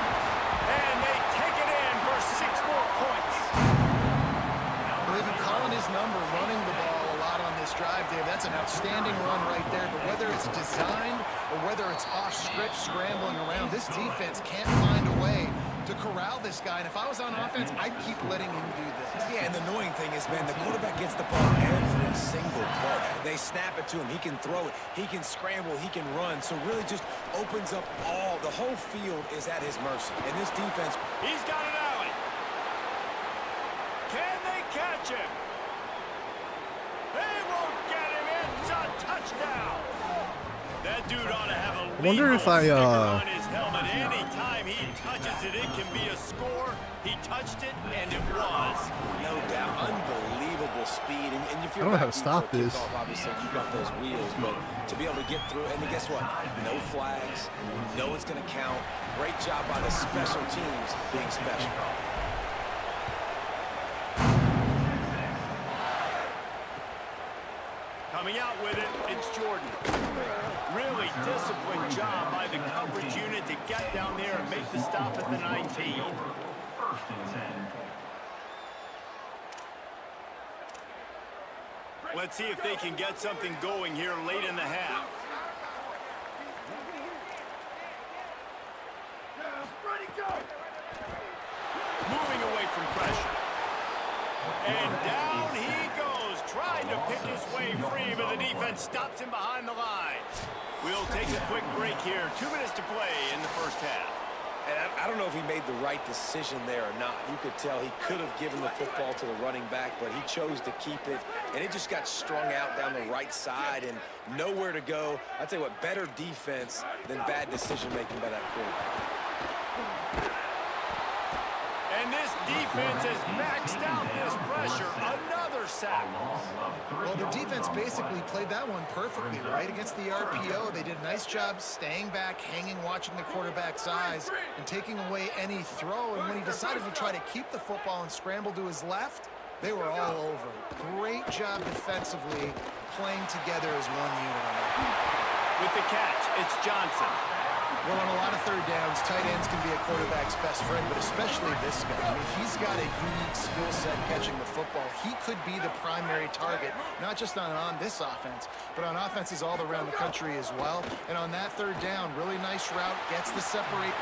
And they take it in for 6 more points. They've been calling his number, running the ball a lot on this drive, Dave. That's an outstanding run right there. But whether it's designed or whether it's off script, scrambling around, this defense can't find a way to corral this guy. And if I was on offense, I'd keep letting him do this. Yeah, and the annoying thing is, man, the quarterback gets the ball every single play. They snap it to him. He can throw it. He can scramble. He can run. So really just opens up the whole field is at his mercy. And this defense, He's got an alley. Can they catch him? They won't get him. It's a touchdown. That dude ought to have a I wonder if I, sticker on his helmet. Anytime he touches it, it can be a score. He touched it, and it was. no doubt, unbelievable speed. And if I you're don't know how back to stop before this. kickoff, obviously, you got those wheels, but to be able to get through, and guess what? No flags. No, it's going to count. Great job by the special teams being special. Coming out with it, it's Jordan. Really disciplined job by the coverage unit to get down there and make the stop at the 19. First and 10. Let's see if they can get something going here late in the half. Ready, go! Moving away from pressure. And down he goes, trying to pick his way free, but the defense stops him behind the line. We'll take a quick break here. 2 minutes to play in the first half. And I don't know if he made the right decision there or not. You could tell he could have given the football to the running back, but he chose to keep it, and it just got strung out down the right side and nowhere to go. I tell you what, better defense than bad decision-making by that quarterback. And this defense has maxed out this pressure. Another sack. Well, the defense basically played that one perfectly, right? Against the RPO, they did a nice job staying back, hanging, watching the quarterback's eyes, and taking away any throw. And when he decided to try to keep the football and scramble to his left, they were all over. Great job defensively, playing together as one unit on that. With the catch, it's Johnson. Well, on a lot of third downs, tight ends can be a quarterback's best friend, but especially this guy. I mean, he's got a unique skill set catching the football. He could be the primary target, not just on this offense, but on offenses all around the country as well. And on that third down, really nice route, gets the separate.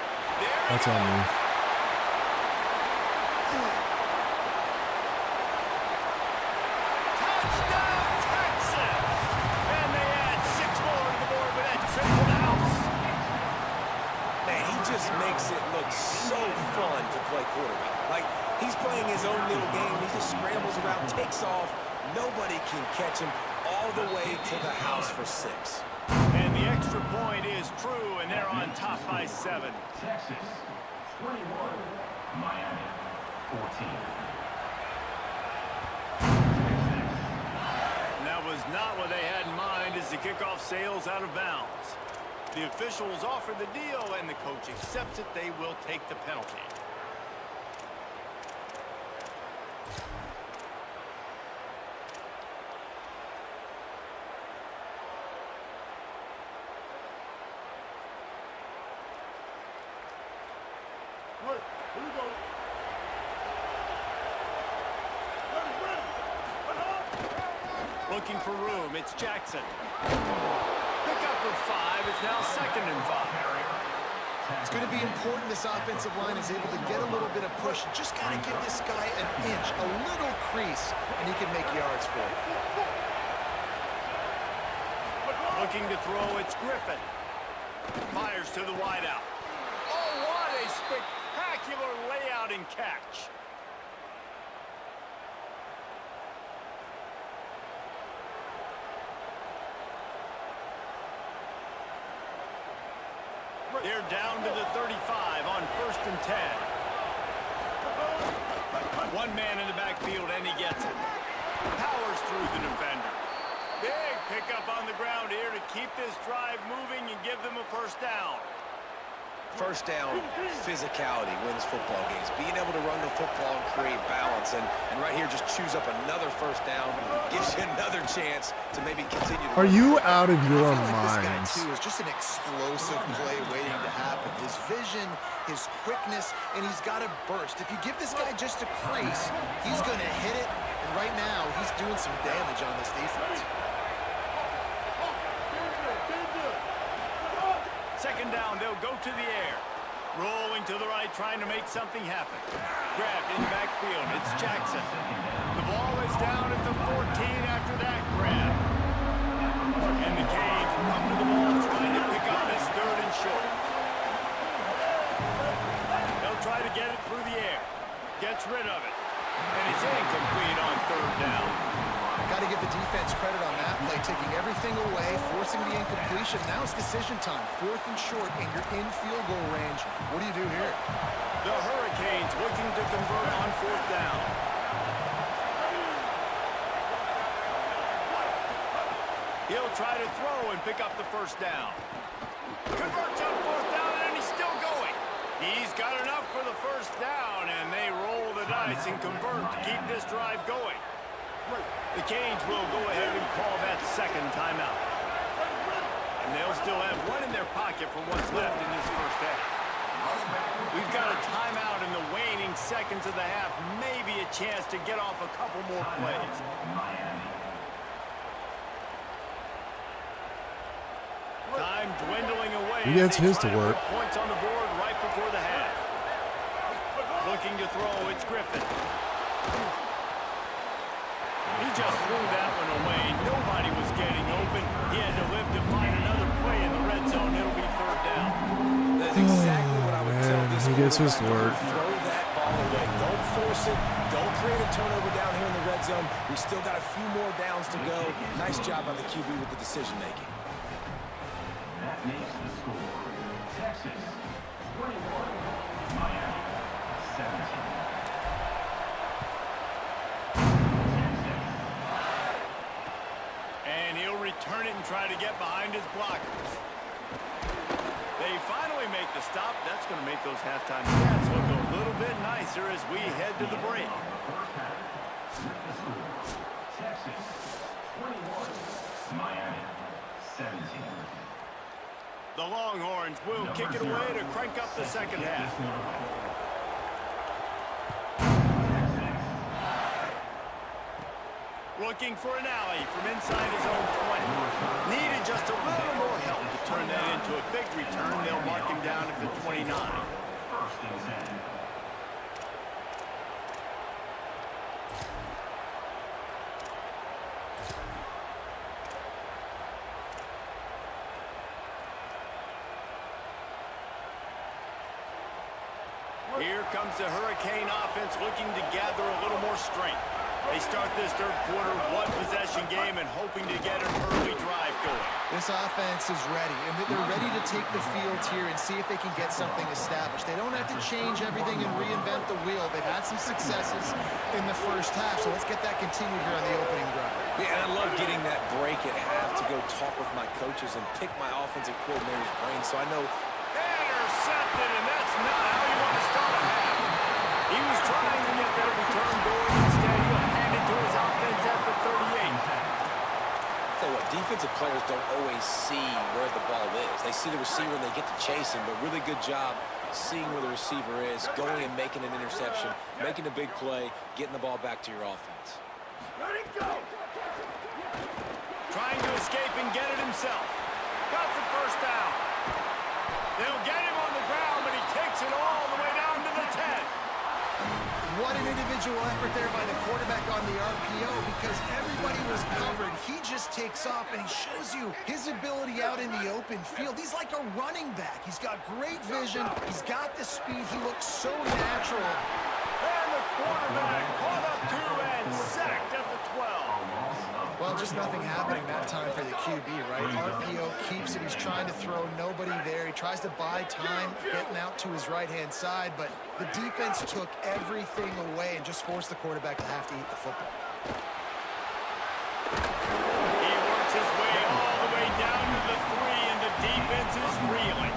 That's on me. Touchdown, Texas! And they add 6 more to the board with that trip to the house. Man, he just makes it look so fun to play quarterback. Like, he's playing his own little game. He just scrambles around, takes off. Nobody can catch him all the way to the house for 6. And the extra point is true, and they're on top by 7. Texas 21, Miami 14. And that was not what they had in mind as the kickoff sails out of bounds. The officials offer the deal, and the coach accepts it. They will take the penalty. Right, here we go. Looking for room, it's Jackson. Pick up of 5, it's now 2nd and 5. It's going to be important this offensive line is able to get a little bit of push. Just got to give this guy an inch, a little crease, and he can make yards for it. Looking to throw, it's Griffin. Fires to the wideout. Oh, what a spectacular layout and catch. They're down to the 35 on 1st and 10. One man in the backfield, and he gets it. Powers through the defender. Big pickup on the ground here to keep this drive moving and give them a first down. First down, physicality wins football games. Being able to run the football and create balance. And right here, just choose up another first down. Gives you another chance to maybe continue to... Are you out of your I feel like minds? this guy, too, is just an explosive play waiting to happen. His vision, his quickness, and he's got a burst. If you give this guy just a crease, he's going to hit it. And right now, he's doing some damage on this defense. Second down, they'll go to the air. Rolling to the right, trying to make something happen. Grabbed in the backfield. It's Jackson. The ball is down at the 14 after that grab. And the Canes come to the ball, trying to pick up this 3rd and short. They'll try to get it through the air. Gets rid of it. And it's incomplete on 3rd down. Got to give the defense credit on that play, taking everything away, forcing the incompletion. Now it's decision time. 4th and short, and you're in field goal range. What do you do here? The Hurricanes looking to convert on 4th down. He'll try to throw and pick up the first down. Converts on 4th down, and he's still going. He's got enough for the first down, and they roll the dice and convert to keep this drive going. The Canes will go ahead and call that second timeout. And they'll still have one in their pocket for what's left in this first half. We've got a timeout in the waning seconds of the half. Maybe a chance to get off a couple more plays. Time dwindling away. He gets his to work. Points on the board right before the half. Looking to throw, it's Griffin. He just threw that one away. Nobody was getting open. He had to live to find another play in the red zone. It'll be 3rd down. That's exactly what I would tell Man, this he gets his quarterback. word. Throw that ball away. Don't force it. Don't create a turnover down here in the red zone. We still got a few more downs to go. Nice job by the QB with the decision making. That makes the score Texas 21, Miami 17. And he'll return it and try to get behind his blockers. They finally make the stop. That's going to make those halftime stats look a little bit nicer as we head to the break. Texas 21, Miami 17. The Longhorns will kick it away to crank up the second half. Looking for an alley from inside his own 20. Needed just a little more help to turn that into a big return. They'll mark him down at the 29. 1st and 10. Here comes the Hurricane offense looking to gather a little more strength. They start this 3rd quarter one-possession game and hoping to get an early drive going. This offense is ready, and they're ready to take the field here and see if they can get something established. They don't have to change everything and reinvent the wheel. They've had some successes in the first half, so let's get that continued here on the opening drive. Yeah, and I love getting that break at half to go talk with my coaches and pick my offensive coordinator's brain so I know. Intercepted, and that's not how you want to start a half. He was trying to get that return going. Instead, he'll hand it to his offense at the 38. Tell you what, defensive players don't always see where the ball is. They see the receiver and they get to chase him, but really good job seeing where the receiver is, going and making an interception, making a big play, getting the ball back to your offense. Let it go! Trying to escape and get it himself. Got the first down. They'll get him on the ground, but he takes it all the way down to the 10. What an individual effort there by the quarterback on the RPO because everybody was covered. He just takes off, and he shows you his ability out in the open field. He's like a running back. He's got great vision. He's got the speed. He looks so natural. And the quarterback caught up to and sacked at the 12. Well, just nothing happening that time for the QB, right? RPO keeps it. He's trying to throw, nobody there. He tries to buy time getting out to his right-hand side, but the defense took everything away and just forced the quarterback to have to eat the football. He works his way all the way down to the 3, and the defense is reeling.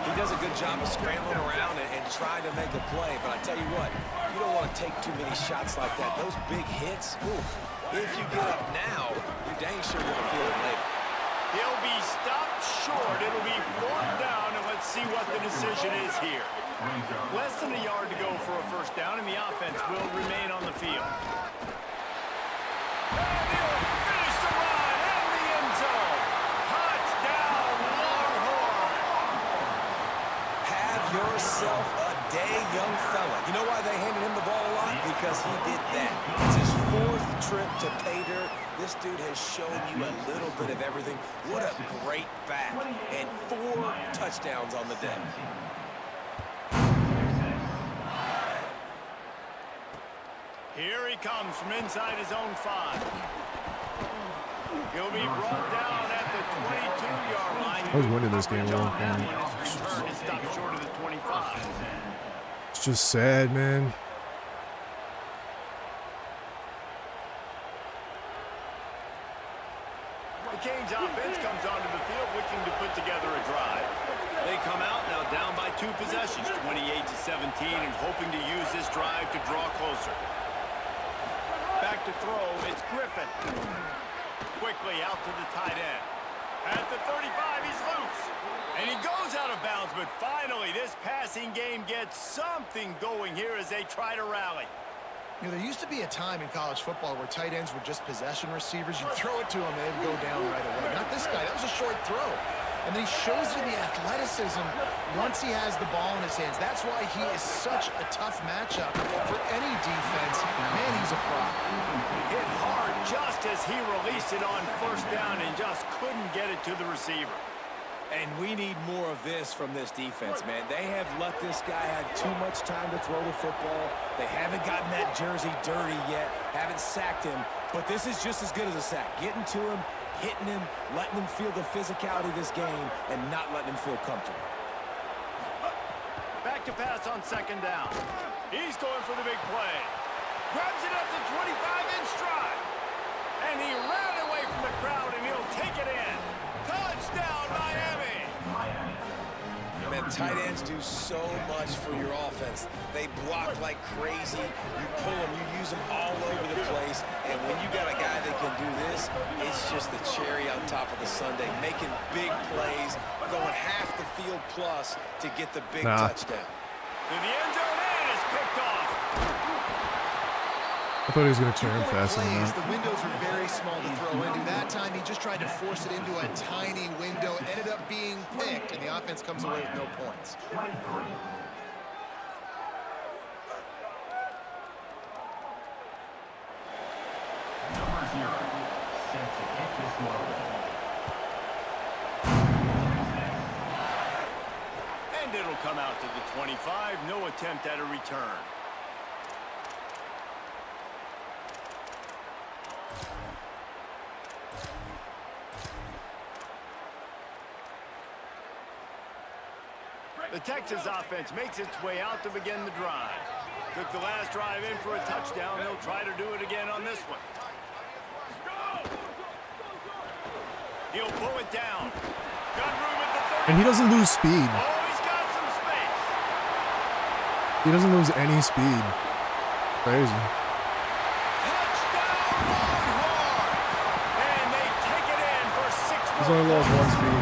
He does a good job of scrambling around and trying to make a play, but I tell you what, you don't want to take too many shots like that. Those big hits, oof, if you get up now, you're dang sure going to feel it later. He'll be stopped short. It'll be 4th down, and let's see what the decision is here. Less than a yard to go for a 1st down, and the offense will remain on the field. And he'll finish the run in the end zone. Touchdown, Longhorn. Have yourself a day, young fella. You know why they handed him the ball a lot? Because he did that. It's his 4th trip to pay dirt. This dude has shown you a little bit of everything. What a great back. And 4 touchdowns on the day. Here he comes from inside his own 5. He'll be brought down at the 22-yard line. I was winning this game a long time. His return is stopped short of the 25. It's just sad, man. The Canes offense comes onto the field looking to put together a drive. They come out now down by 2 possessions, 28-17, and hoping to use this drive to draw closer. Back to throw, it's Griffin. Quickly out to the tight end. At the 35, he's loose. And he goes out of bounds, but finally this passing game gets something going here as they try to rally. You know, there used to be a time in college football where tight ends were just possession receivers. You'd throw it to him and they'd go down right away. Not this guy. That was a short throw. And then he shows you the athleticism once he has the ball in his hands. That's why he is such a tough matchup for any defense. Man, he's a prop. Hit hard just as he released it on 1st down and just couldn't get it to the receiver. And we need more of this from this defense, man. They have let this guy have too much time to throw the football. They haven't gotten that jersey dirty yet, haven't sacked him. But this is just as good as a sack. Getting to him, hitting him, letting him feel the physicality of this game, and not letting him feel comfortable. Back to pass on 2nd down. He's going for the big play. Grabs it up to 25 in stride. And he ran away from the crowd, and he'll take it in. Touchdown, Miami! Man, tight ends do so much for your offense. They block like crazy. You pull them, you use them all over the place. And when you got a guy that can do this, it's just the cherry on top of the sundae. Making big plays, going half the field plus to get the big touchdown. To the end zone, and it's picked off. I thought he was going to turn fast enough. The windows are very small to throw into. That time, he just tried to force it into a tiny window. It ended up being picked, and the offense comes away with no points. Number 0, set to hit this low. And it'll come out to the 25. No attempt at a return. The Texas offense makes its way out to begin the drive. Took the last drive in for a touchdown. They'll try to do it again on this one. He'll pull it down. Got room at the 30. And he doesn't lose speed. Oh, he's got some space. He doesn't lose any speed. Crazy. Touchdown, Longhorn! And they take it in for 6 He's only lost 1 speed.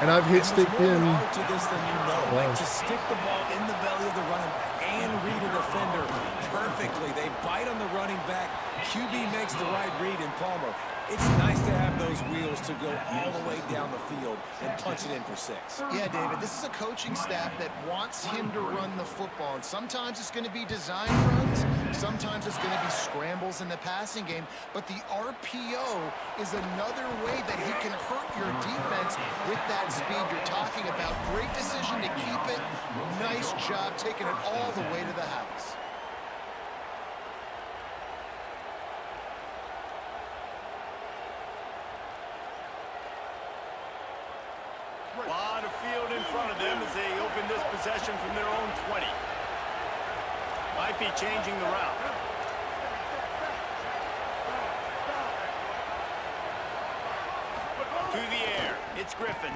And I've hit stick in. To this than you know. Like to stick the ball in the belly of the running back and read a defender perfectly. They bite on the running back. QB makes the right read in Palmer. It's nice to have those wheels to go all the way down the field and punch it in for 6. Yeah, David, this is a coaching staff that wants him to run the football. And sometimes it's going to be design runs. Sometimes it's going to be scrambles in the passing game. But the RPO is another way that he can hurt your defense with that speed you're talking about. Great decision to keep it. Nice job taking it all the way to the house. front of them as they open this possession from their own 20. Might be changing the route. To the air. It's Griffin.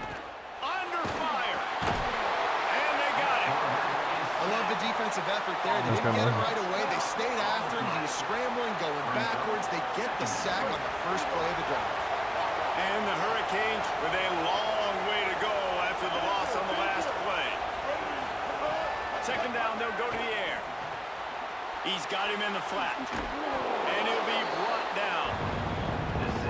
Under fire. And they got it. I love the defensive effort there. They didn't get him right away. They stayed after him. He was scrambling, going backwards. They get the sack on the first play of the drive. And the Hurricanes with a long way to go after the loss on the last play. Second down, they'll go to the air. He's got him in the flat. And he'll be brought down.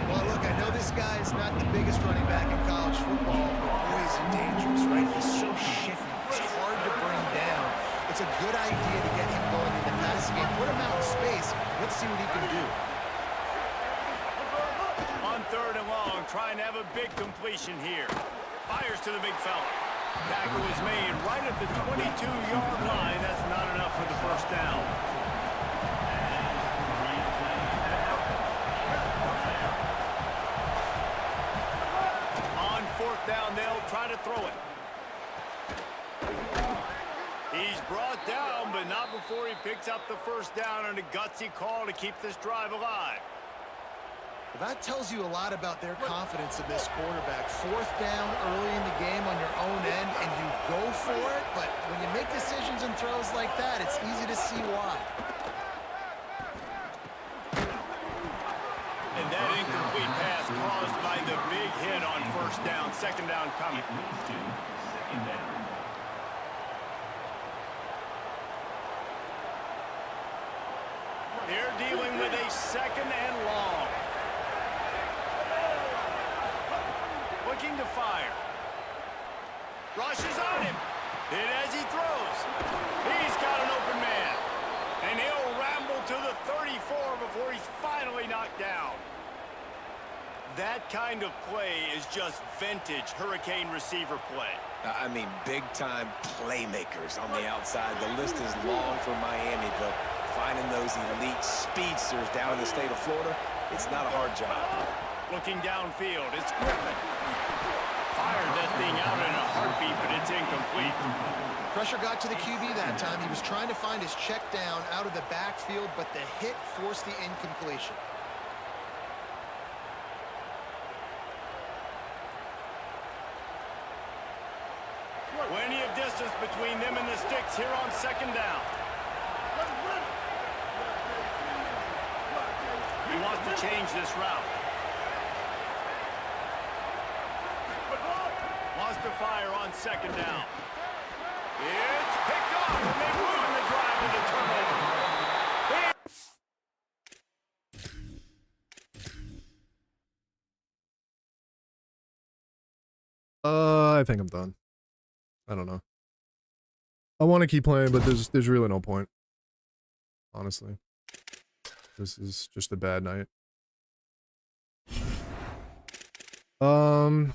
Well, look, I know this guy is not the biggest running back in college football, but boy, is he dangerous, right? He's so shifty. It's hard to bring down. It's a good idea to get him going in the passing game. Put him out in space. Let's see what he can do. On third and long, trying to have a big completion here. Fires to the big fella. Tackle was made right at the 22-yard line. That's not enough for the first down. On fourth down, they'll try to throw it. He's brought down, but not before he picks up the first down on a gutsy call to keep this drive alive. Well, that tells you a lot about their confidence in this quarterback. Fourth down early in the game on your own end, and you go for it, but when you make decisions and throws like that, it's easy to see why. And that incomplete pass caused by the big hit on first down. Second down coming. Second down. They're dealing with a second and long. Looking to fire. Rushes on him. Hit as he throws. He's got an open man. And he'll ramble to the 34 before he's finally knocked down. That kind of play is just vintage Hurricane receiver play. I mean, big-time playmakers on the outside. The list is long for Miami, but finding those elite speedsters down in the state of Florida, it's not a hard job. Looking downfield, it's Griffin. Fired that thing out in a heartbeat, but it's incomplete. Pressure got to the QB that time. He was trying to find his check down out of the backfield, but the hit forced the incompletion. Plenty of distance between them and the sticks here on second down. He wants to change this route. Wants to fire on second down. It's picked off, and they ruin the drive with a turnover. I think I'm done. I don't know. I want to keep playing, but there's really no point. Honestly. This is just a bad night. I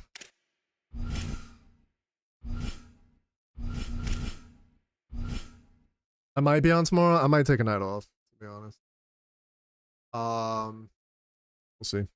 might be on tomorrow. I might take a night off, to be honest. We'll see.